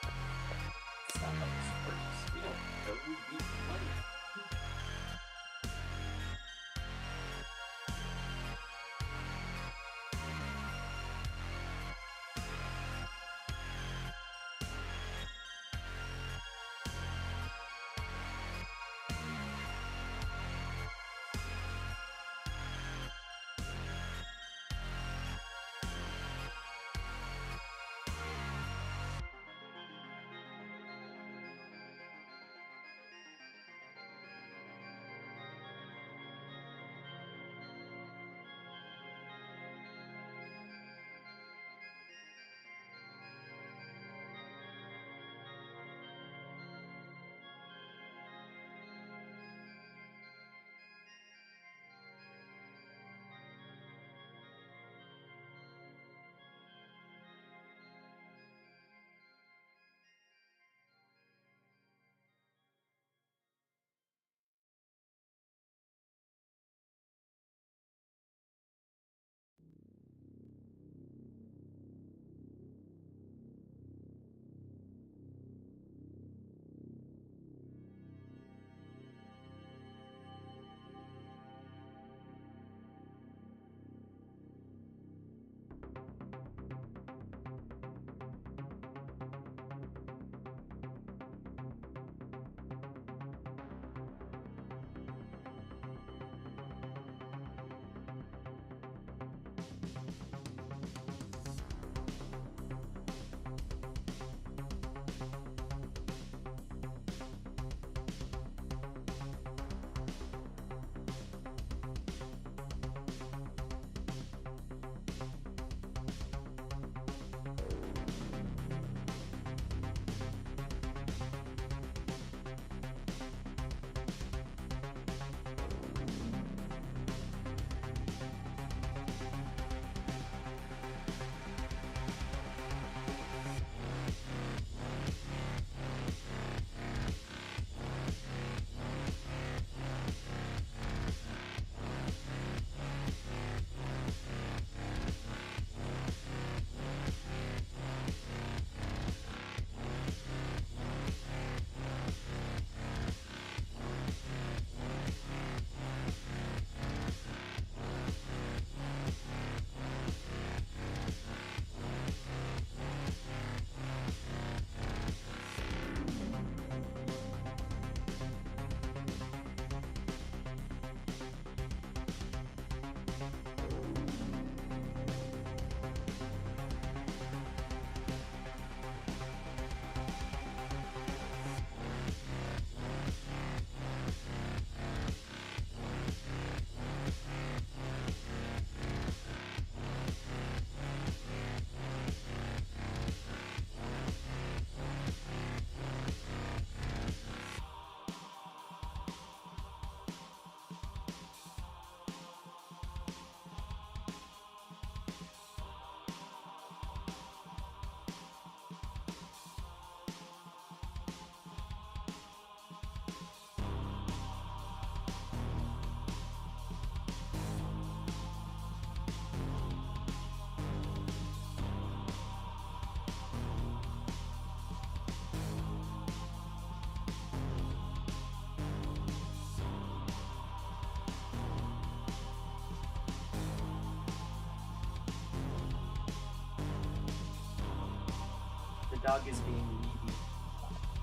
dog is being needy.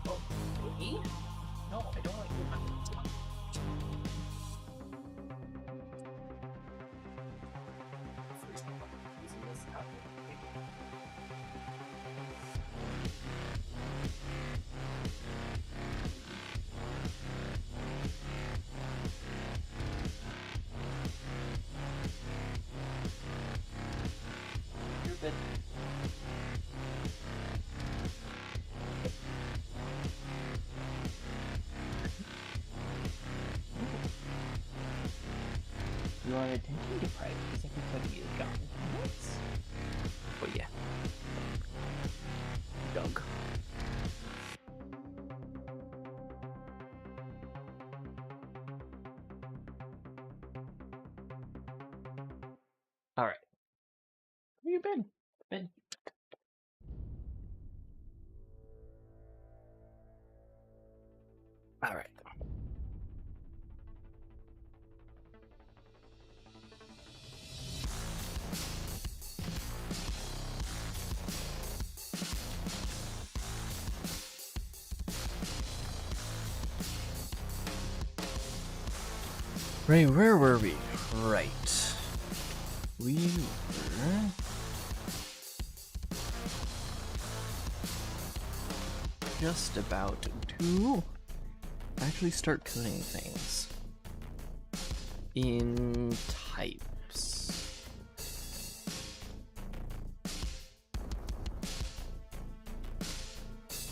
Oh, me? No, I don't like to. First of all, using this out. You're good. You are attention deprived because I can tell you gone. What? Oh yeah. Dog. Alright. Where you been? Alright. Right, where were we? Right. We were... just about to actually start coding things in types.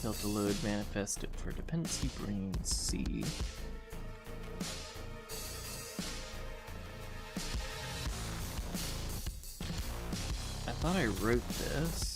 Built a load manifest for dependency Brane C. I thought I wrote this.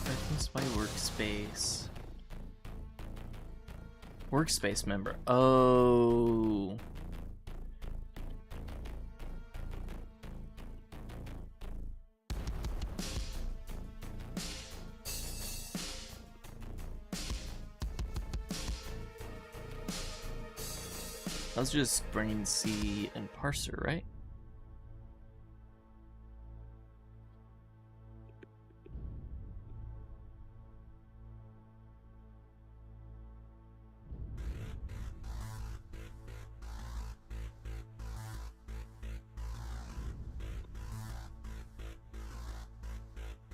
Reference my workspace. Workspace member. Oh. That was just Brane C and parser, right?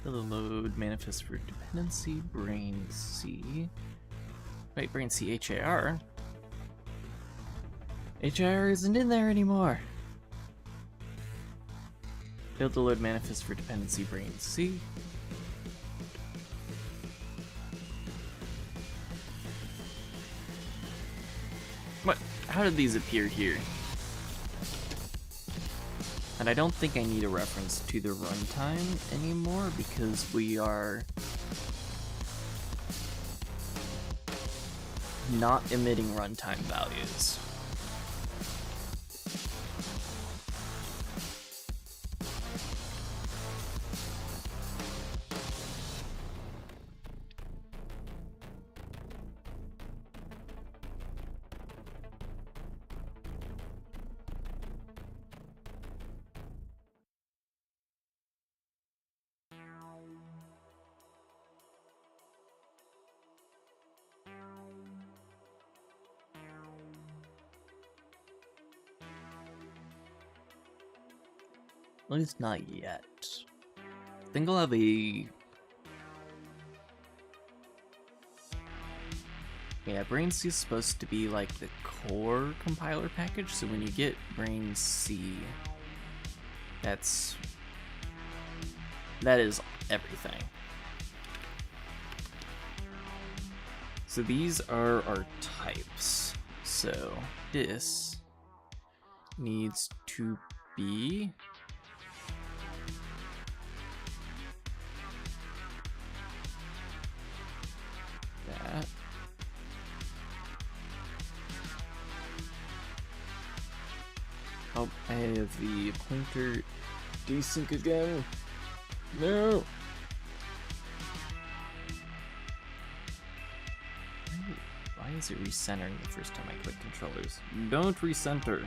The load manifest for dependency Brane C. Wait, Brane C HAR. HAR isn't in there anymore. Build the load manifest for dependency Brane C. What? How did these appear here? And I don't think I need a reference to the runtime anymore because we are not emitting runtime values. At least not yet. I think I'll have a... Yeah, Brane C is supposed to be like the core compiler package, so when you get Brane C, that is everything. So these are our types. So this needs to be that. Oh, I have the pointer desync again. No. Why is it recentering the first time I click controllers? Don't recenter.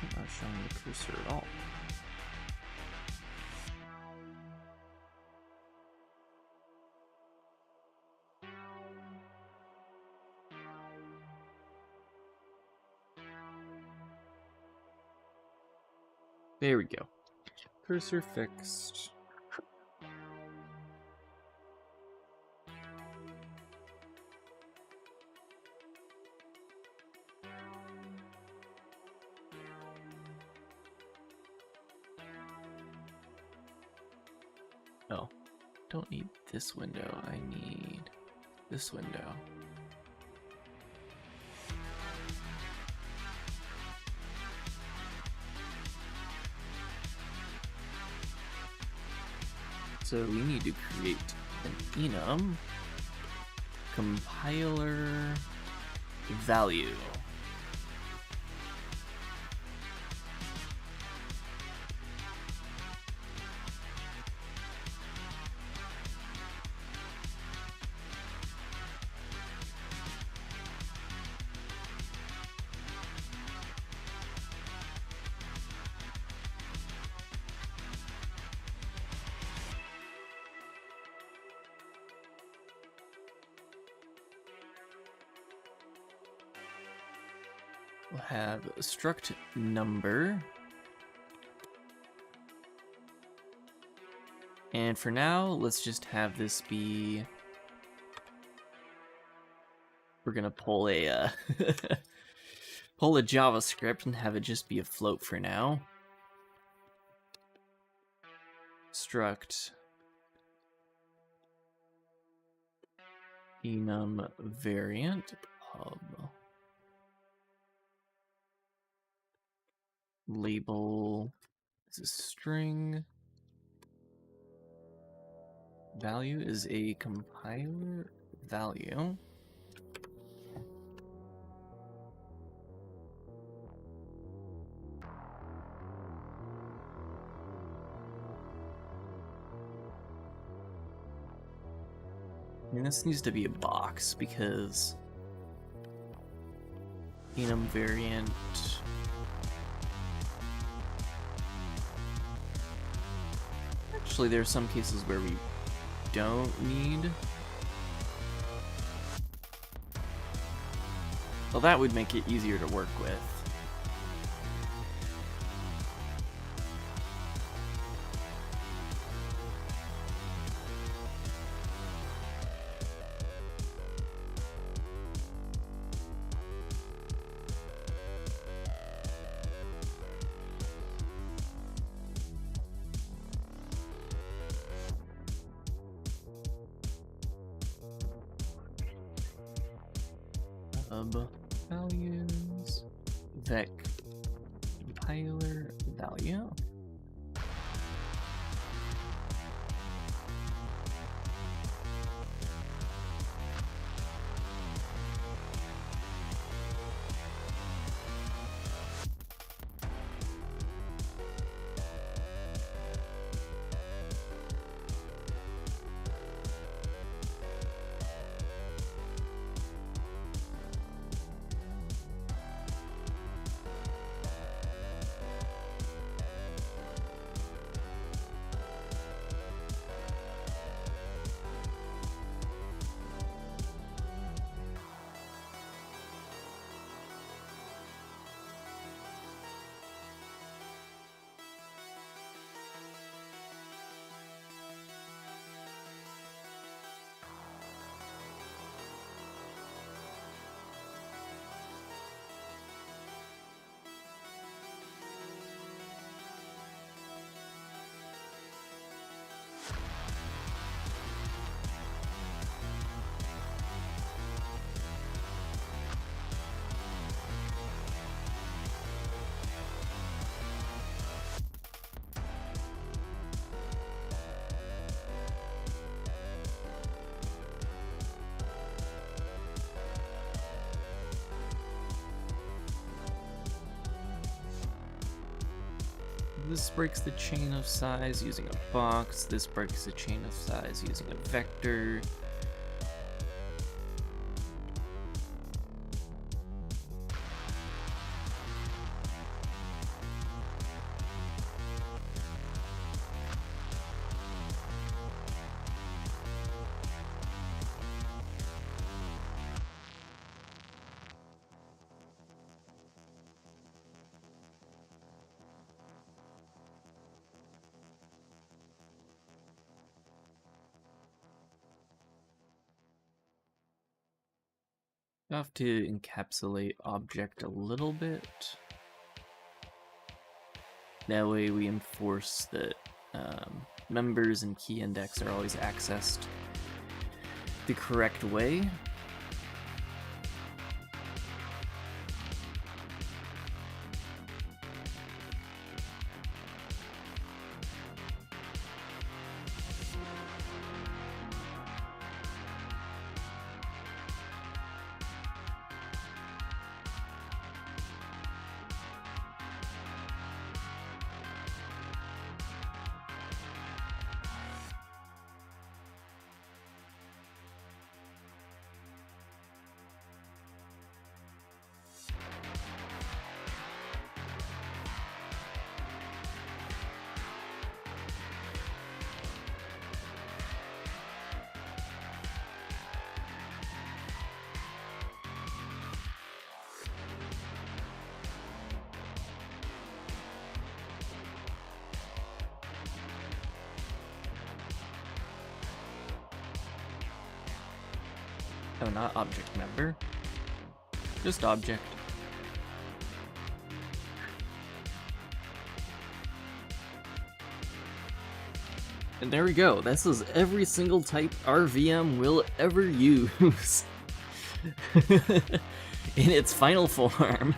I'm not showing the cursor at all. There we go. Cursor fixed. Oh, don't need this window. I need this window. So we need to create an enum compiler value. We'll have struct number. And for now, let's just have this be... We're gonna pull a pull a JavaScript and have it just be a float for now. Struct enum variant pub. Label is a string. Value is a compiler value. And this needs to be a box because enum variant. Actually, there are some cases where we don't need. Well, that would make it easier to work with. Values, vec compiler value. This breaks the chain of size using a box. This breaks the chain of size using a vector. I have to encapsulate object a little bit. That way we enforce that members and key index are always accessed the correct way. Oh, not object member. Just object. And there we go. This is every single type our VM will ever use. In its final form.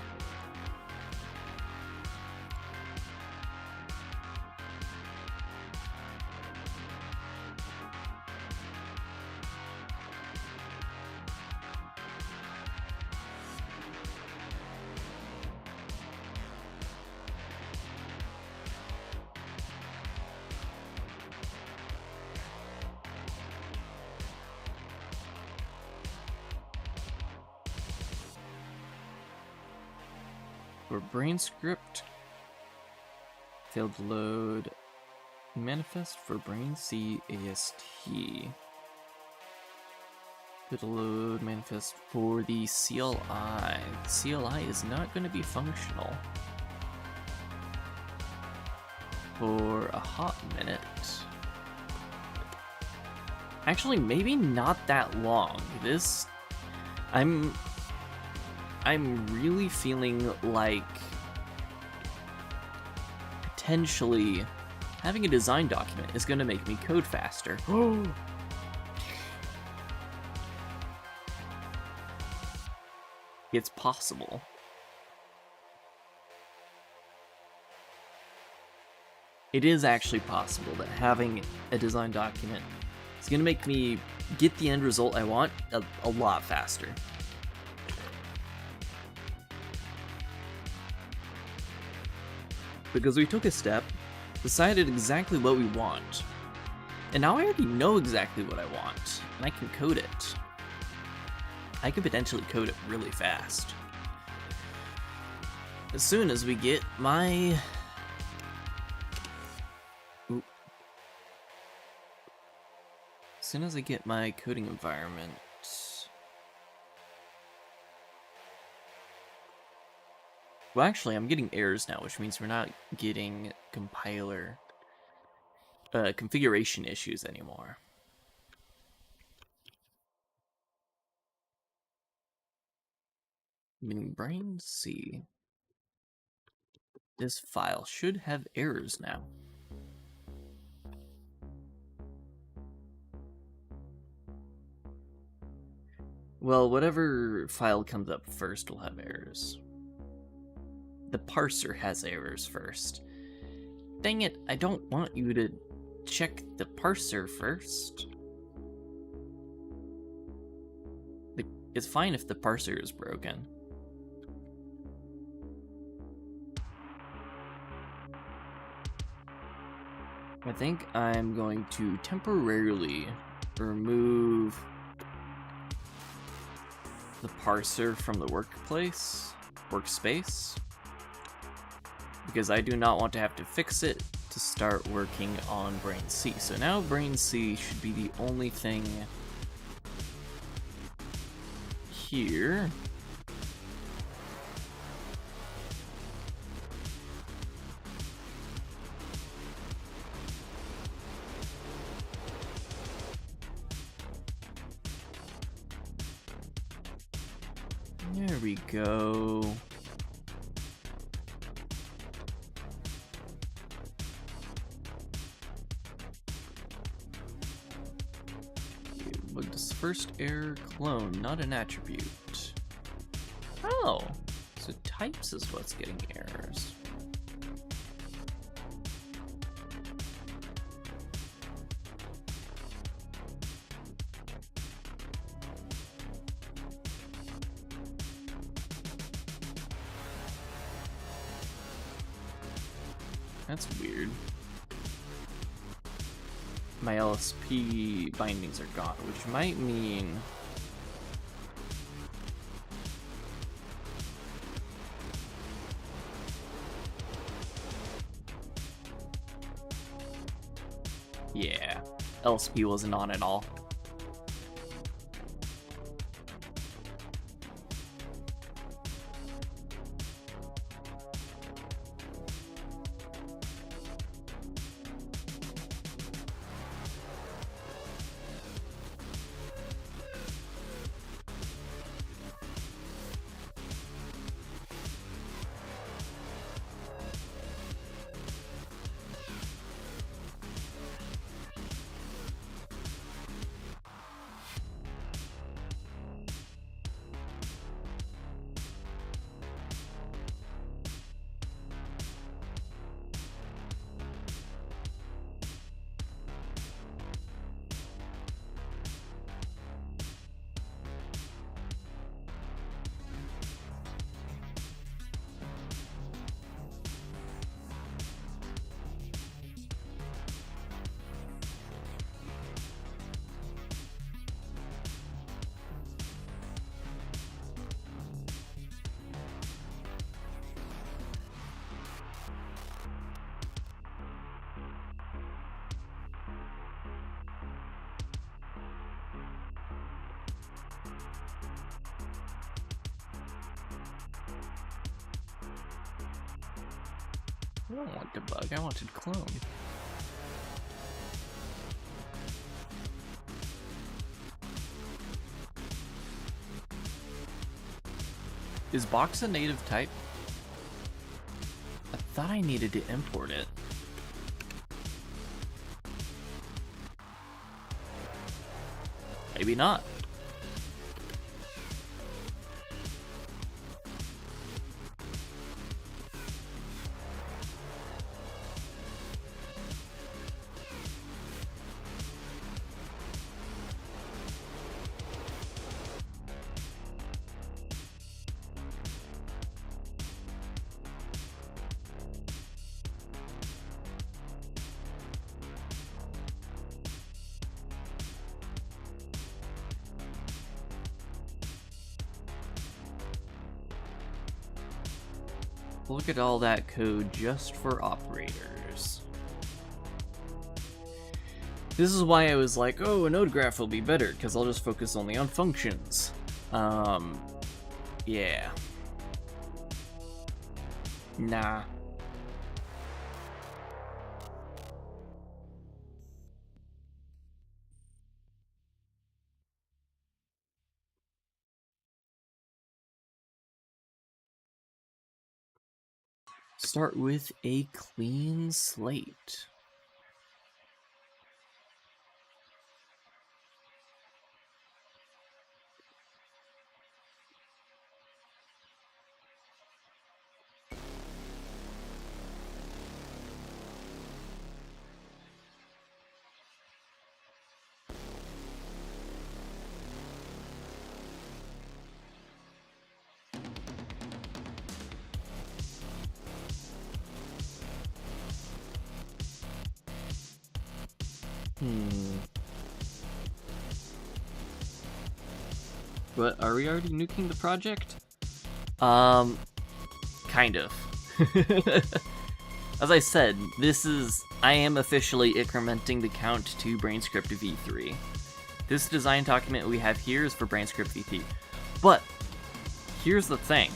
For Brane script, failed to load manifest for Brane CAST. Failed to load manifest for the CLI. CLI is not going to be functional for a hot minute. Actually, maybe not that long. I'm really feeling like potentially having a design document is going to make me code faster. It's possible. It is actually possible that having a design document is going to make me get the end result I want a lot faster. Because we took a step, decided exactly what we want, and now I already know exactly what I want, and I can code it. I could potentially code it really fast. As soon as we get my... As soon as I get my coding environment... Well, actually, I'm getting errors now, which means we're not getting compiler configuration issues anymore. Meaning Brane C. This file should have errors now. Well, whatever file comes up first will have errors. The parser has errors first. Dang it, I don't want you to check the parser first. It's fine if the parser is broken. I think I'm going to temporarily remove the parser from the workspace, because I do not want to have to fix it to start working on Brane C. So now Brane C should be the only thing here. There we go. What does first error clone, not an attribute? Oh, so types is what's getting errors. That's weird. My LSP bindings are gone, which might mean yeah, LSP wasn't on at all. I don't want debug, I wanted clone. Is box a native type? I thought I needed to import it. Maybe not. Look at all that code just for operators. This is why I was like, oh, a node graph will be better, because I'll just focus only on functions. Yeah. Nah. Start with a clean slate. But are we already nuking the project? Kind of. As I said, I am officially incrementing the count to BraneScript v3. This design document we have here is for BraneScript v3. But, here's the thing.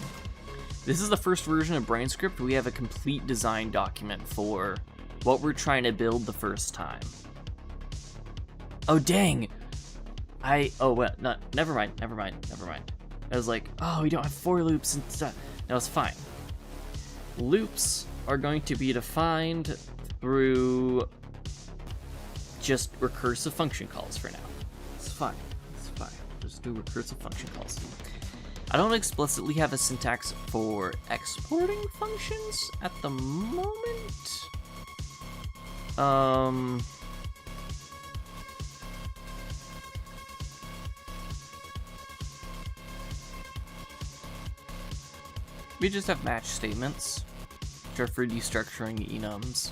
This is the first version of BraneScript we have a complete design document for what we're trying to build the first time. Oh, dang! Oh, well, no, never mind. I was like, oh, we don't have for loops and stuff. No, it's fine. Loops are going to be defined through just recursive function calls for now. It's fine. Just do recursive function calls. I don't explicitly have a syntax for exporting functions at the moment. We just have match statements, which are for destructuring enums.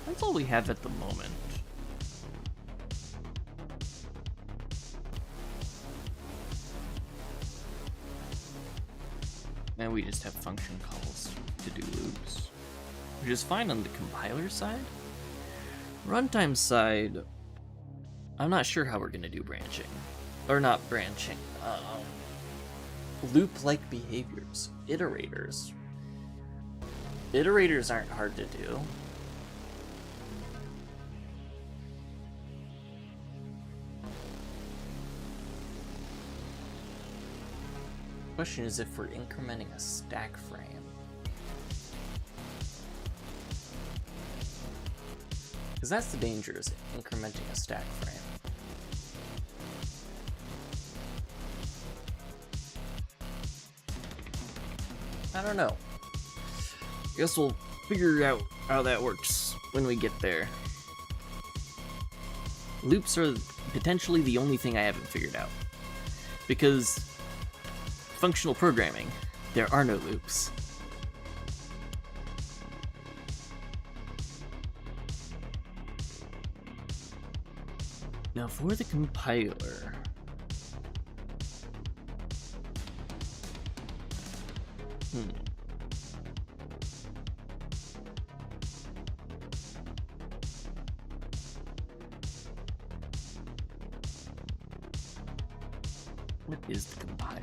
That's all we have at the moment. And we just have function calls to do loops, which is fine on the compiler side. Runtime side, I'm not sure how we're gonna do branching. Or not branching. Loop-like behaviors. Iterators. Iterators aren't hard to do. Question is if we're incrementing a stack frame. Because that's the danger, is incrementing a stack frame. I don't know. Guess we'll figure out how that works when we get there. Loops are potentially the only thing I haven't figured out. Because functional programming, there are no loops. Now for the compiler, what is the compiler?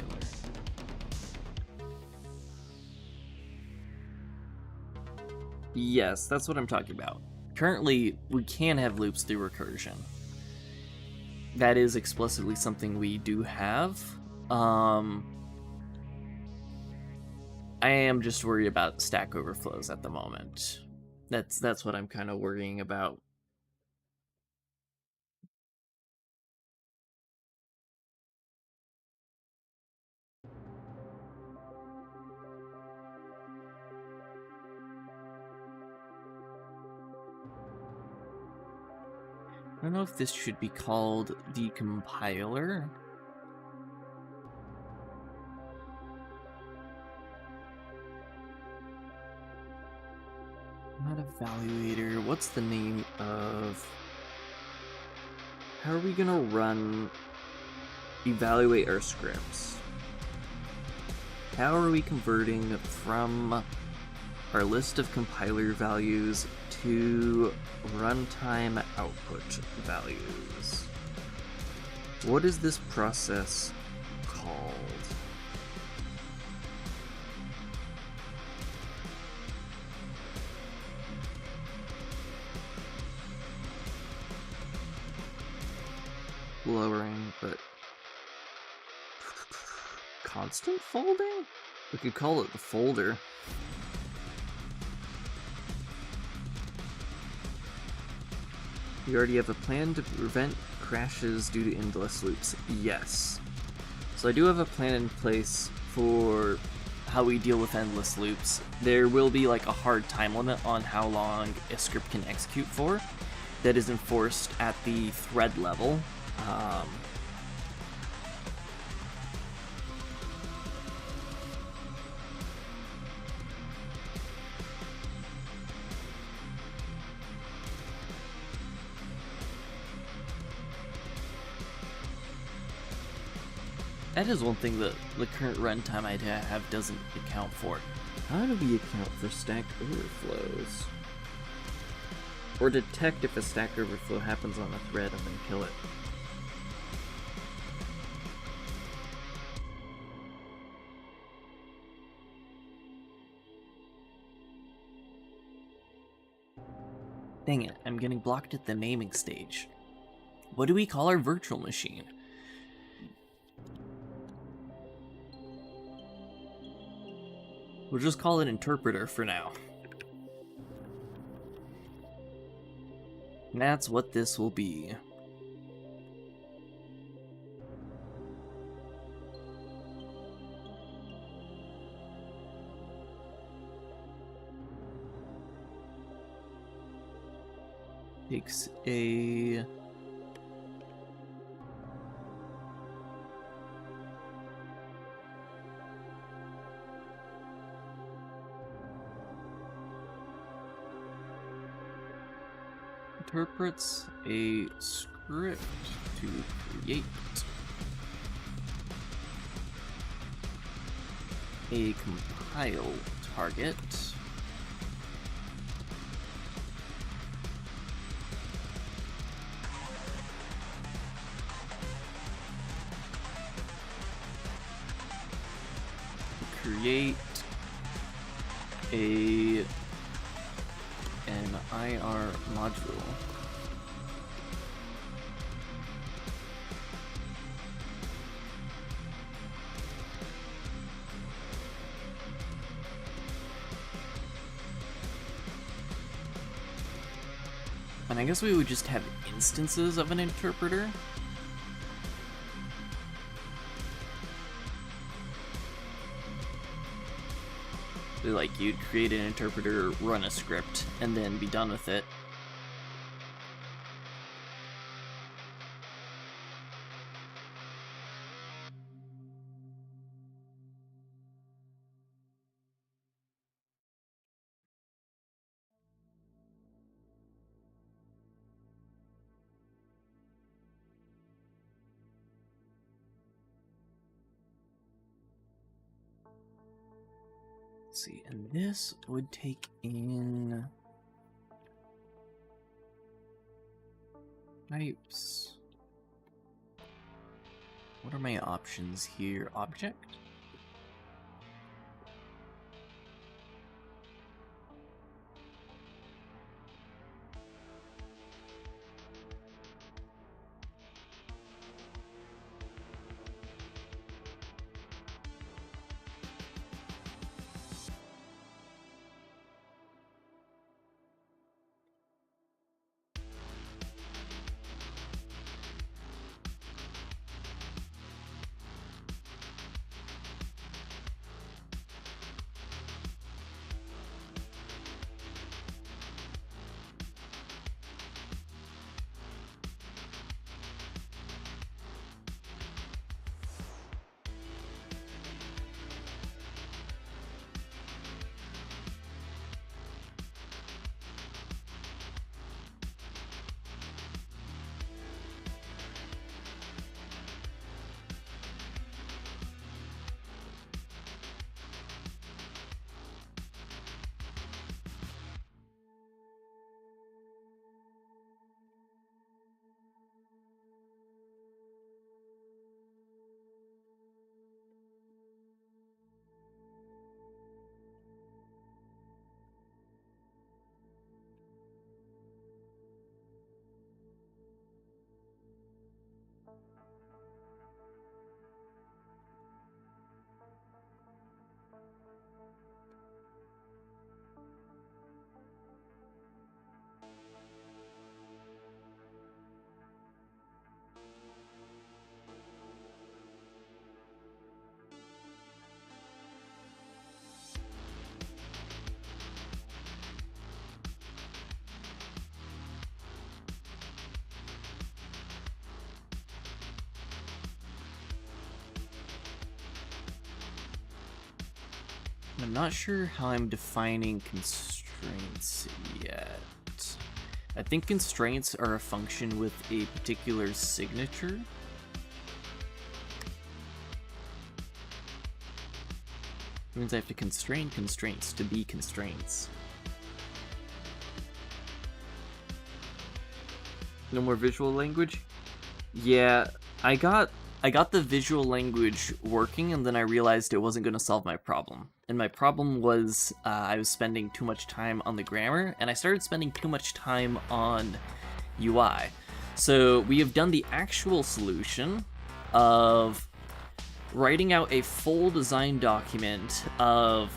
Yes, that's what I'm talking about. Currently, we can have loops through recursion. That is explicitly something we do have. I am just worried about stack overflows at the moment. That's what I'm kind of worrying about. I don't know if this should be called the compiler. Not evaluator. What's the name of... How are we gonna evaluate our scripts? How are we converting from our list of compiler values to runtime output values? What is this process called? Lowering, but constant folding? We could call it the folder. You already have a plan to prevent crashes due to endless loops. Yes. So I do have a plan in place for how we deal with endless loops. There will be like a hard time limit on how long a script can execute for that is enforced at the thread level. That is one thing that the current runtime I have doesn't account for. How do we account for stacked overflows? Or detect if a stack overflow happens on a thread and then kill it? Dang it, I'm getting blocked at the naming stage. What do we call our virtual machine? We'll just call it interpreter for now. And that's what this will be. Takes a interprets a script to create a compile target to create an IR module. And I guess we would just have instances of an interpreter. Like, you'd create an interpreter, run a script, and then be done with it. Let's see, and this would take in types. What are my options here? Object? I'm not sure how I'm defining constraints yet. I think constraints are a function with a particular signature. It means I have to constrain constraints to be constraints. No more visual language? Yeah, I got the visual language working, and then I realized it wasn't going to solve my problem. And my problem was I was spending too much time on the grammar, and I started spending too much time on UI. So we have done the actual solution of writing out a full design document of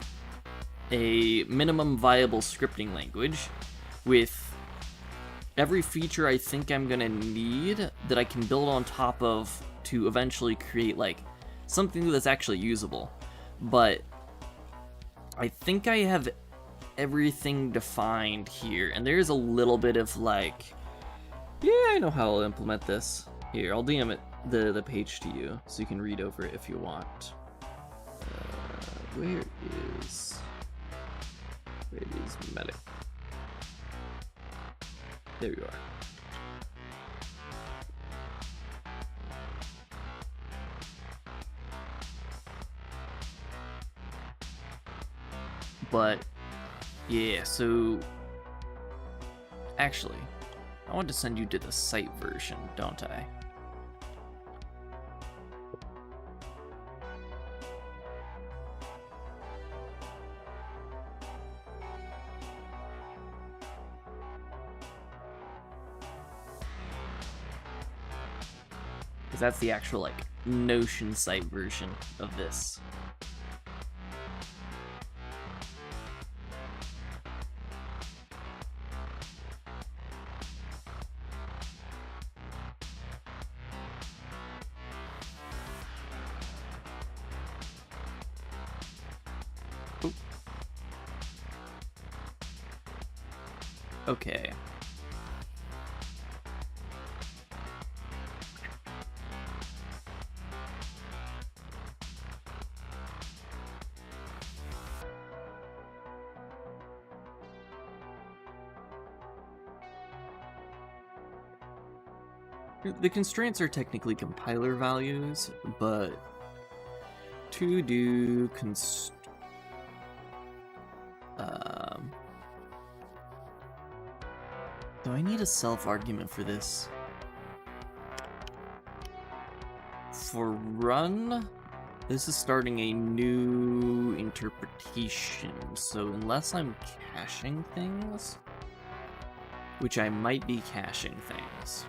a minimum viable scripting language with every feature I think I'm gonna need that I can build on top of to eventually create like something that's actually usable. But I think I have everything defined here, and there's a little bit of like, yeah, I know how I'll implement this. Here, I'll DM it the page to you so you can read over it if you want. Where is medic? There you are. But yeah, so actually, I want to send you to the site version, don't I? Because that's the actual like Notion site version of this. Okay. The constraints are technically compiler values, but to do do I need a self-argument for this? For run, this is starting a new interpretation, so unless I'm caching things, which I might be caching things.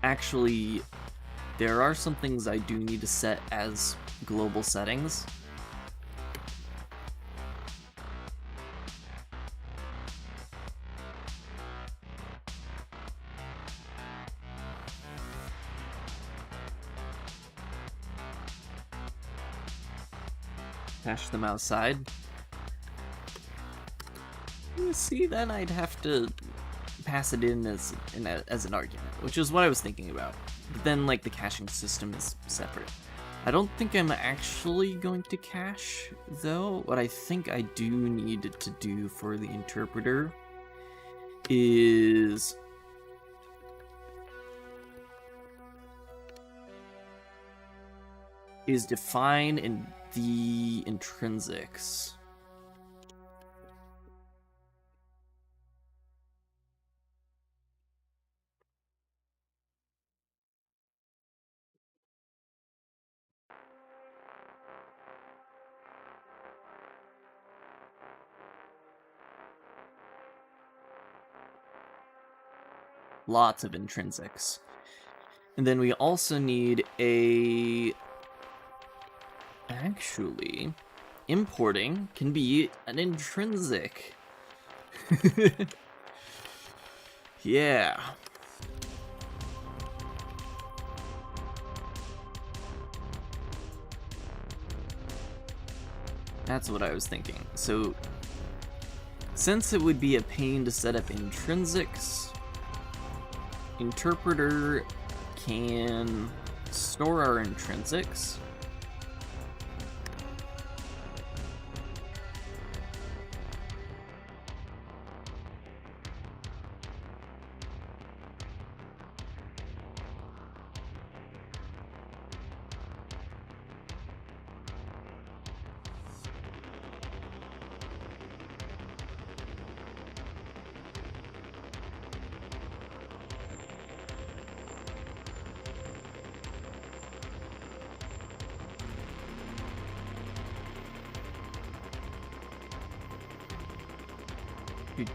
Actually, there are some things I do need to set as global settings. Cache them outside. You see, then I'd have to pass it in as an argument, which is what I was thinking about. But then, like, the caching system is separate. I don't think I'm actually going to cache, though. What I think I do need to do for the interpreter is define in the intrinsics. Lots of intrinsics. And then we also need a... Actually, importing can be an intrinsic. Yeah. That's what I was thinking. So, since it would be a pain to set up intrinsics, interpreter can store our intrinsics.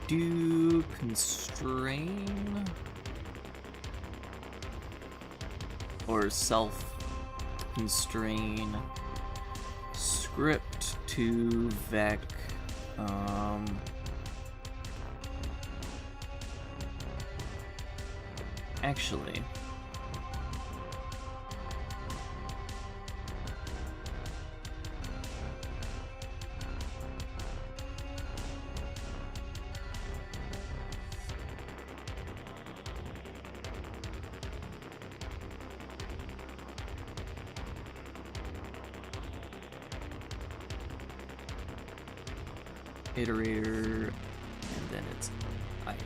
Do constrain or self constrain script to vec actually iterator, and then it's item.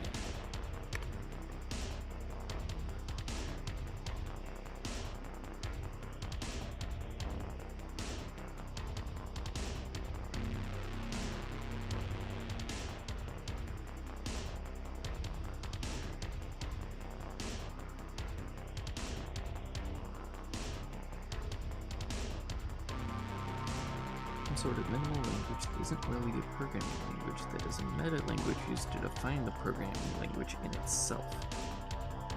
Sort of minimal language that isn't really a programming language, that is a meta language used to define the programming language in itself.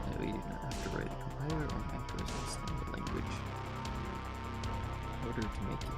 That way you do not have to write a compiler or macros understand the language in order to make it.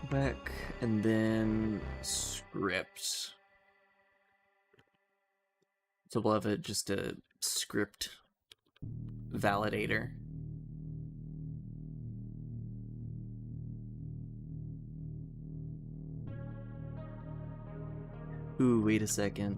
Back and then script. So we'll have it just a script validator. Ooh, wait a second.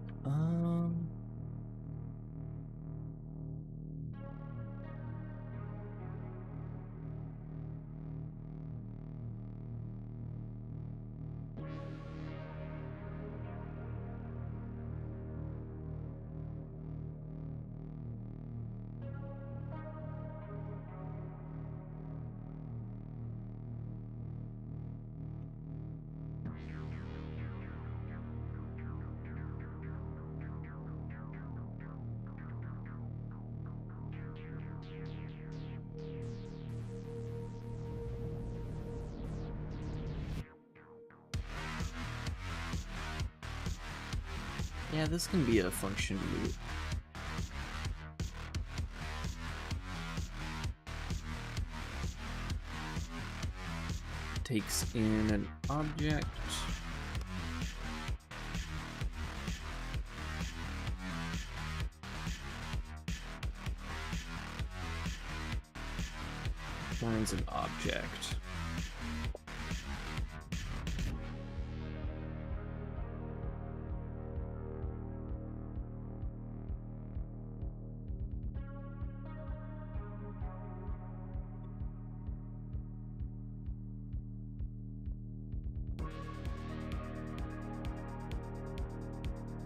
Yeah, this can be a function root. Takes in an object. Finds an object.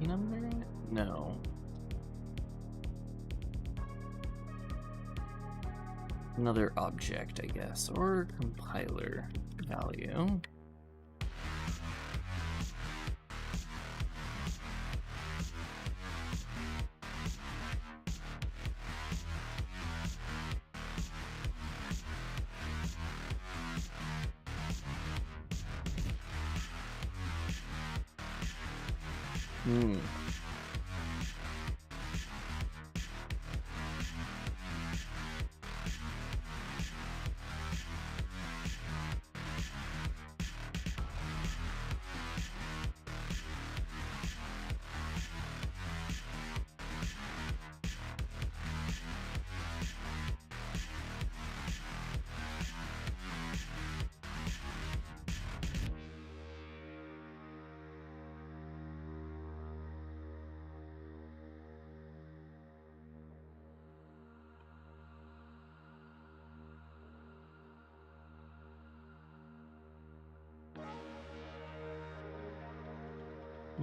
Number? No. Another object, I guess, or compiler value.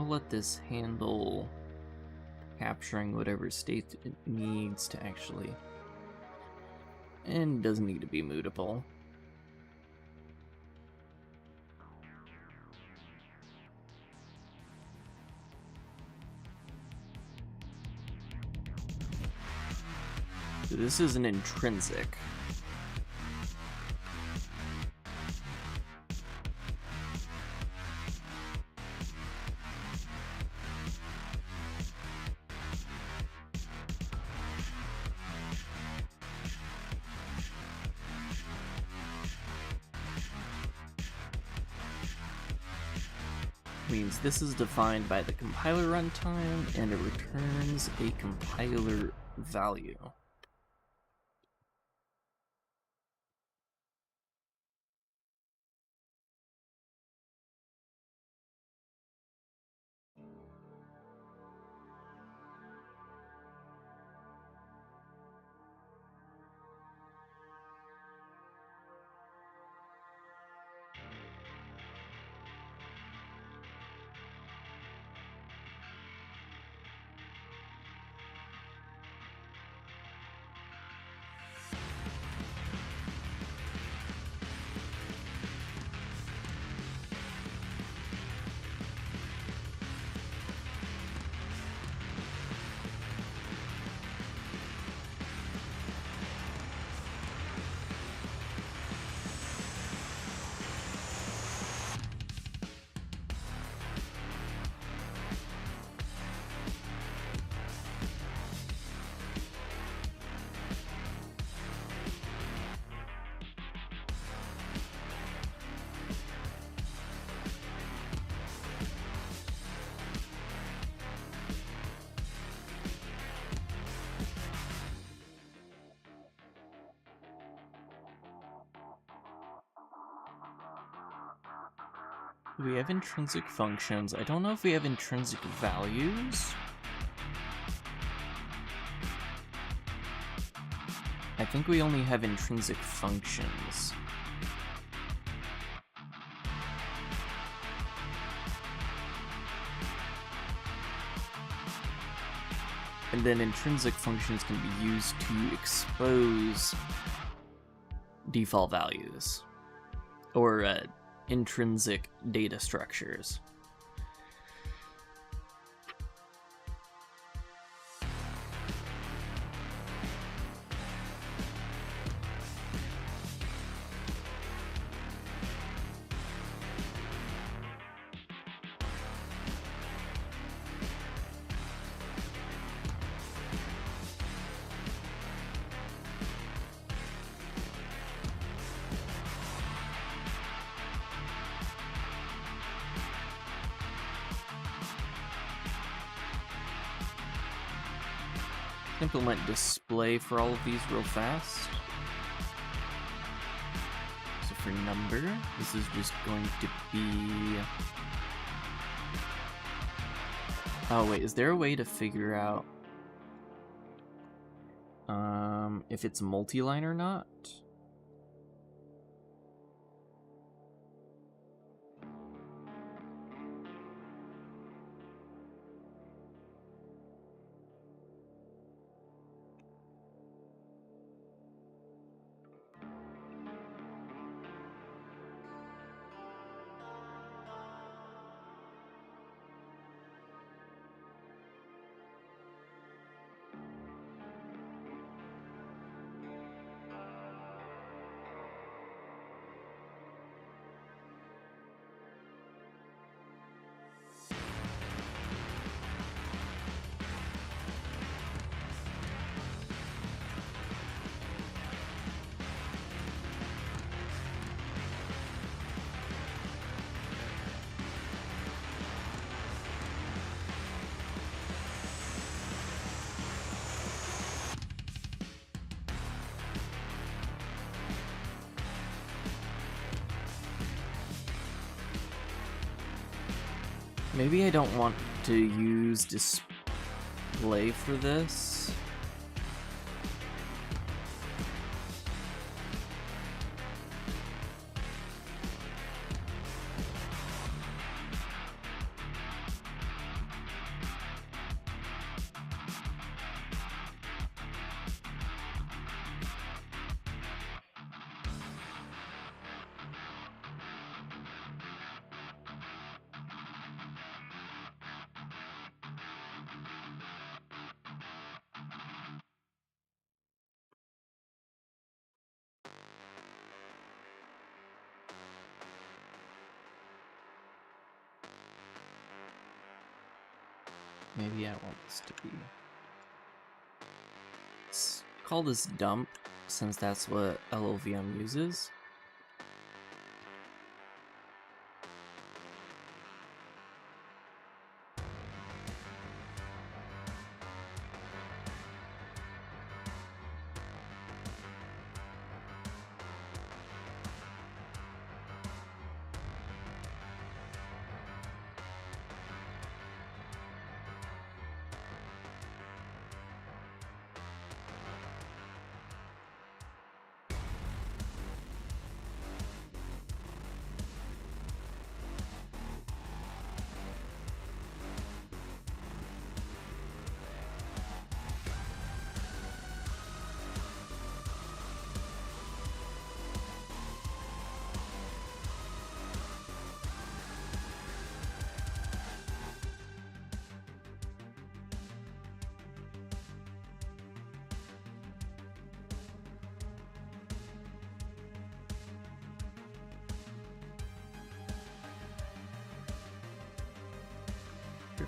We'll let this handle capturing whatever state it needs to actually, and it doesn't need to be mutable. So this is an intrinsic. Means this is defined by the compiler runtime and it returns a compiler value. We have intrinsic functions. I don't know if we have intrinsic values. I think we only have intrinsic functions. And then intrinsic functions can be used to expose default values or intrinsic data structures. Implement display for all of these real fast. So for number, this is just going to be... Oh wait, is there a way to figure out if it's multi-line or not? Maybe I don't want to use display for this. maybe I want this to be... Let's call this dump, since that's what LLVM uses.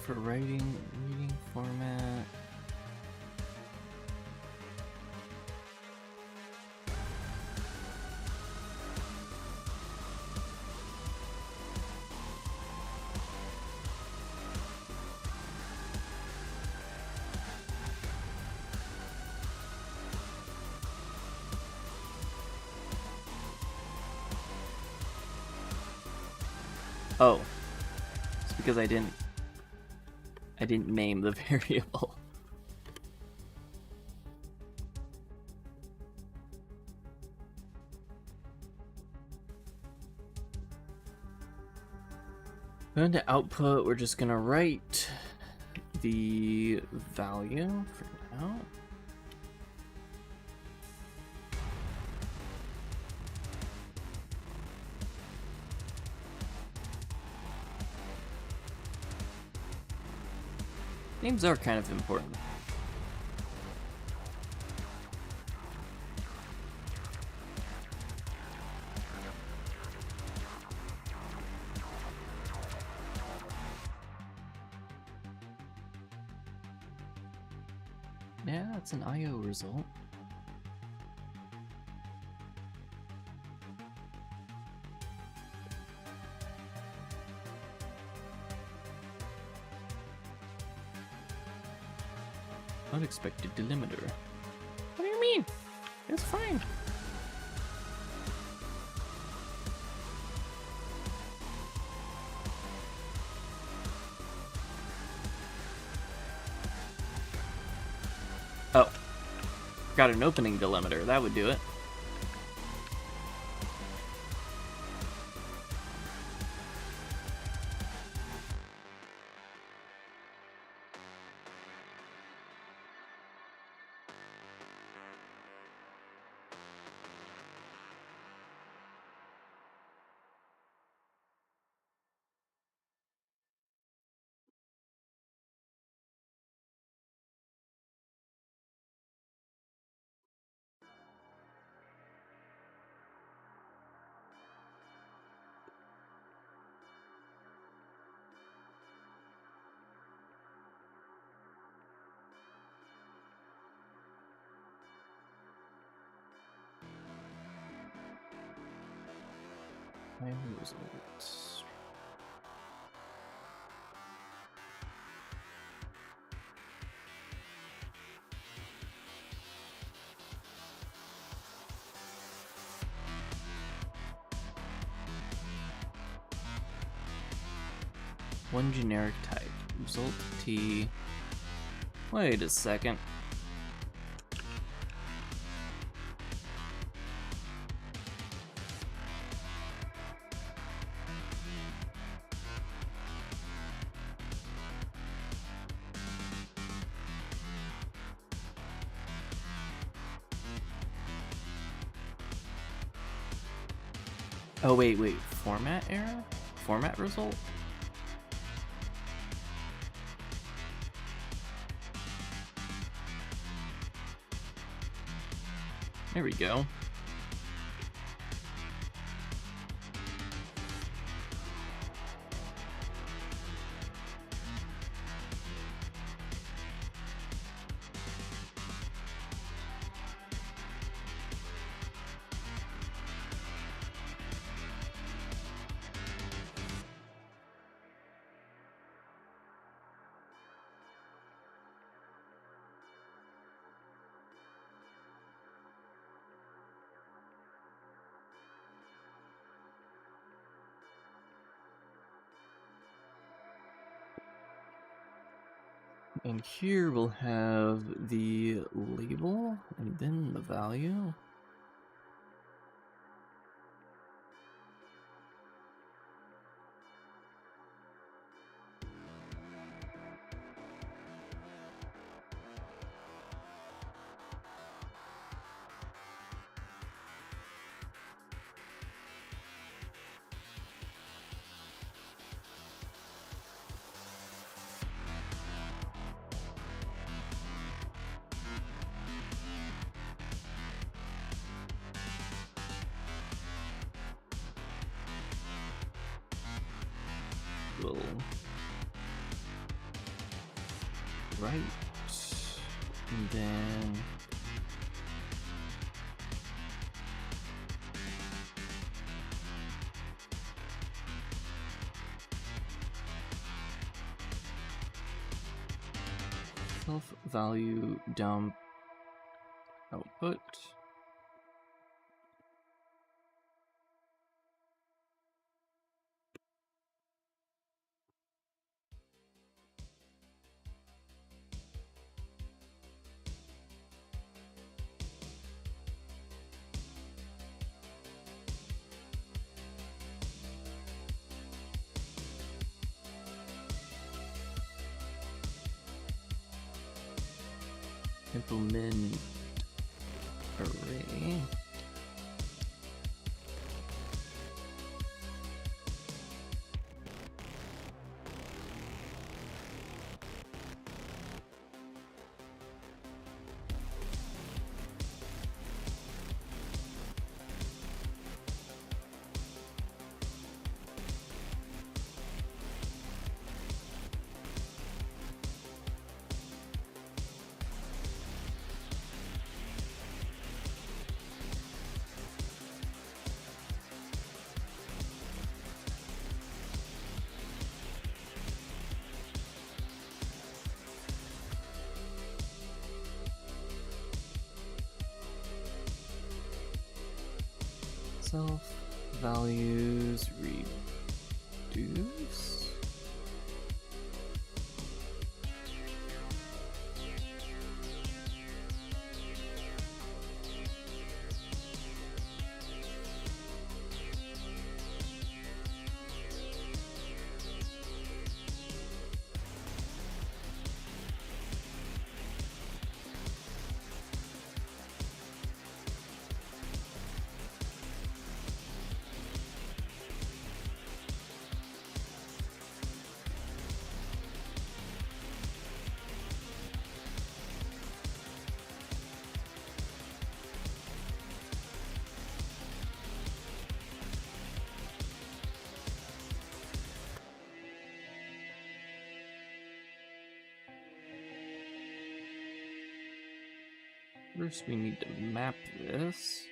For reading format. Oh, it's because I didn't name the variable. Going to output, we're just gonna write the value for now. Names are kind of important. Yeah, that's an IO result. Unexpected delimiter. What do you mean? It's fine. Oh. Got an opening delimiter. That would do it. Results. One generic type. Result T. Wait a second. Oh, wait. Format error? Format result? There we go. And here we'll have the label and then the value. We'll write, and then self value dump output. Implement array. Self values reduce. First, we need to map this.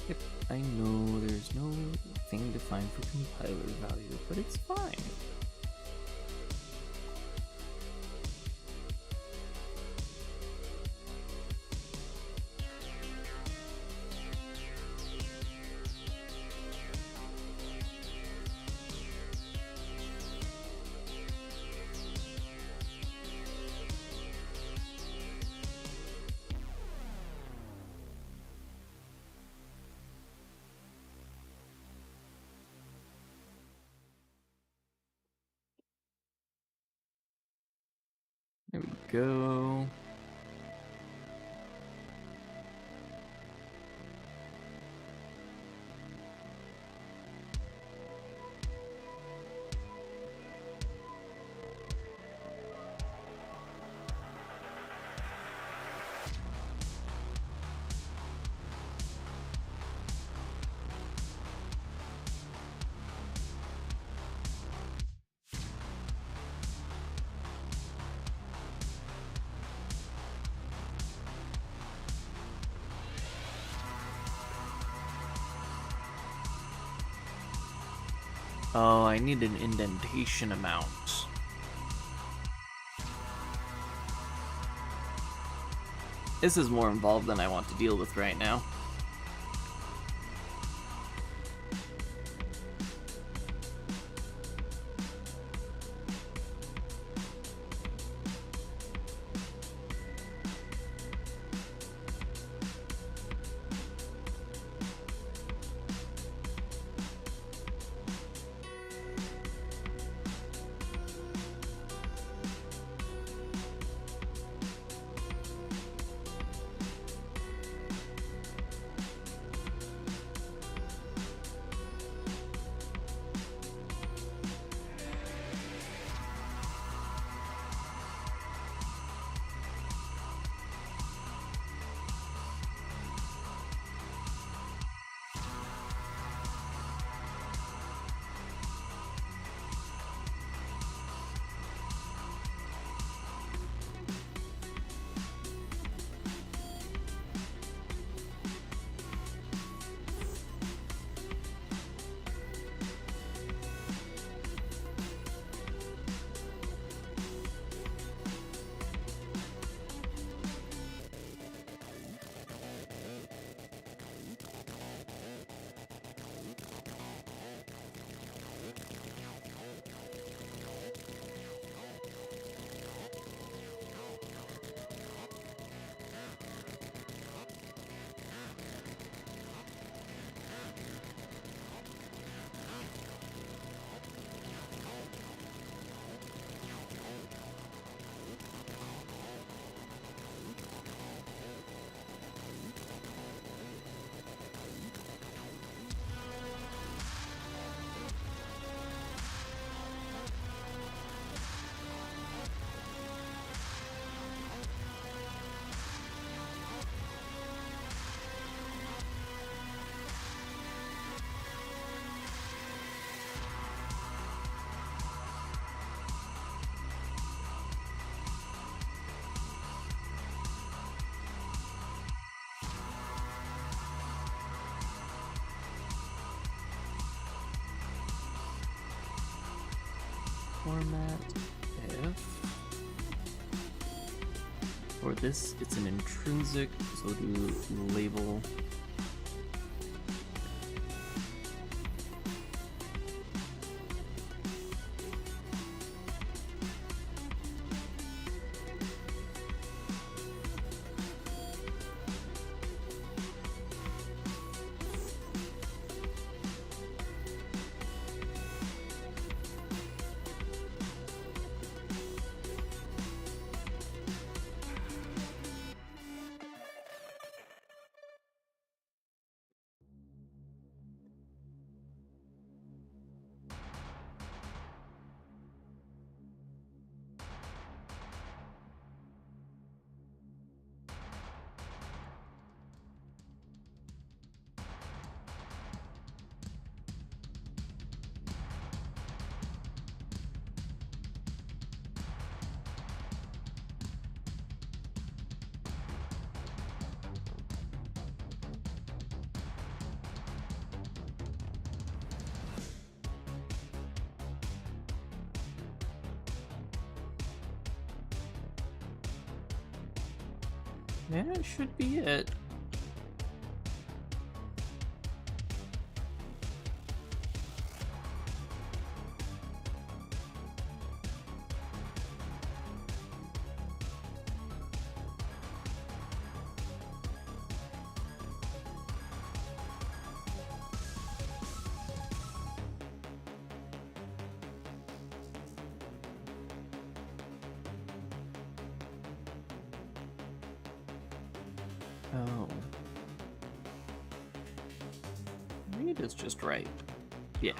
Yep, I know there's no thing defined for compiler value, but it's fine. There we go. Oh, I need an indentation amount. This is more involved than I want to deal with right now. Format if for this it's an intrinsic, so do label yeah, it should be it. Oh. Read is just right. Yeah.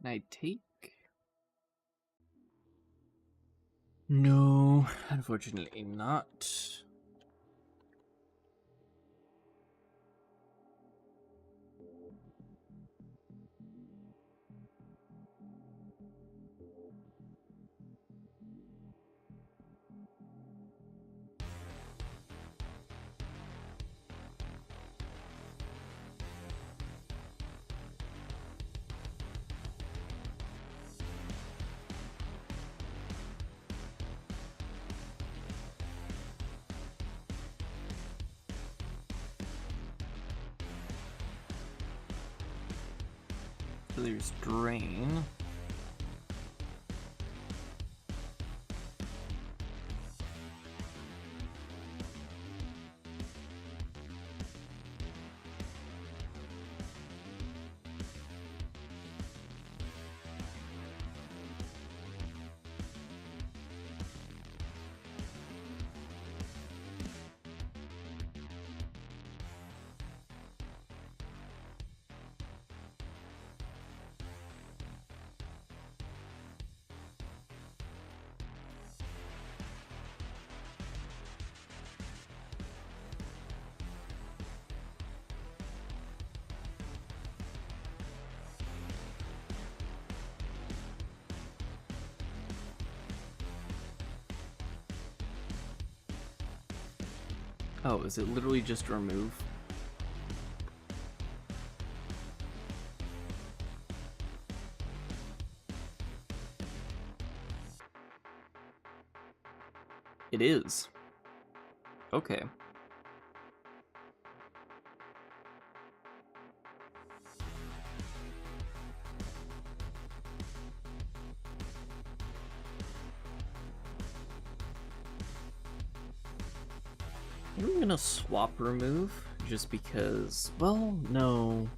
Can I take? No, unfortunately not. So there's Brane. Oh, is it literally just remove? It is. Okay. I'm gonna swap remove, just because, well, no.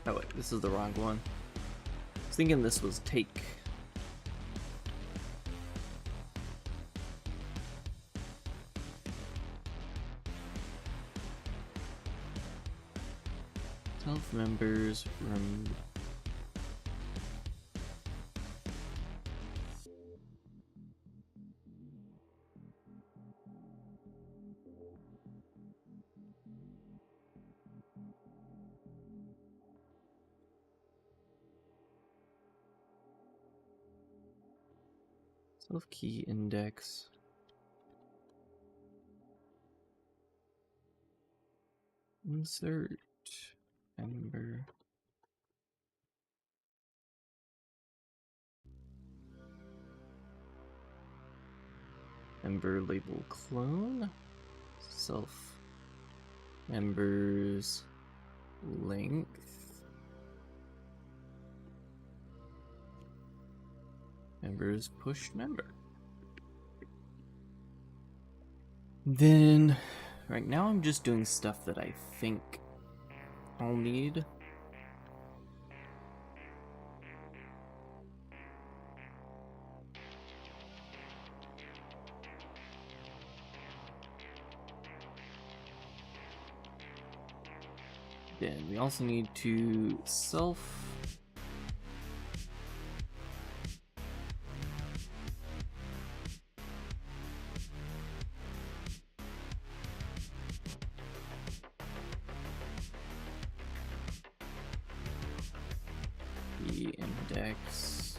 Oh wait, this is the wrong one. I was thinking this was take. Self members remove. Self key index. Insert member. Member label clone. Self members length. Members push member. Then right now I'm just doing stuff that I think I'll need. Then we also need to self key index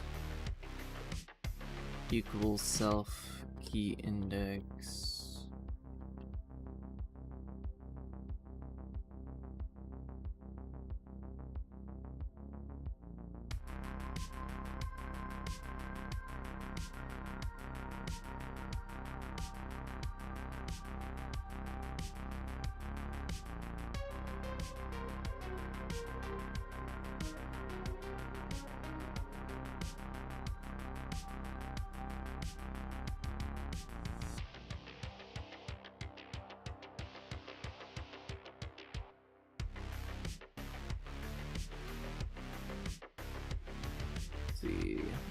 equals self key index.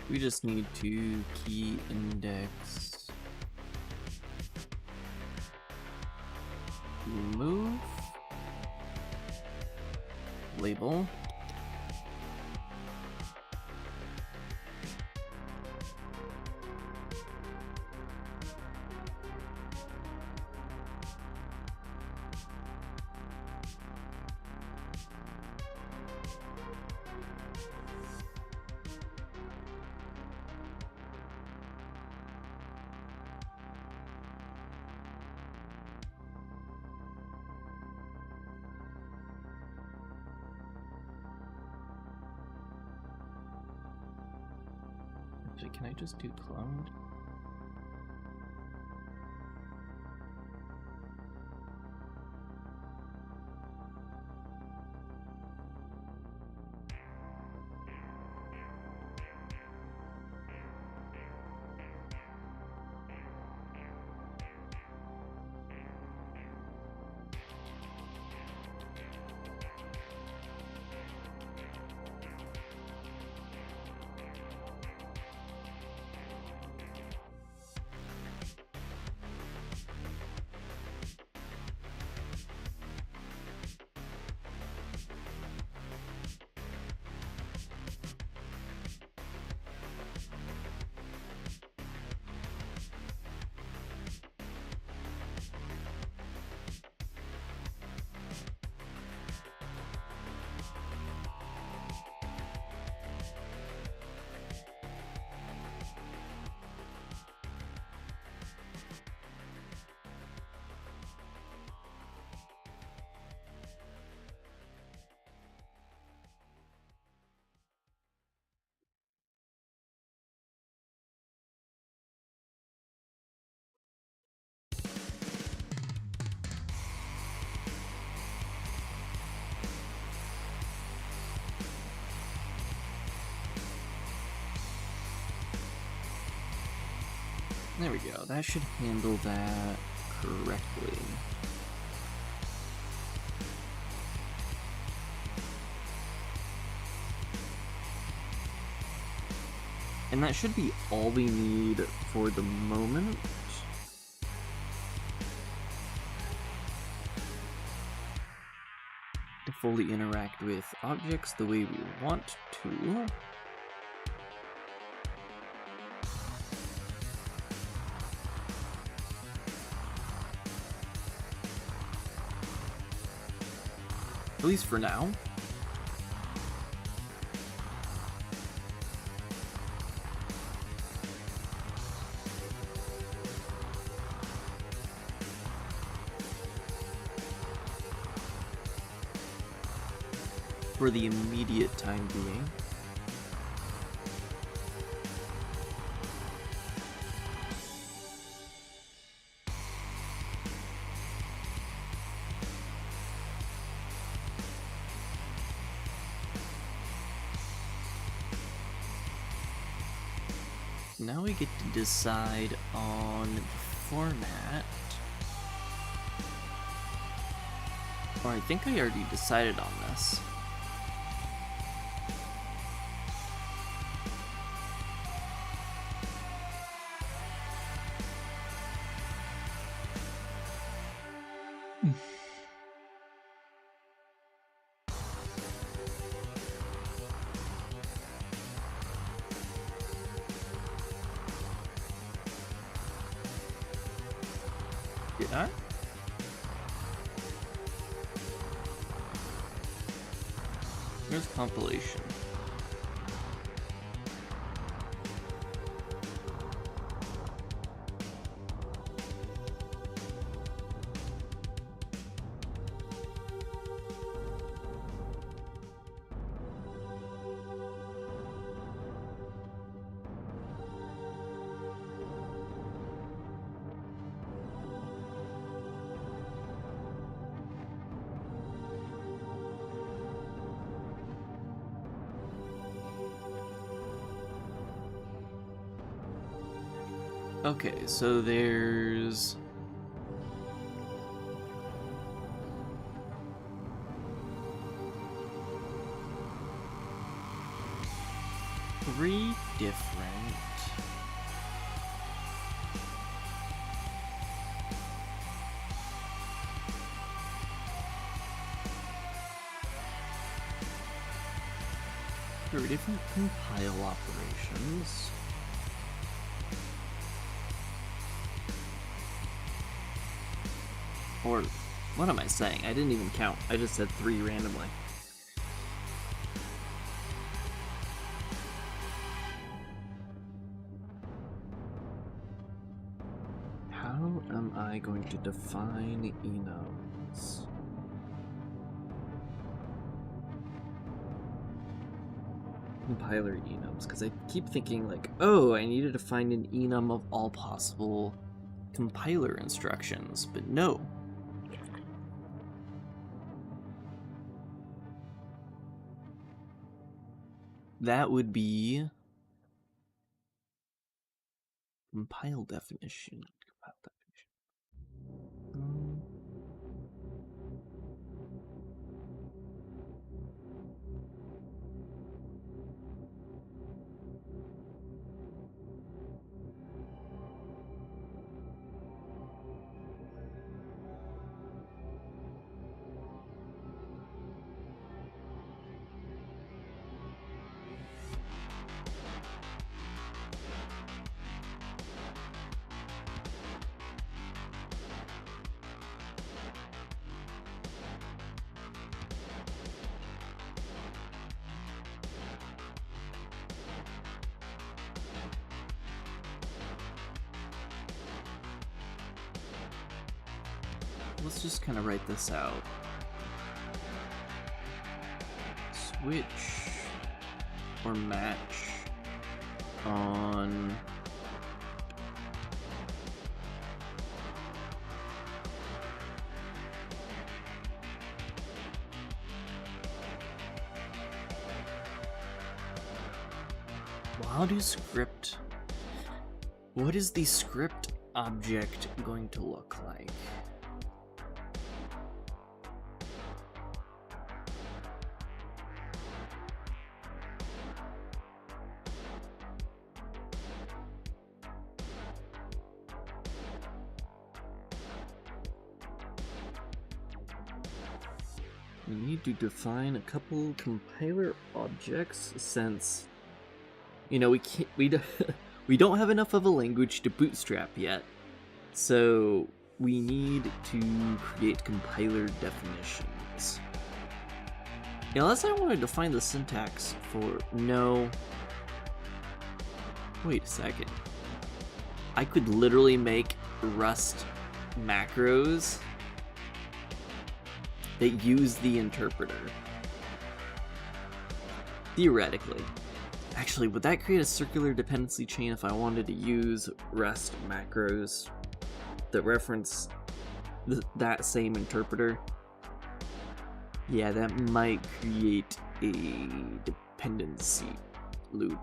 We just need to key index move label. Actually, can I just do cloned? There we go. That should handle that correctly. And that should be all we need for the moment. To fully interact with objects the way we want to. At least for now. For the immediate time being. Now we get to decide on the format. Or I think I already decided on this. Did I? Where's compilation? Okay, so there's... 3 different compile operations. Or, what am I saying? I didn't even count. I just said 3 randomly. How am I going to define enums? Compiler enums, because I keep thinking like, oh, I needed to find an enum of all possible compiler instructions, but no. That would be compile definition. Let's just kind of write this out. Switch or match on what is the script object going to look like? We need to define a couple compiler objects since, you know, we don't have enough of a language to bootstrap yet. So we need to create compiler definitions. Unless I want to define the syntax for no. Wait a second. I could literally make Rust macros that use the interpreter. Theoretically. Actually, would that create a circular dependency chain if I wanted to use Rust macros that reference that same interpreter? Yeah, that might create a dependency loop.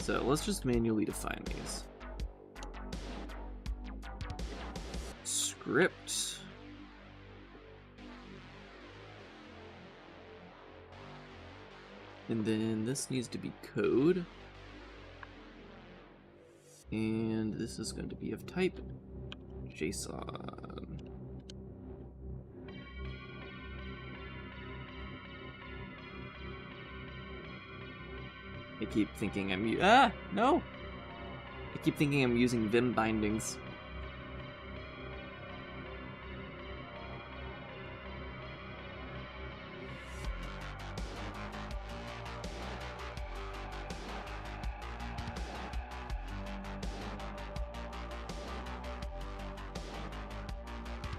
So let's just manually define these. Script. And then this needs to be code. And this is going to be of type JSON. I keep thinking no! I keep thinking I'm using Vim bindings.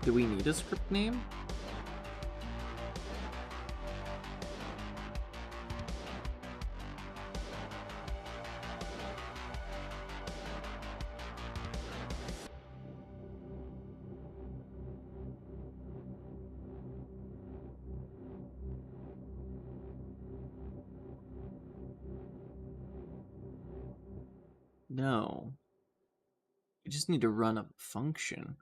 Do we need a script name? No. We just need to run a function.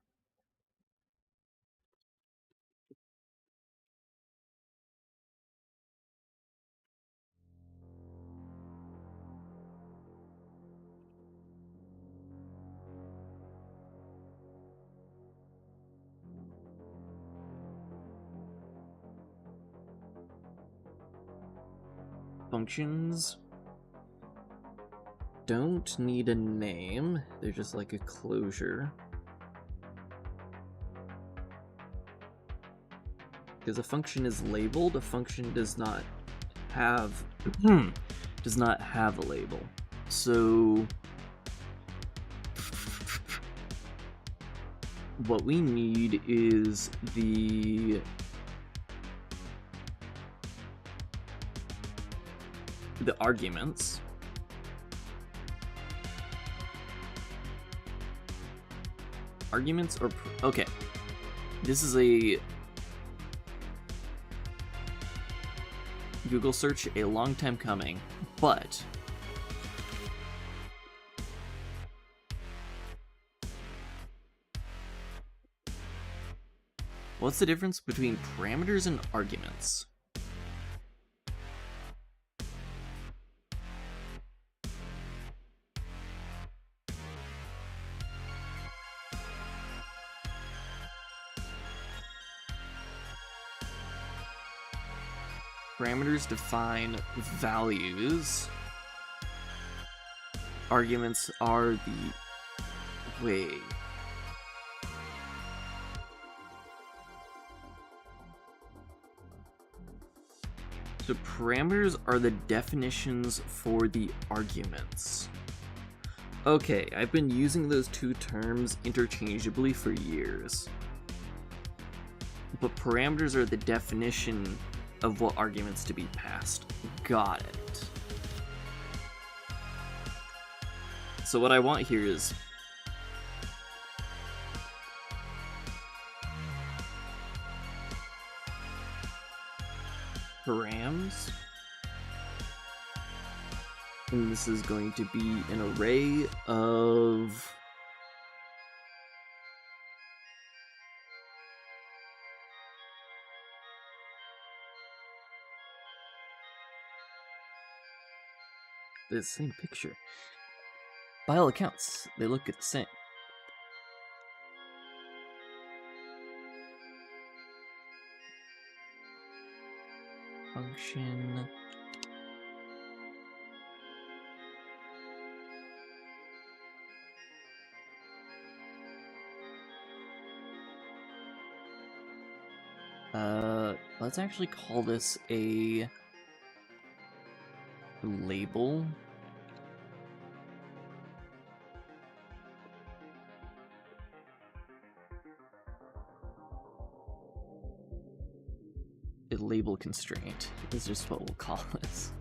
Functions don't need a name, they're just like a closure. Because a function is labeled, a function does not have a label. So what we need is the arguments. Arguments or okay. This is a Google search, a long time coming, but what's the difference between parameters and arguments? Parameters define values. Arguments are the way. So parameters are the definitions for the arguments. Okay, I've been using those two terms interchangeably for years. But parameters are the definition of what arguments to be passed. Got it. So what I want here is params, and this is going to be an array of the same picture. By all accounts, they look the same. Function. Let's actually call this a label. A label constraint is just what we'll call this.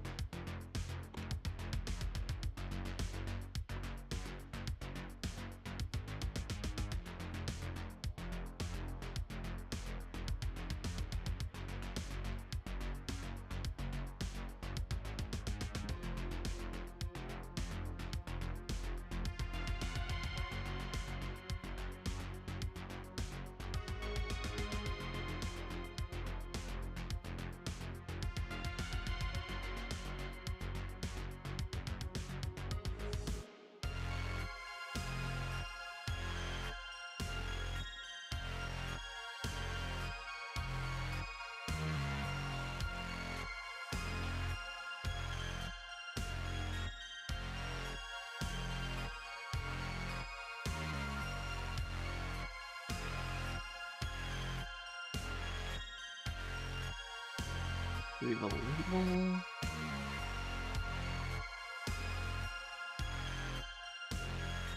We have a label.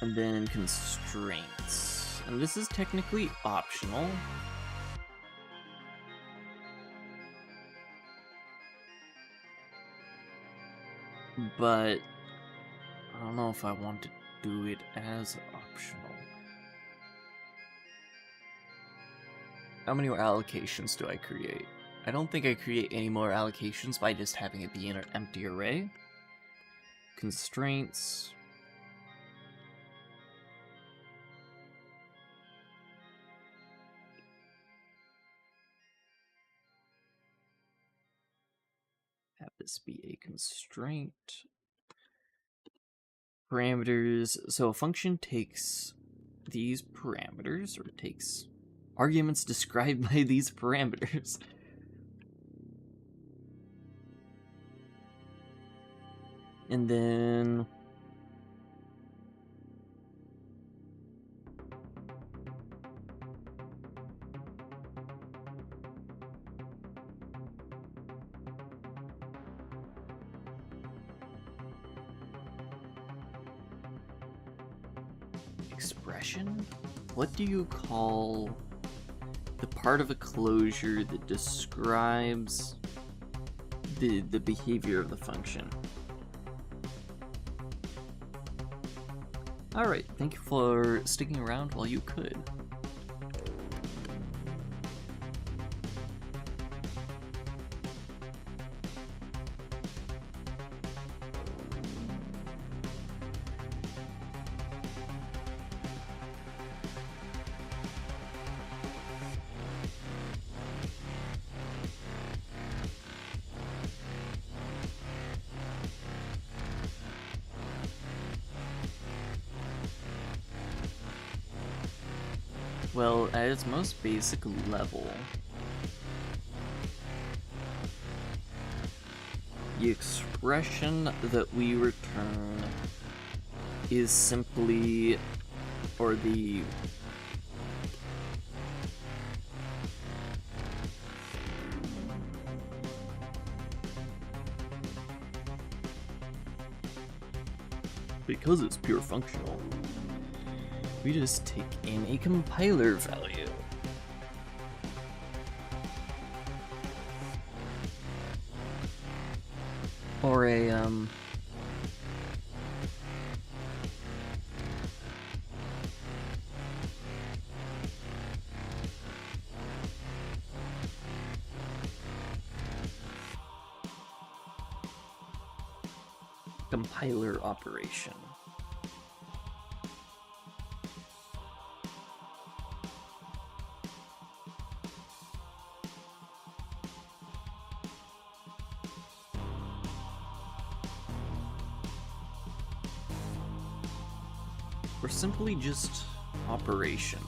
And then constraints. And this is technically optional. But I don't know if I want to do it as optional. How many more allocations do I create? I don't think I create any more allocations by just having it be an empty array. Constraints. Have this be a constraint. Parameters. So a function takes these parameters, or takes arguments described by these parameters. And then expression? What do you call the part of a closure that describes the behavior of the function? Alright, thank you for sticking around while you could. Well, at its most basic level, the expression that we return is simply, or the because it's pure functional, we just take in a compiler value. Or a, compiler operation. Or simply just operation.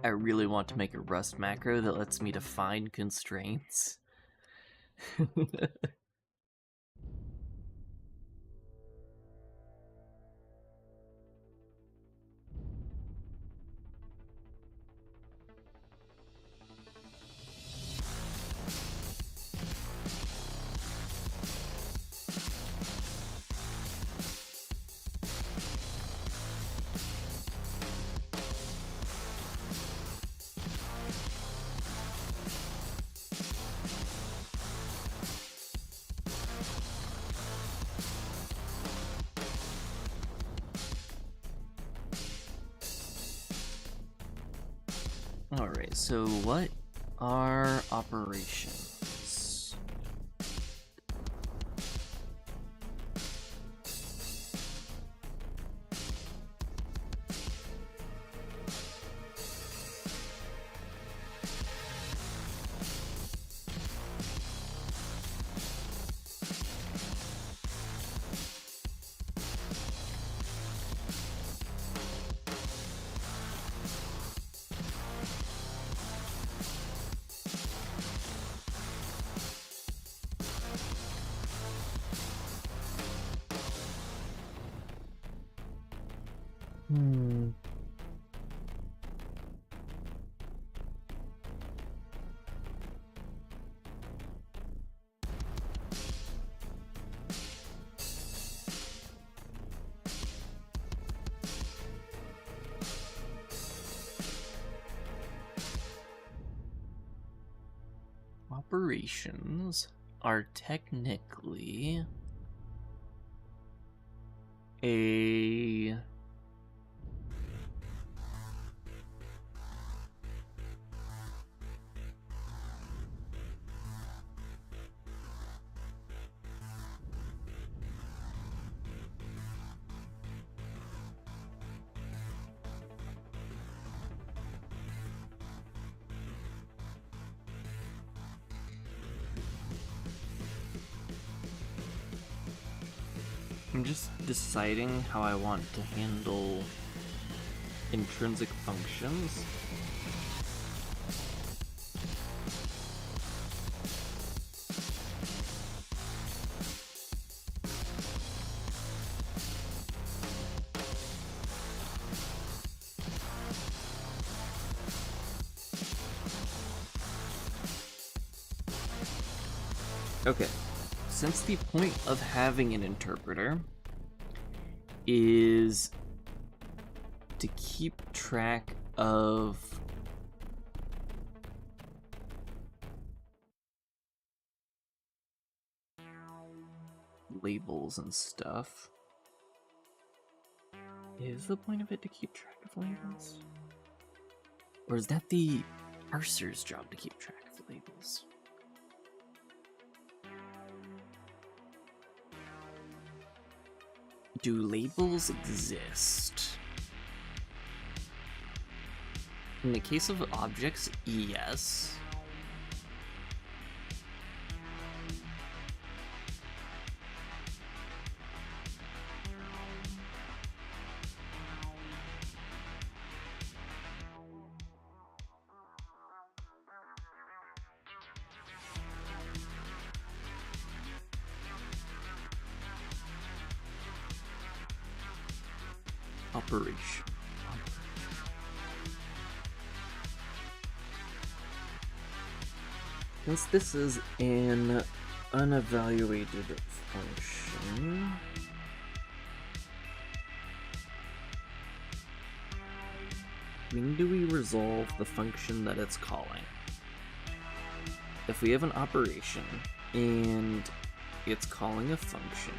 I really want to make a Rust macro that lets me define constraints. Alright, so what are operations? operations are technically a I'm just deciding how I want to handle intrinsic functions. Okay, since the point of having an interpreter is to keep track of labels and stuff, is the point of it to keep track of labels? Or is that the parser's job to keep track of the labels? Do labels exist? In the case of objects, yes. Operation. Since this is an unevaluated function, when do we resolve the function that it's calling? If we have an operation and it's calling a function,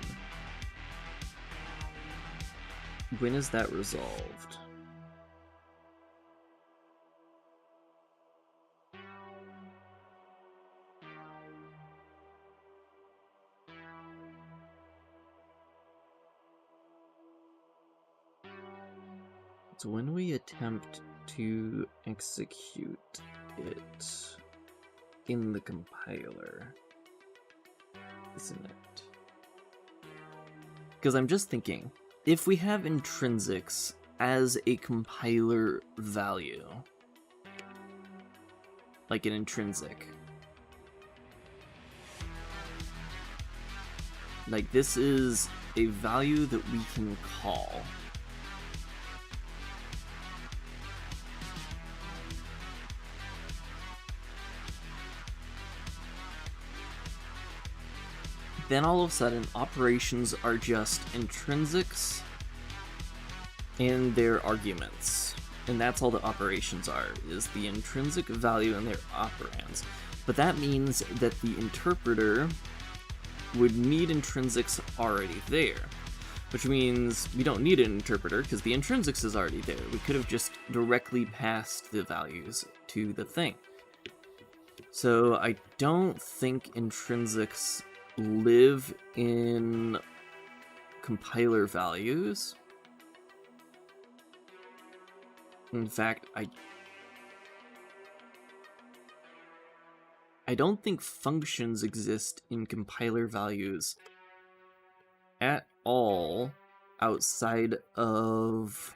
when is that resolved? It's when we attempt to execute it in the compiler, isn't it? Because I'm just thinking, if we have intrinsics as a compiler value, like an intrinsic, like this is a value that we can call. Then all of a sudden, operations are just intrinsics and their arguments. And that's all the operations are, is the intrinsic value and their operands. But that means that the interpreter would need intrinsics already there. Which means we don't need an interpreter because the intrinsics is already there. We could have just directly passed the values to the thing. So I don't think intrinsics live in compiler values. In fact, I don't think functions exist in compiler values at all outside of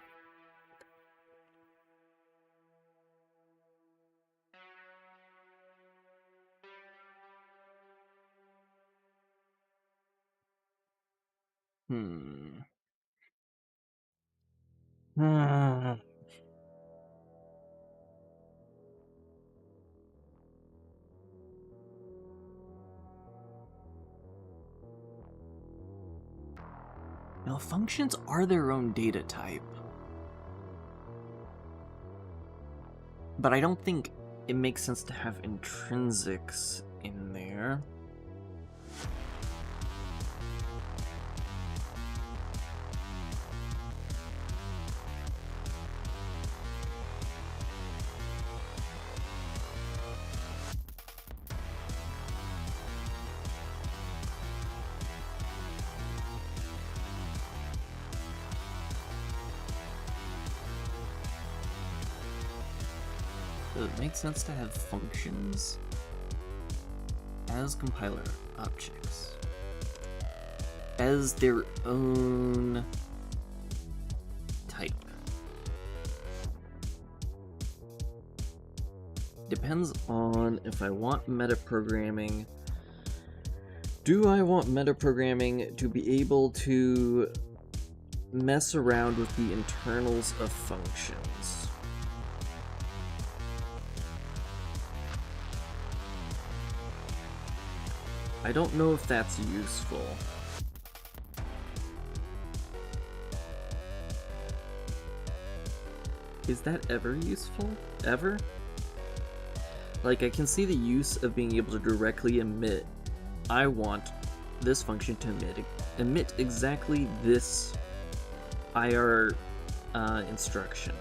Now, functions are their own data type. But I don't think it makes sense to have intrinsics in there. Does it make sense to have functions as compiler objects, as their own type? Depends on if I want metaprogramming. Do I want metaprogramming to be able to mess around with the internals of functions? I don't know if that's useful. Is that ever useful? Ever? Like, I can see the use of being able to directly emit, I want this function to emit exactly this IR instruction.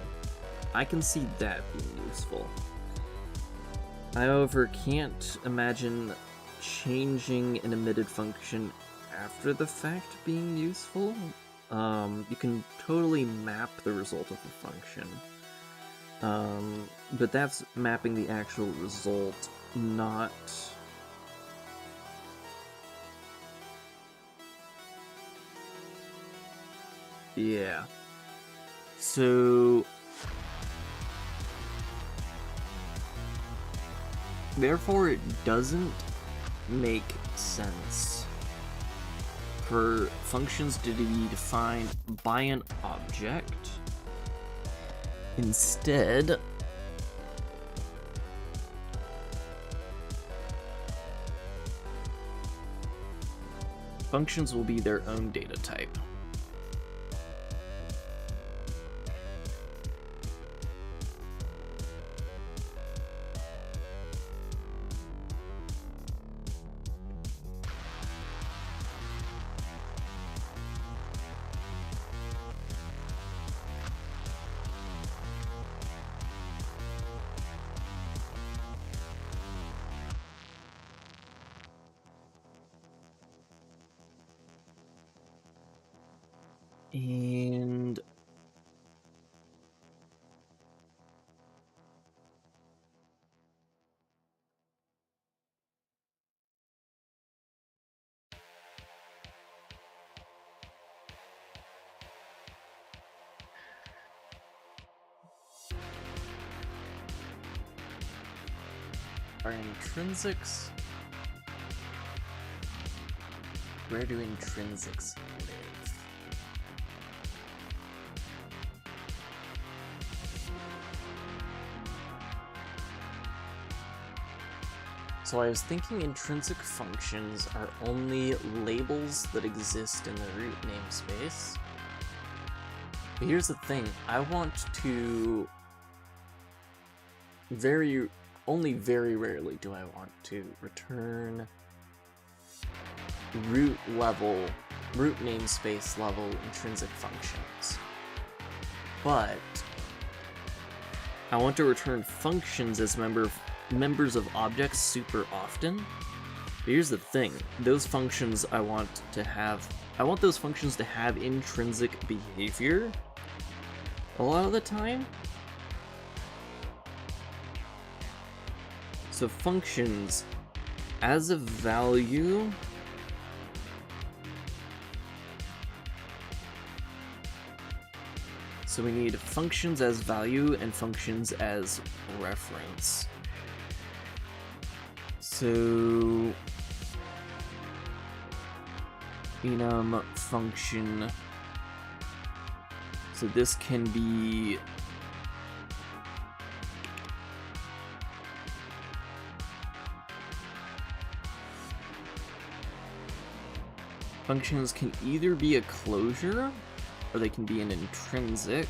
I can see that being useful. I, however, can't imagine changing an emitted function after the fact being useful. You can totally map the result of a function, but that's mapping the actual result, not yeah. So therefore it doesn't make sense for functions to be defined by an object. Instead, functions will be their own data type. And are intrinsics? Where do intrinsics live? So I was thinking intrinsic functions are only labels that exist in the root namespace. But here's the thing, I want to only very rarely do I want to return root namespace level intrinsic functions. But I want to return functions as members of objects super often. But here's the thing, those functions I want those functions to have intrinsic behavior a lot of the time. So functions as a value so we need functions as value and functions as reference. So enum function, so this can be functions can either be a closure or they can be an intrinsic.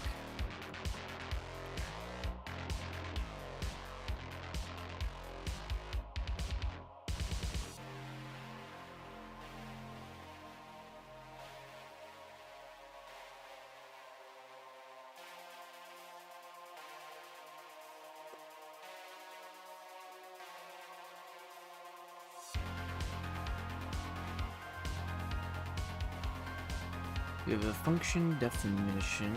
We have a function definition.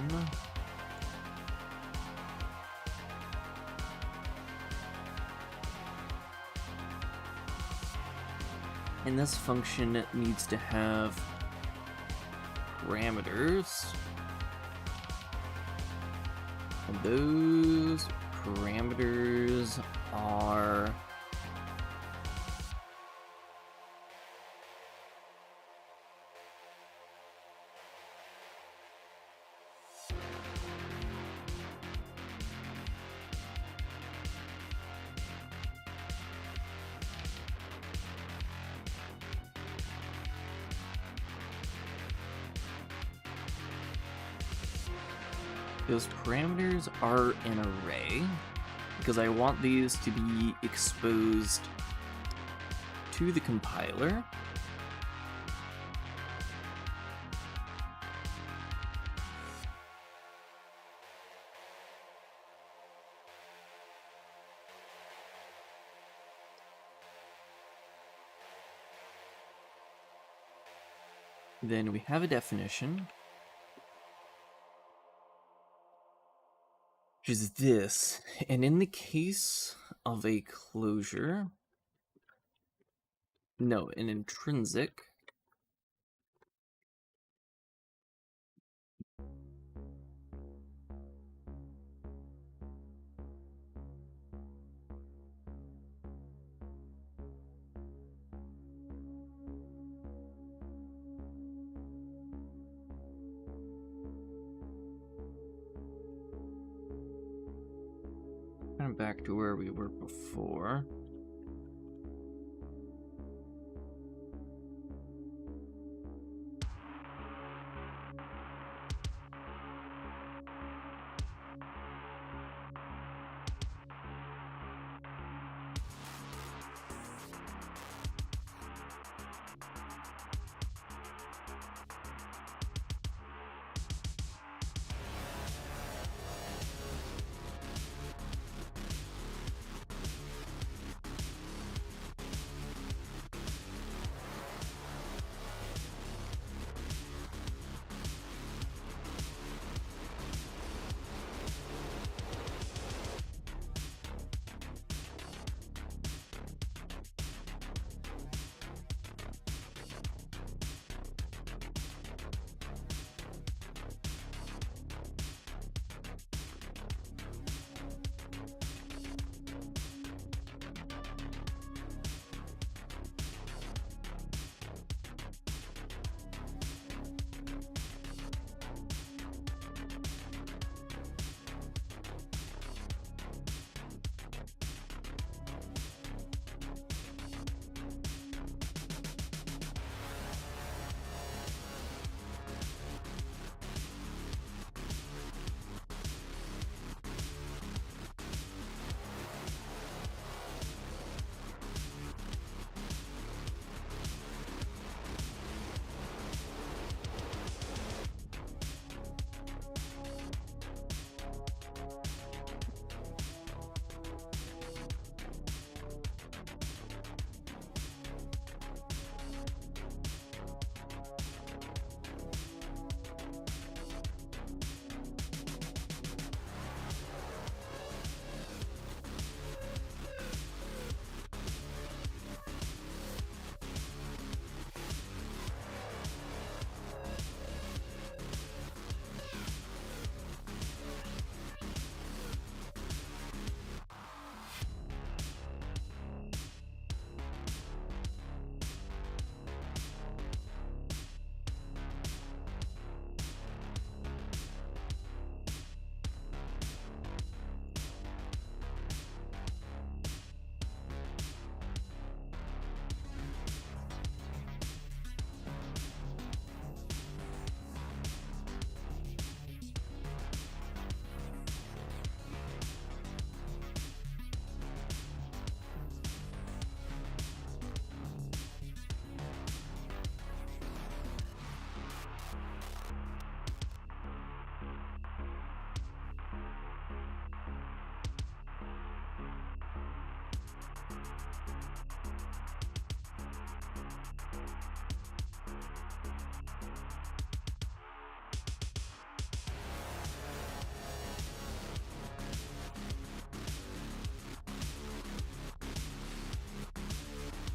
And this function needs to have parameters. And those parameters are those parameters are an array, because I want these to be exposed to the compiler. Then we have a definition, which is this. And in the case of a closure, no, an intrinsic, kind of back to where we were before.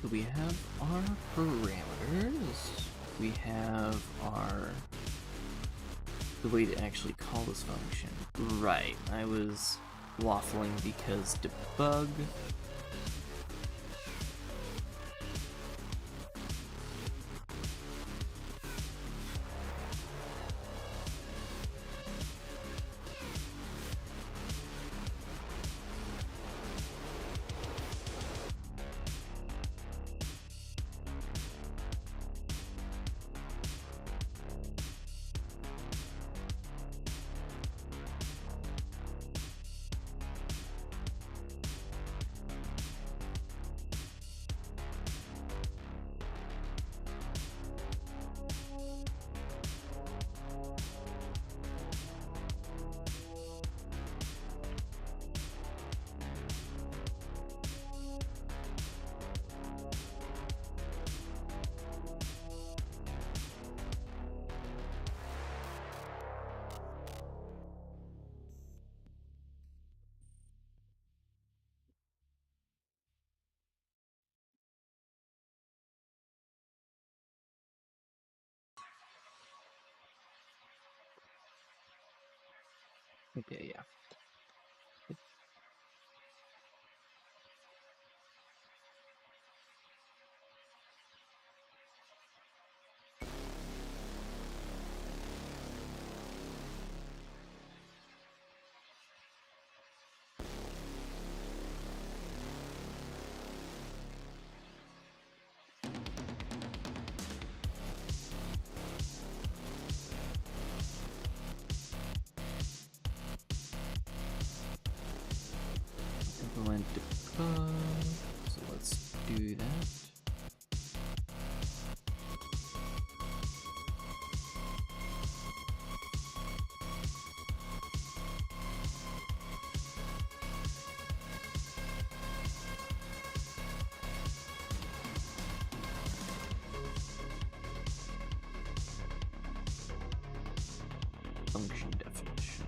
So we have our parameters. We have our... the way to actually call this function. Right, I was waffling because debug... Okay, yeah. Implement debug. So let's do that. Function definition.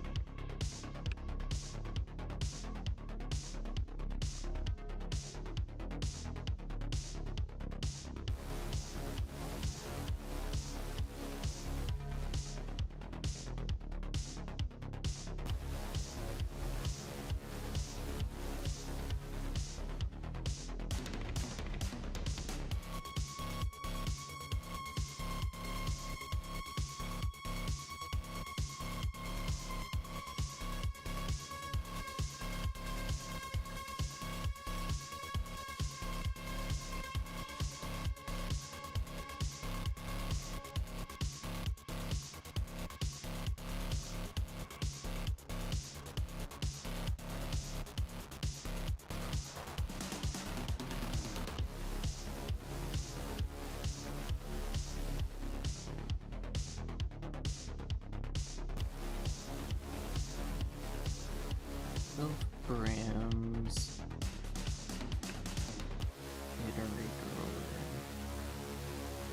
Params.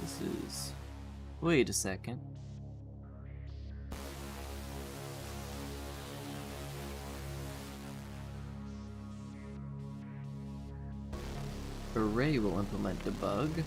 This is... Wait a second. Array will implement debug.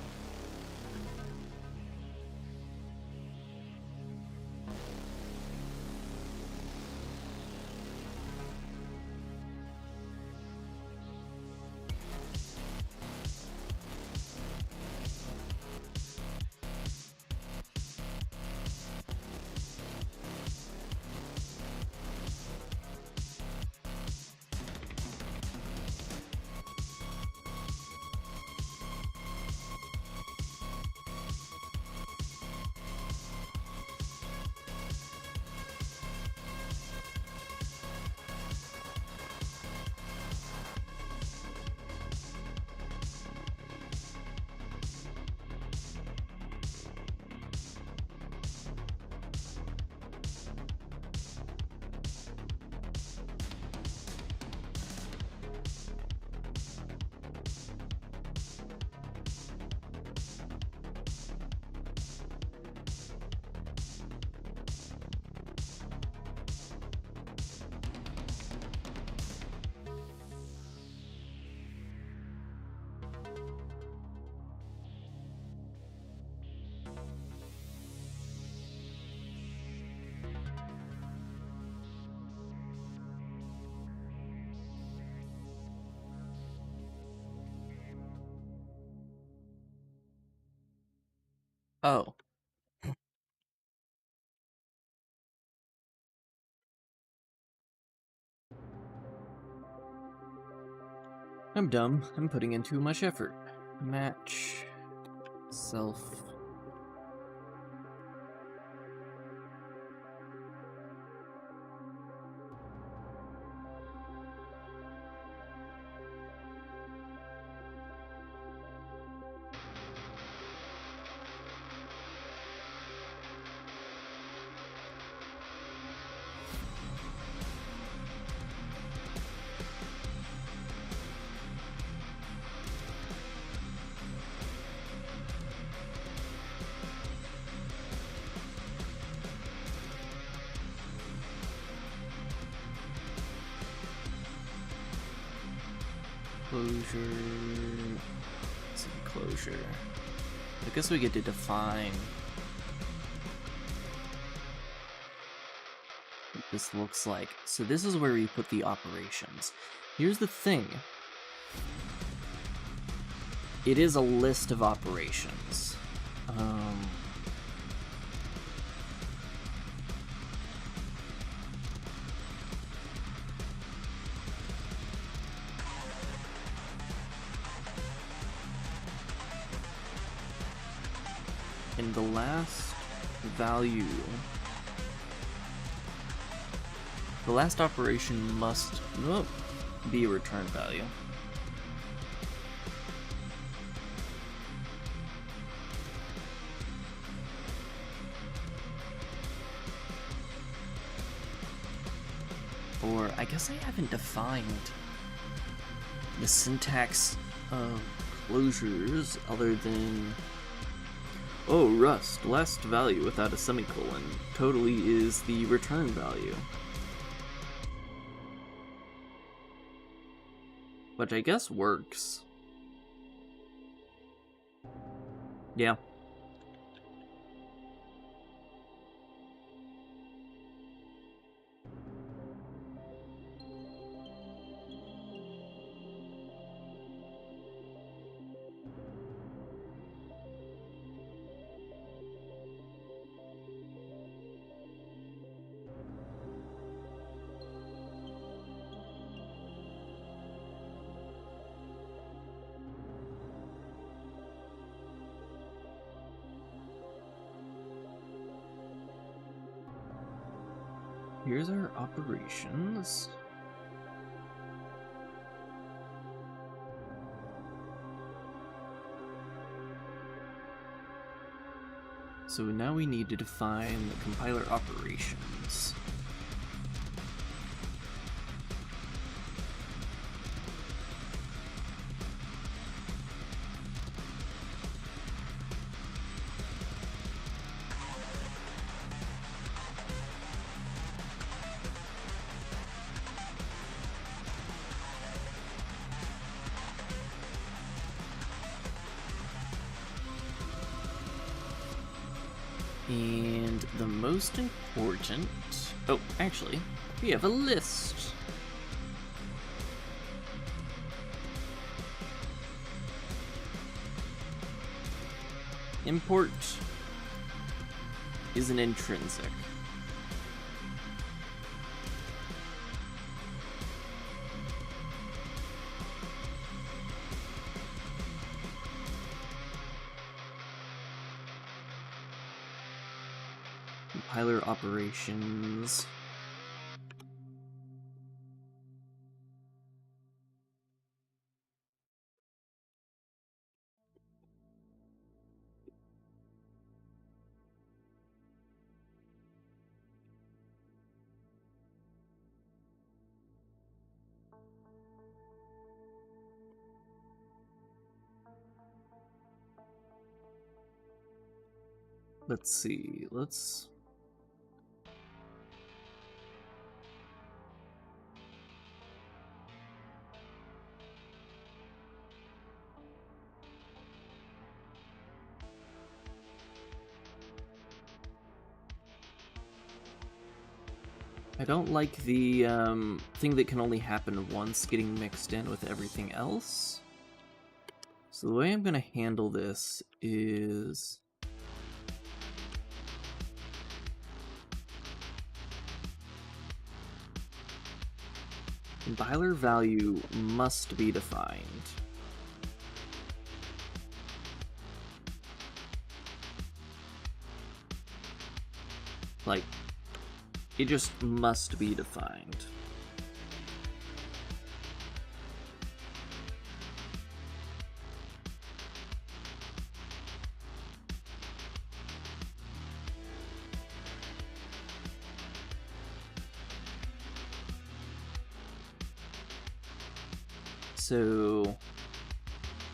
Oh. I'm dumb. I'm putting in too much effort. Match. Self. Closure. Closure. I guess we get to define what this looks like. So this is where we put the operations. Here's the thing. It is a list of operations. And the last value, the last operation must be a return value. Or I guess I haven't defined the syntax of closures other than, oh, Rust, last value without a semicolon, totally is the return value. Which I guess works. Yeah. Here's our operations. So now we need to define the compiler operations. And the most important... Oh, actually, we have a list. Import is an intrinsic. Compiler operations. Let's see, I don't like the thing that can only happen once getting mixed in with everything else. So the way I'm going to handle this is compiler value must be defined. Like, it just must be defined. So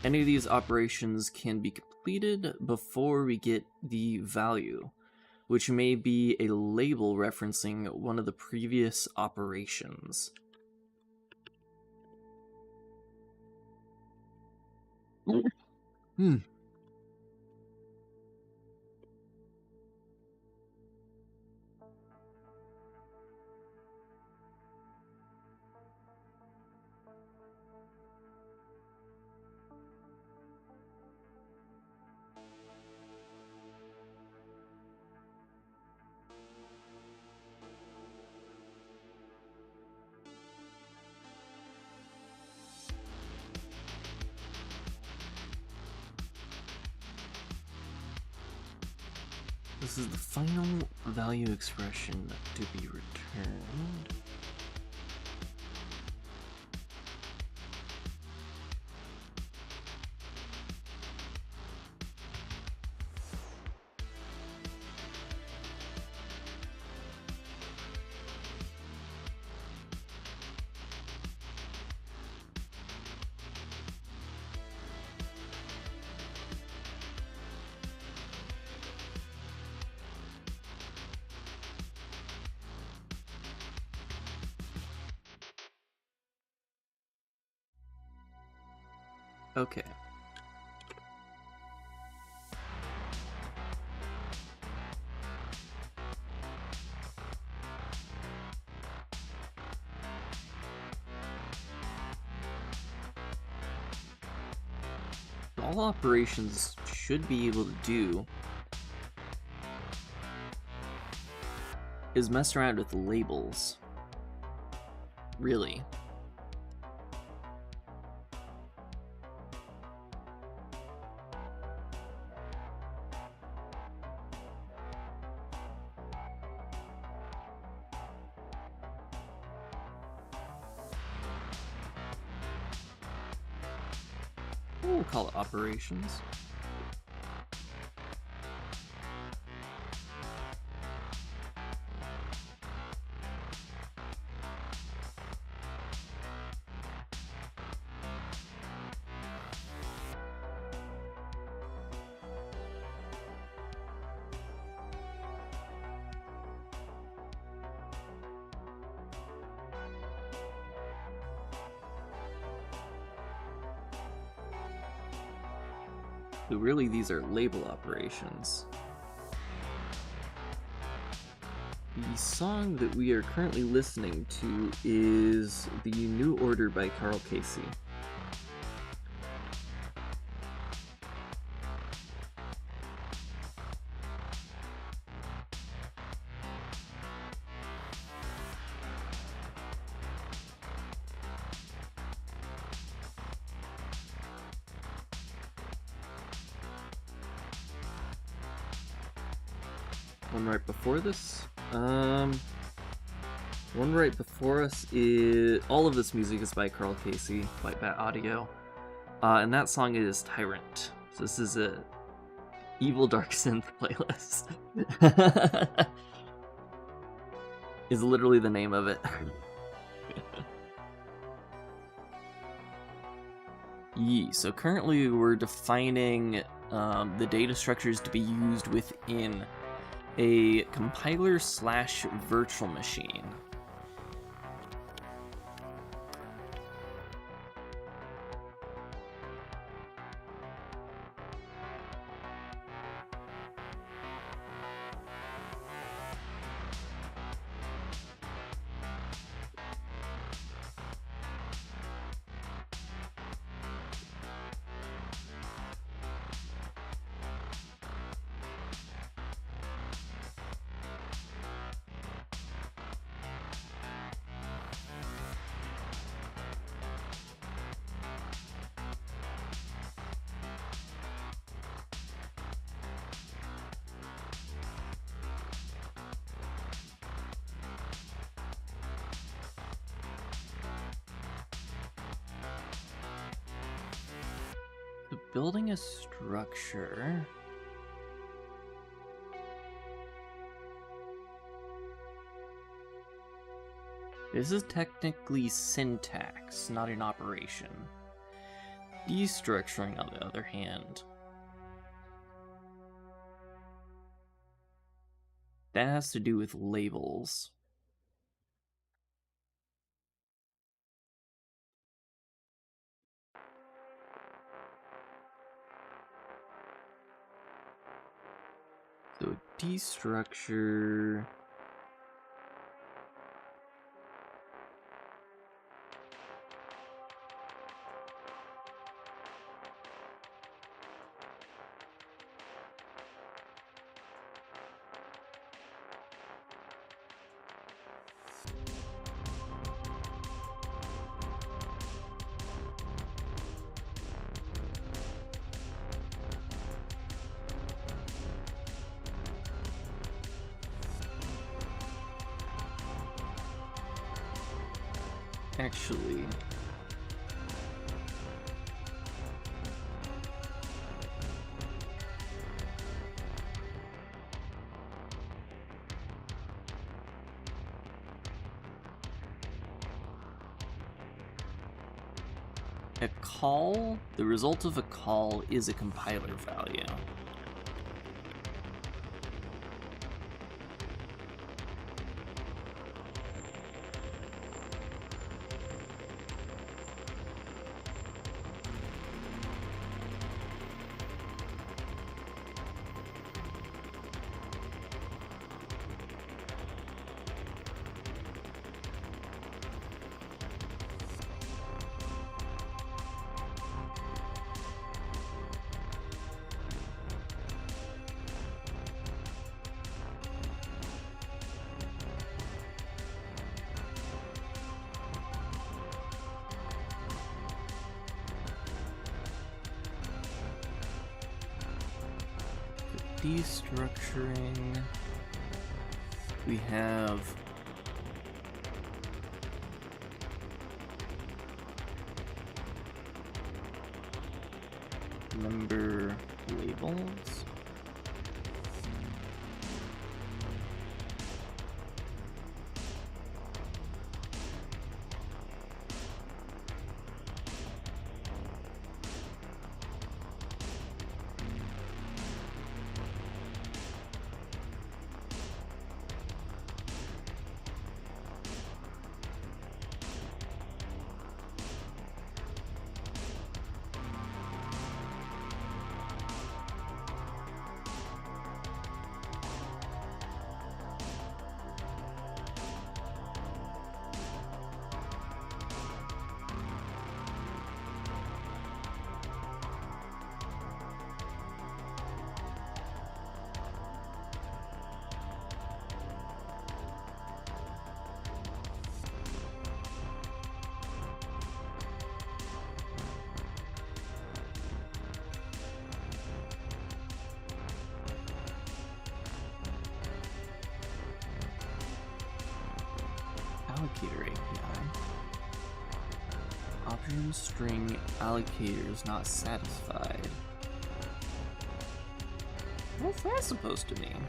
any of these operations can be completed before we get the value, which may be a label referencing one of the previous operations. Hmm. This is the final value expression to be returned. Okay. All operations should be able to do is mess around with labels. Really. We'll call it operations. So really, these are label operations. The song that we are currently listening to is The New Order by Carl Casey. One right before this? One right before us is... All of this music is by Carl Casey, WhiteBatAudio. And that song is Tyrant. So this is a evil Darksynth playlist. Is literally the name of it. So currently we're defining the data structures to be used within a compiler / virtual machine. building a structure. This is technically syntax, not an operation. Destructuring, on the other hand, that has to do with labels. So destructure. Actually, a call, the result of a call is a compiler value. Destructuring, we have member labels. Allocator API. Option string allocators not satisfied. What's that supposed to mean?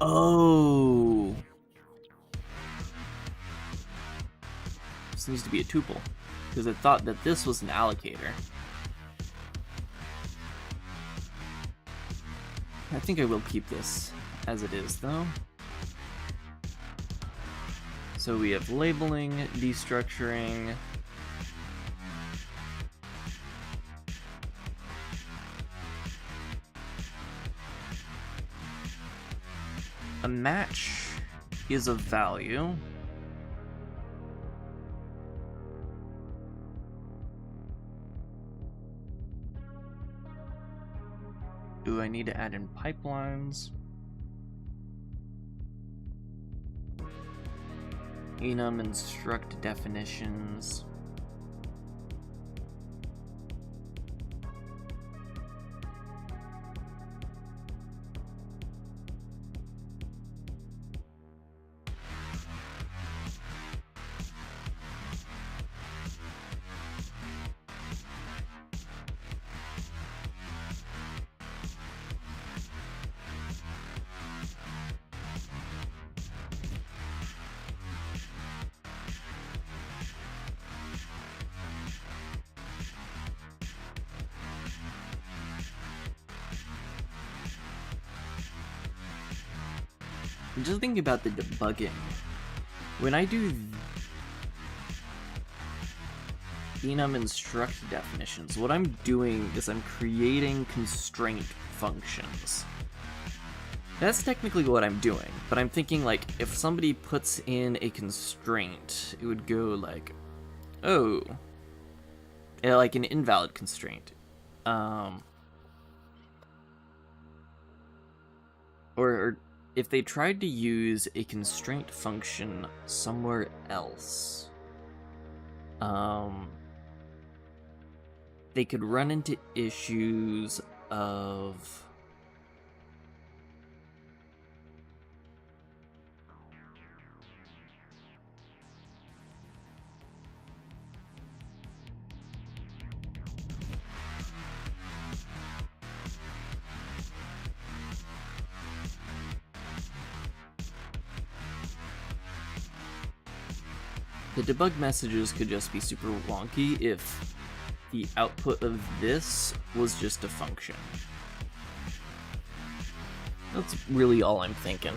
Oh. This needs to be a tuple, because I thought that this was an allocator. I think I will keep this as it is, though. So we have labeling, destructuring, a match is of value. Do I need to add in pipelines? Enum instruct definitions. I'm just thinking about the debugging. When I do enum instruct definitions, what I'm doing is I'm creating constraint functions. That's technically what I'm doing, but I'm thinking like if somebody puts in a constraint, it would go like, oh, like an invalid constraint. Or if they tried to use a constraint function somewhere else, they could run into issues of the debug messages could just be super wonky if the output of this was just a function. That's really all I'm thinking.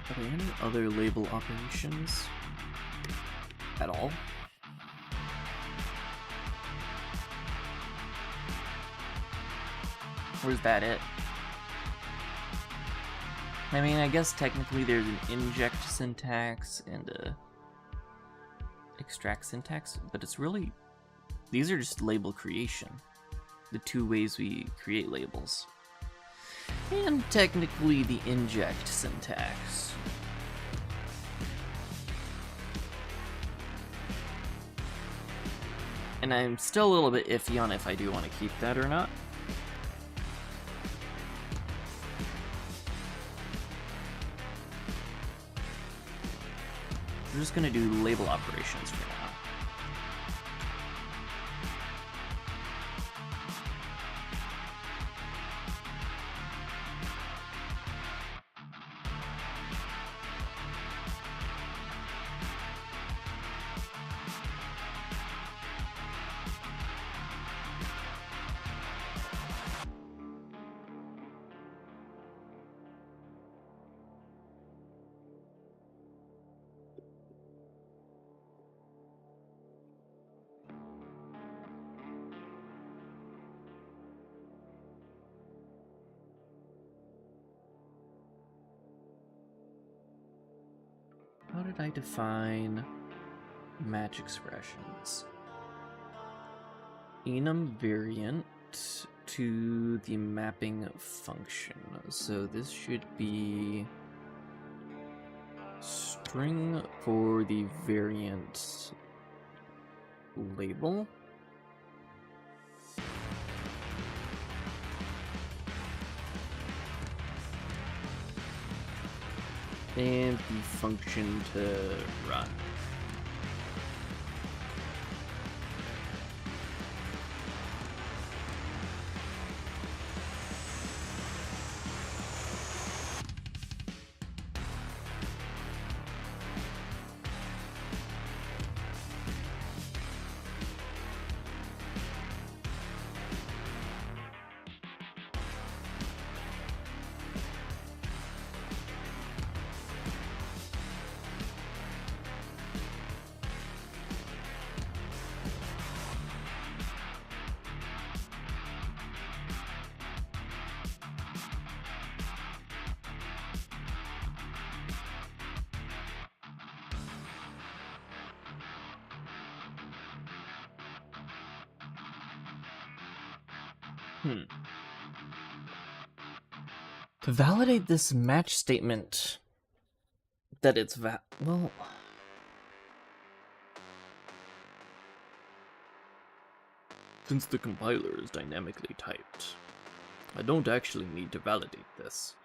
Are there any other label operations at all? Or is that it? I mean, I guess technically there's an inject syntax and a extract syntax, but it's really, these are just label creation. The two ways we create labels. And technically the inject syntax. And I'm still a little bit iffy on if I do want to keep that or not. We're just gonna do label operations for now. How did I define match expressions? Enum variant to the mapping function. So this should be string for the variant label. And the function to run. To validate this match statement that it's well, since the compiler is dynamically typed, I don't actually need to validate this.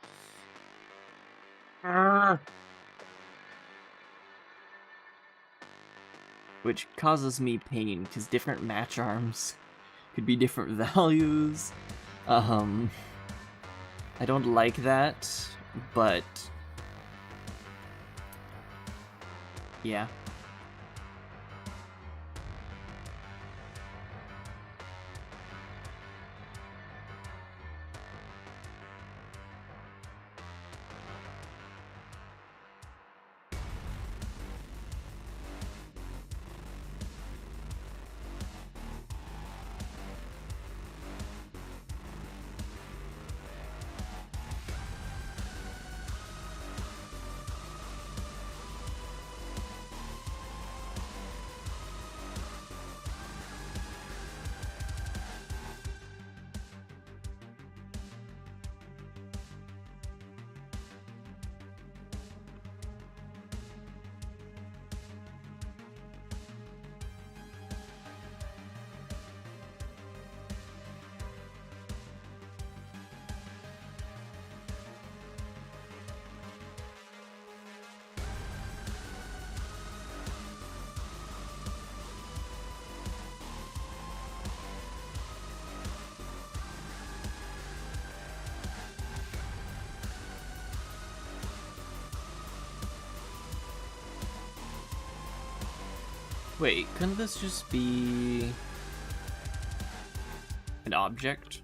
Which causes me pain, because different match arms could be different values. I don't like that, but yeah. Wait, couldn't this just be an object?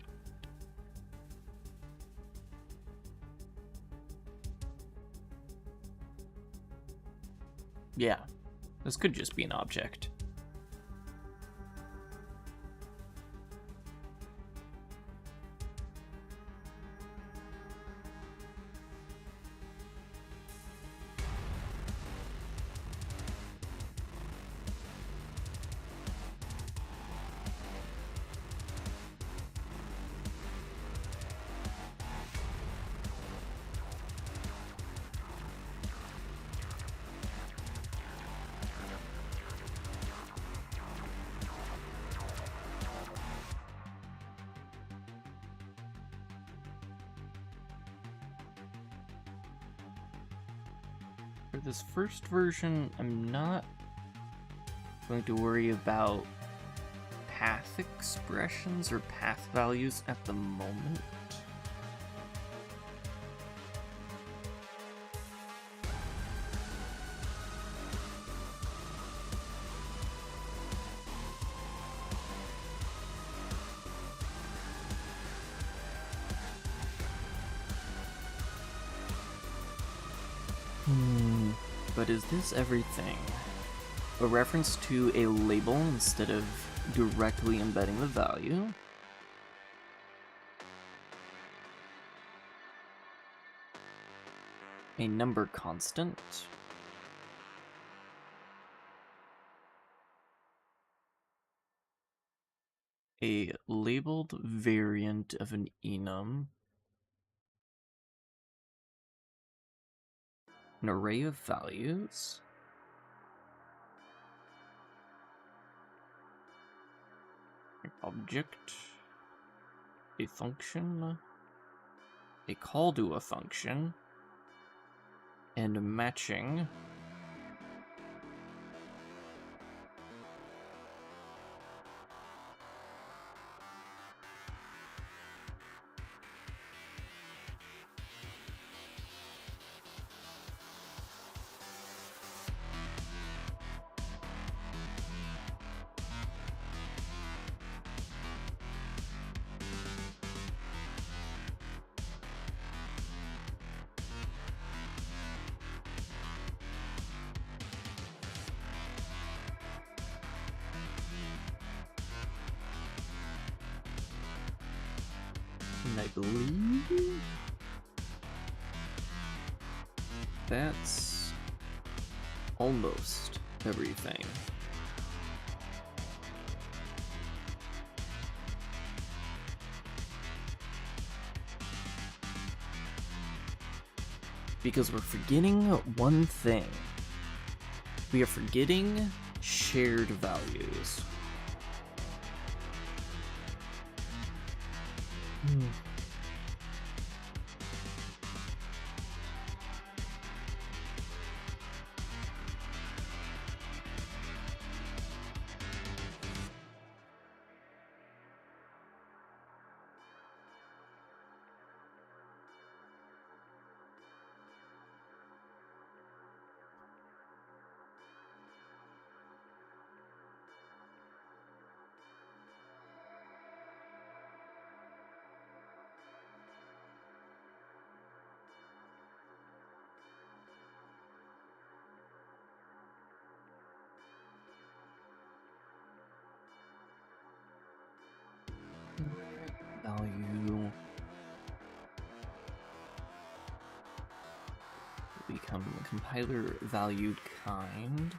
Yeah, this could just be an object. for this first version, I'm not going to worry about path expressions or path values at the moment. But is this everything? A reference to a label instead of directly embedding the value? A number constant? A labeled variant of an enum? An array of values? An object? A function? A call to a function? And matching? And I believe that's almost everything. Because we're forgetting one thing. We are forgetting shared values. Value become compiler valued kind.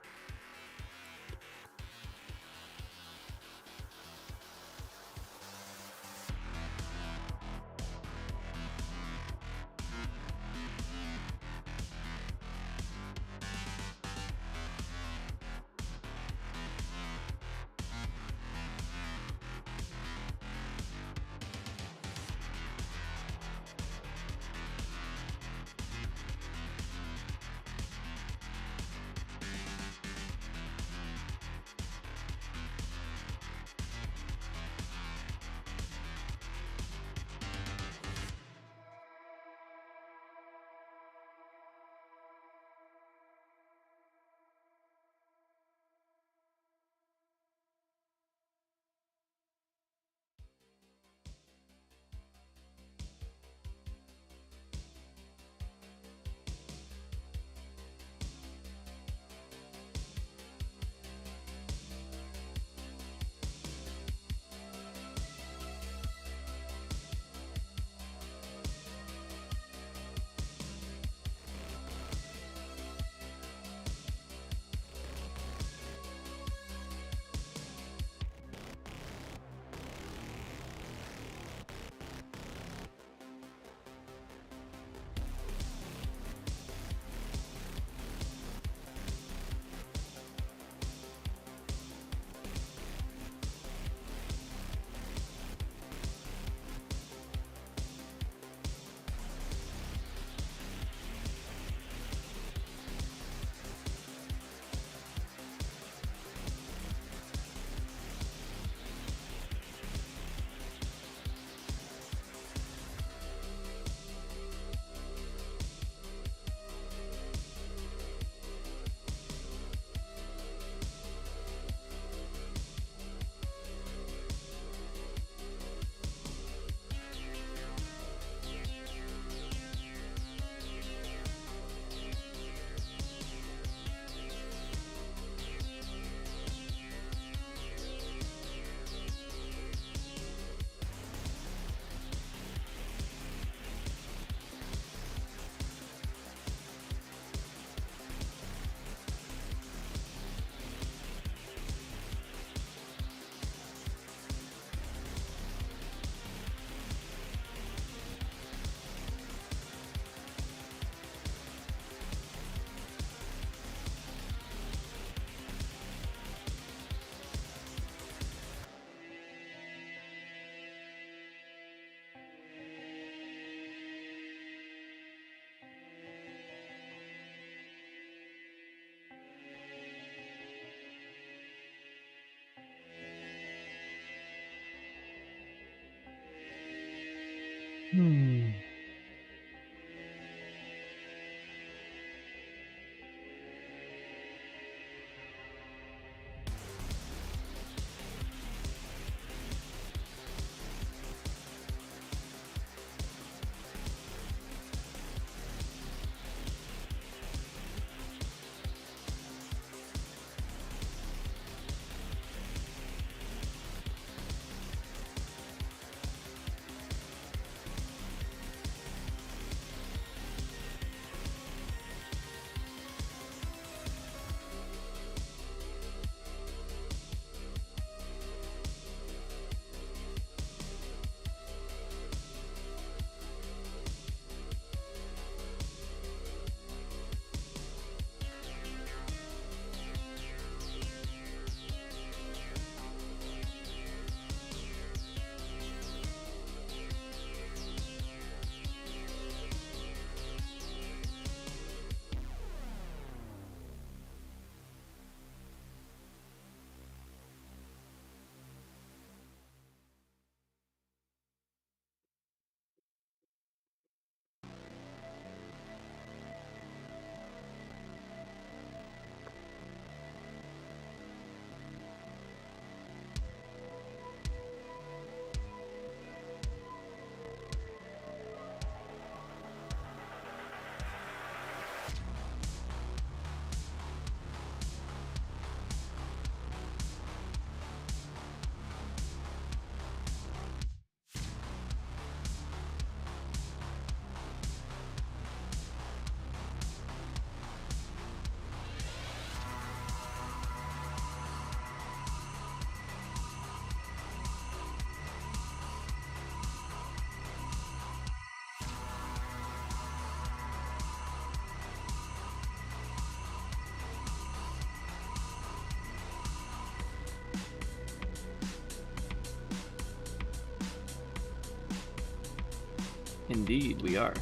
Indeed, we are.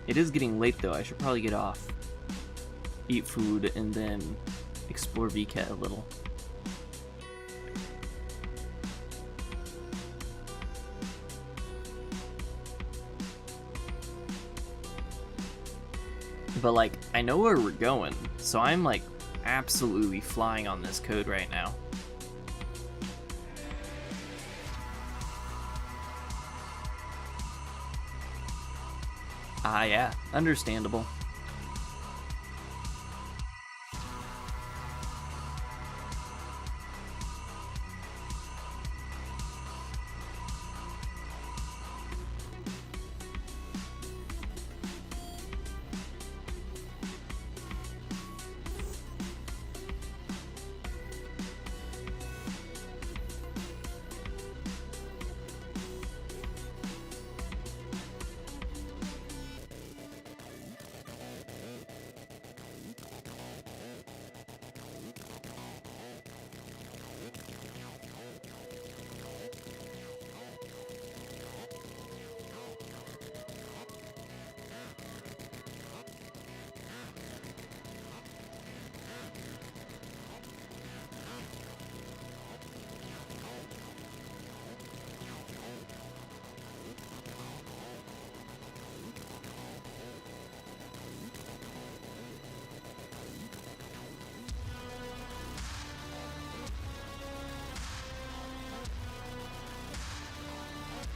It is getting late though, I should probably get off. Eat food and then explore VCAT a little. But like, I know where we're going, so I'm like absolutely flying on this code right now. Ah, yeah, understandable.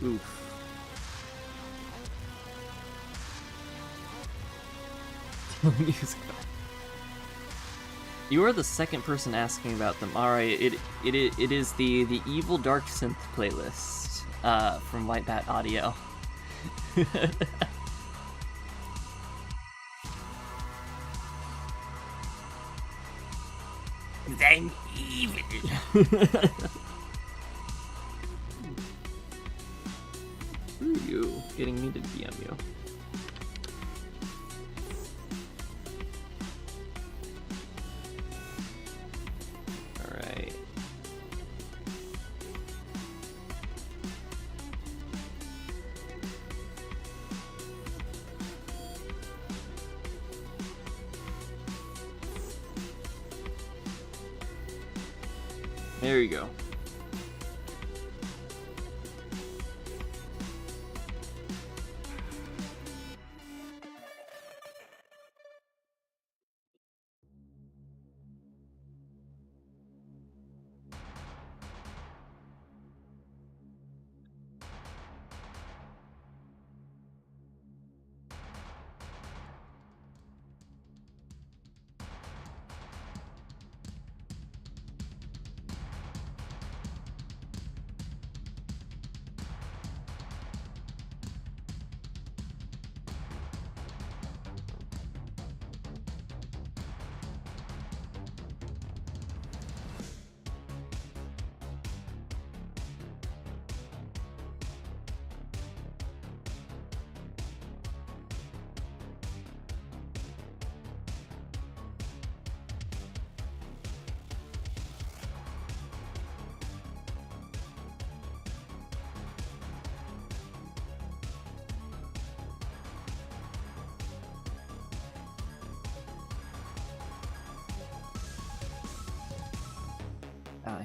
Oof. Music. You are the second person asking about them. All right, it is the evil Darksynth playlist from WhiteBatAudio. I'm evil. Who are you getting me to DM you? Alright. There you go.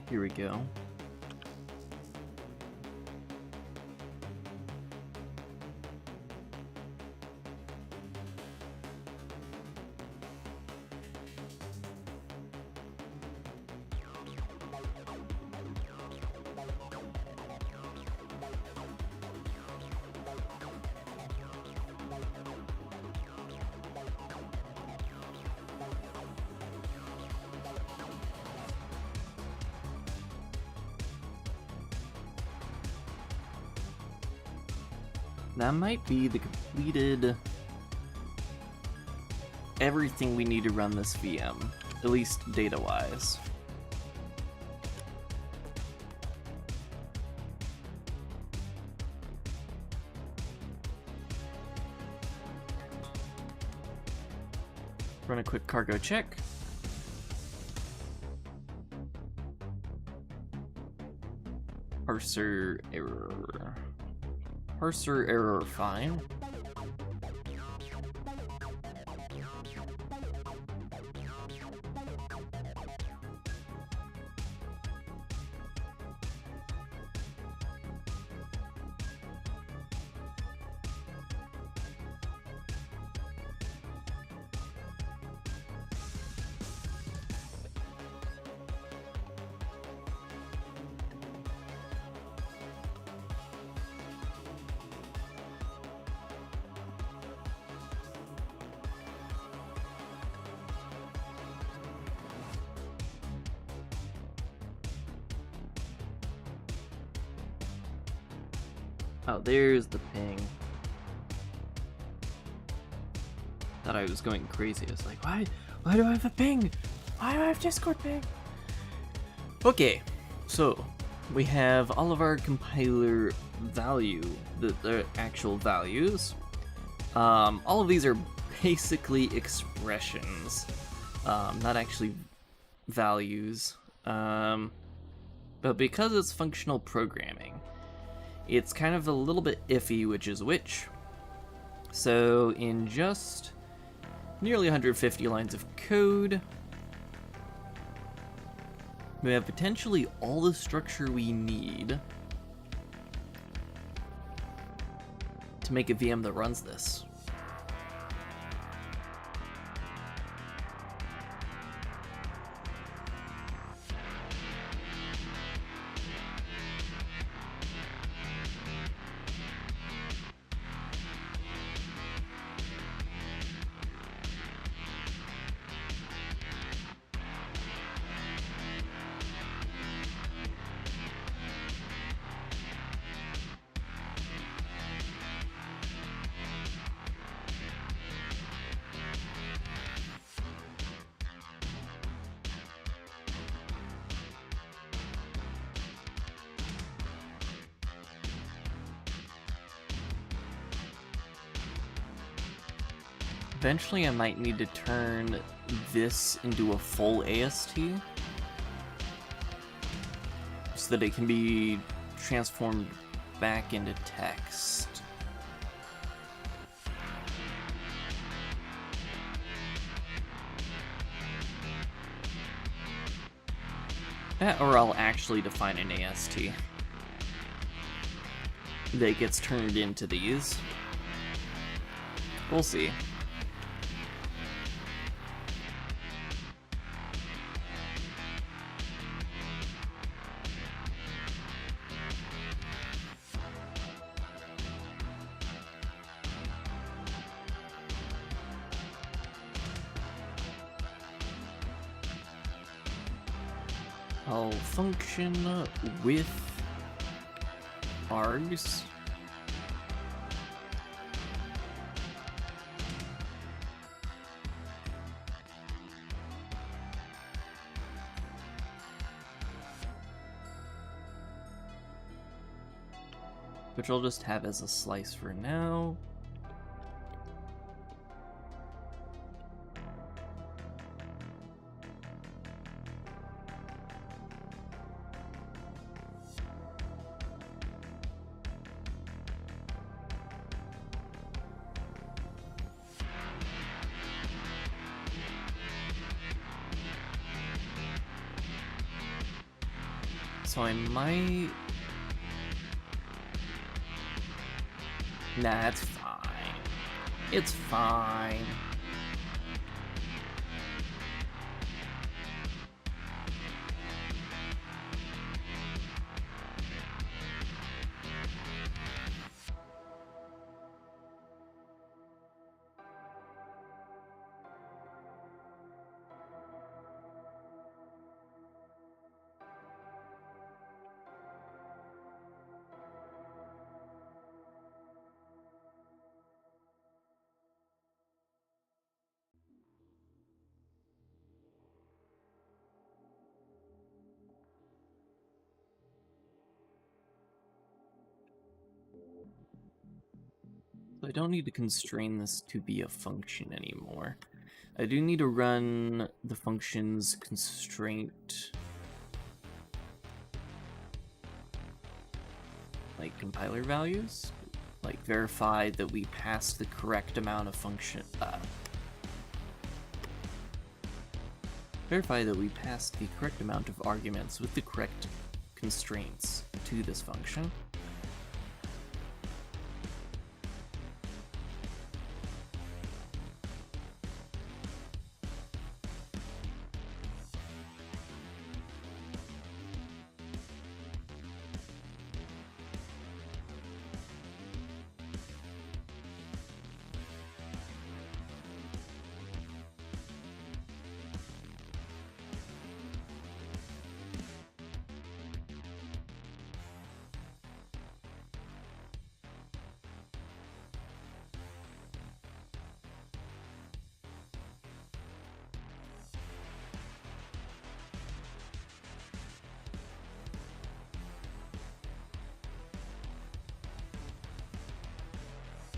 Here we go. That might be the completed everything we need to run this VM, at least data-wise. Run a quick cargo check. Parser error. Parser error, fine. Oh, there's the ping. Thought I was going crazy. I was like, why do I have a ping? Why do I have Discord ping? Okay, so we have all of our compiler value, the actual values. All of these are basically expressions, not actually values. But because it's functional programming, it's kind of a little bit iffy which is which. So in just nearly 150 lines of code, we have potentially all the structure we need to make a VM that runs this. Eventually I might need to turn this into a full AST so that it can be transformed back into text. Or I'll actually define an AST that gets turned into these. We'll see. I'll function with args. Which I'll just have as a slice for now. So I might... Nah, it's fine. It's fine. I don't need to constrain this to be a function anymore. I do need to run the function's constraint, like compiler values, like verify that we passed the correct amount of function, verify that we passed the correct amount of arguments with the correct constraints to this function.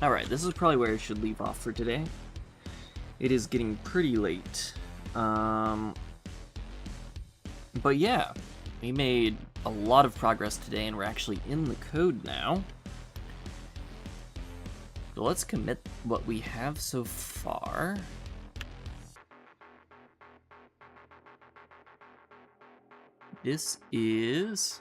Alright, this is probably where I should leave off for today. It is getting pretty late. But yeah, we made a lot of progress today and we're actually in the code now. So let's commit what we have so far. This is...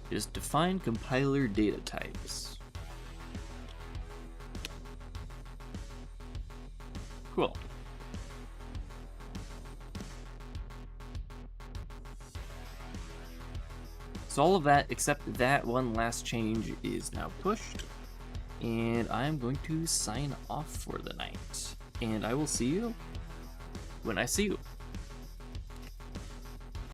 is define compiler data types. Cool. So all of that, except that one last change, is now pushed. And I'm going to sign off for the night. And I will see you when I see you.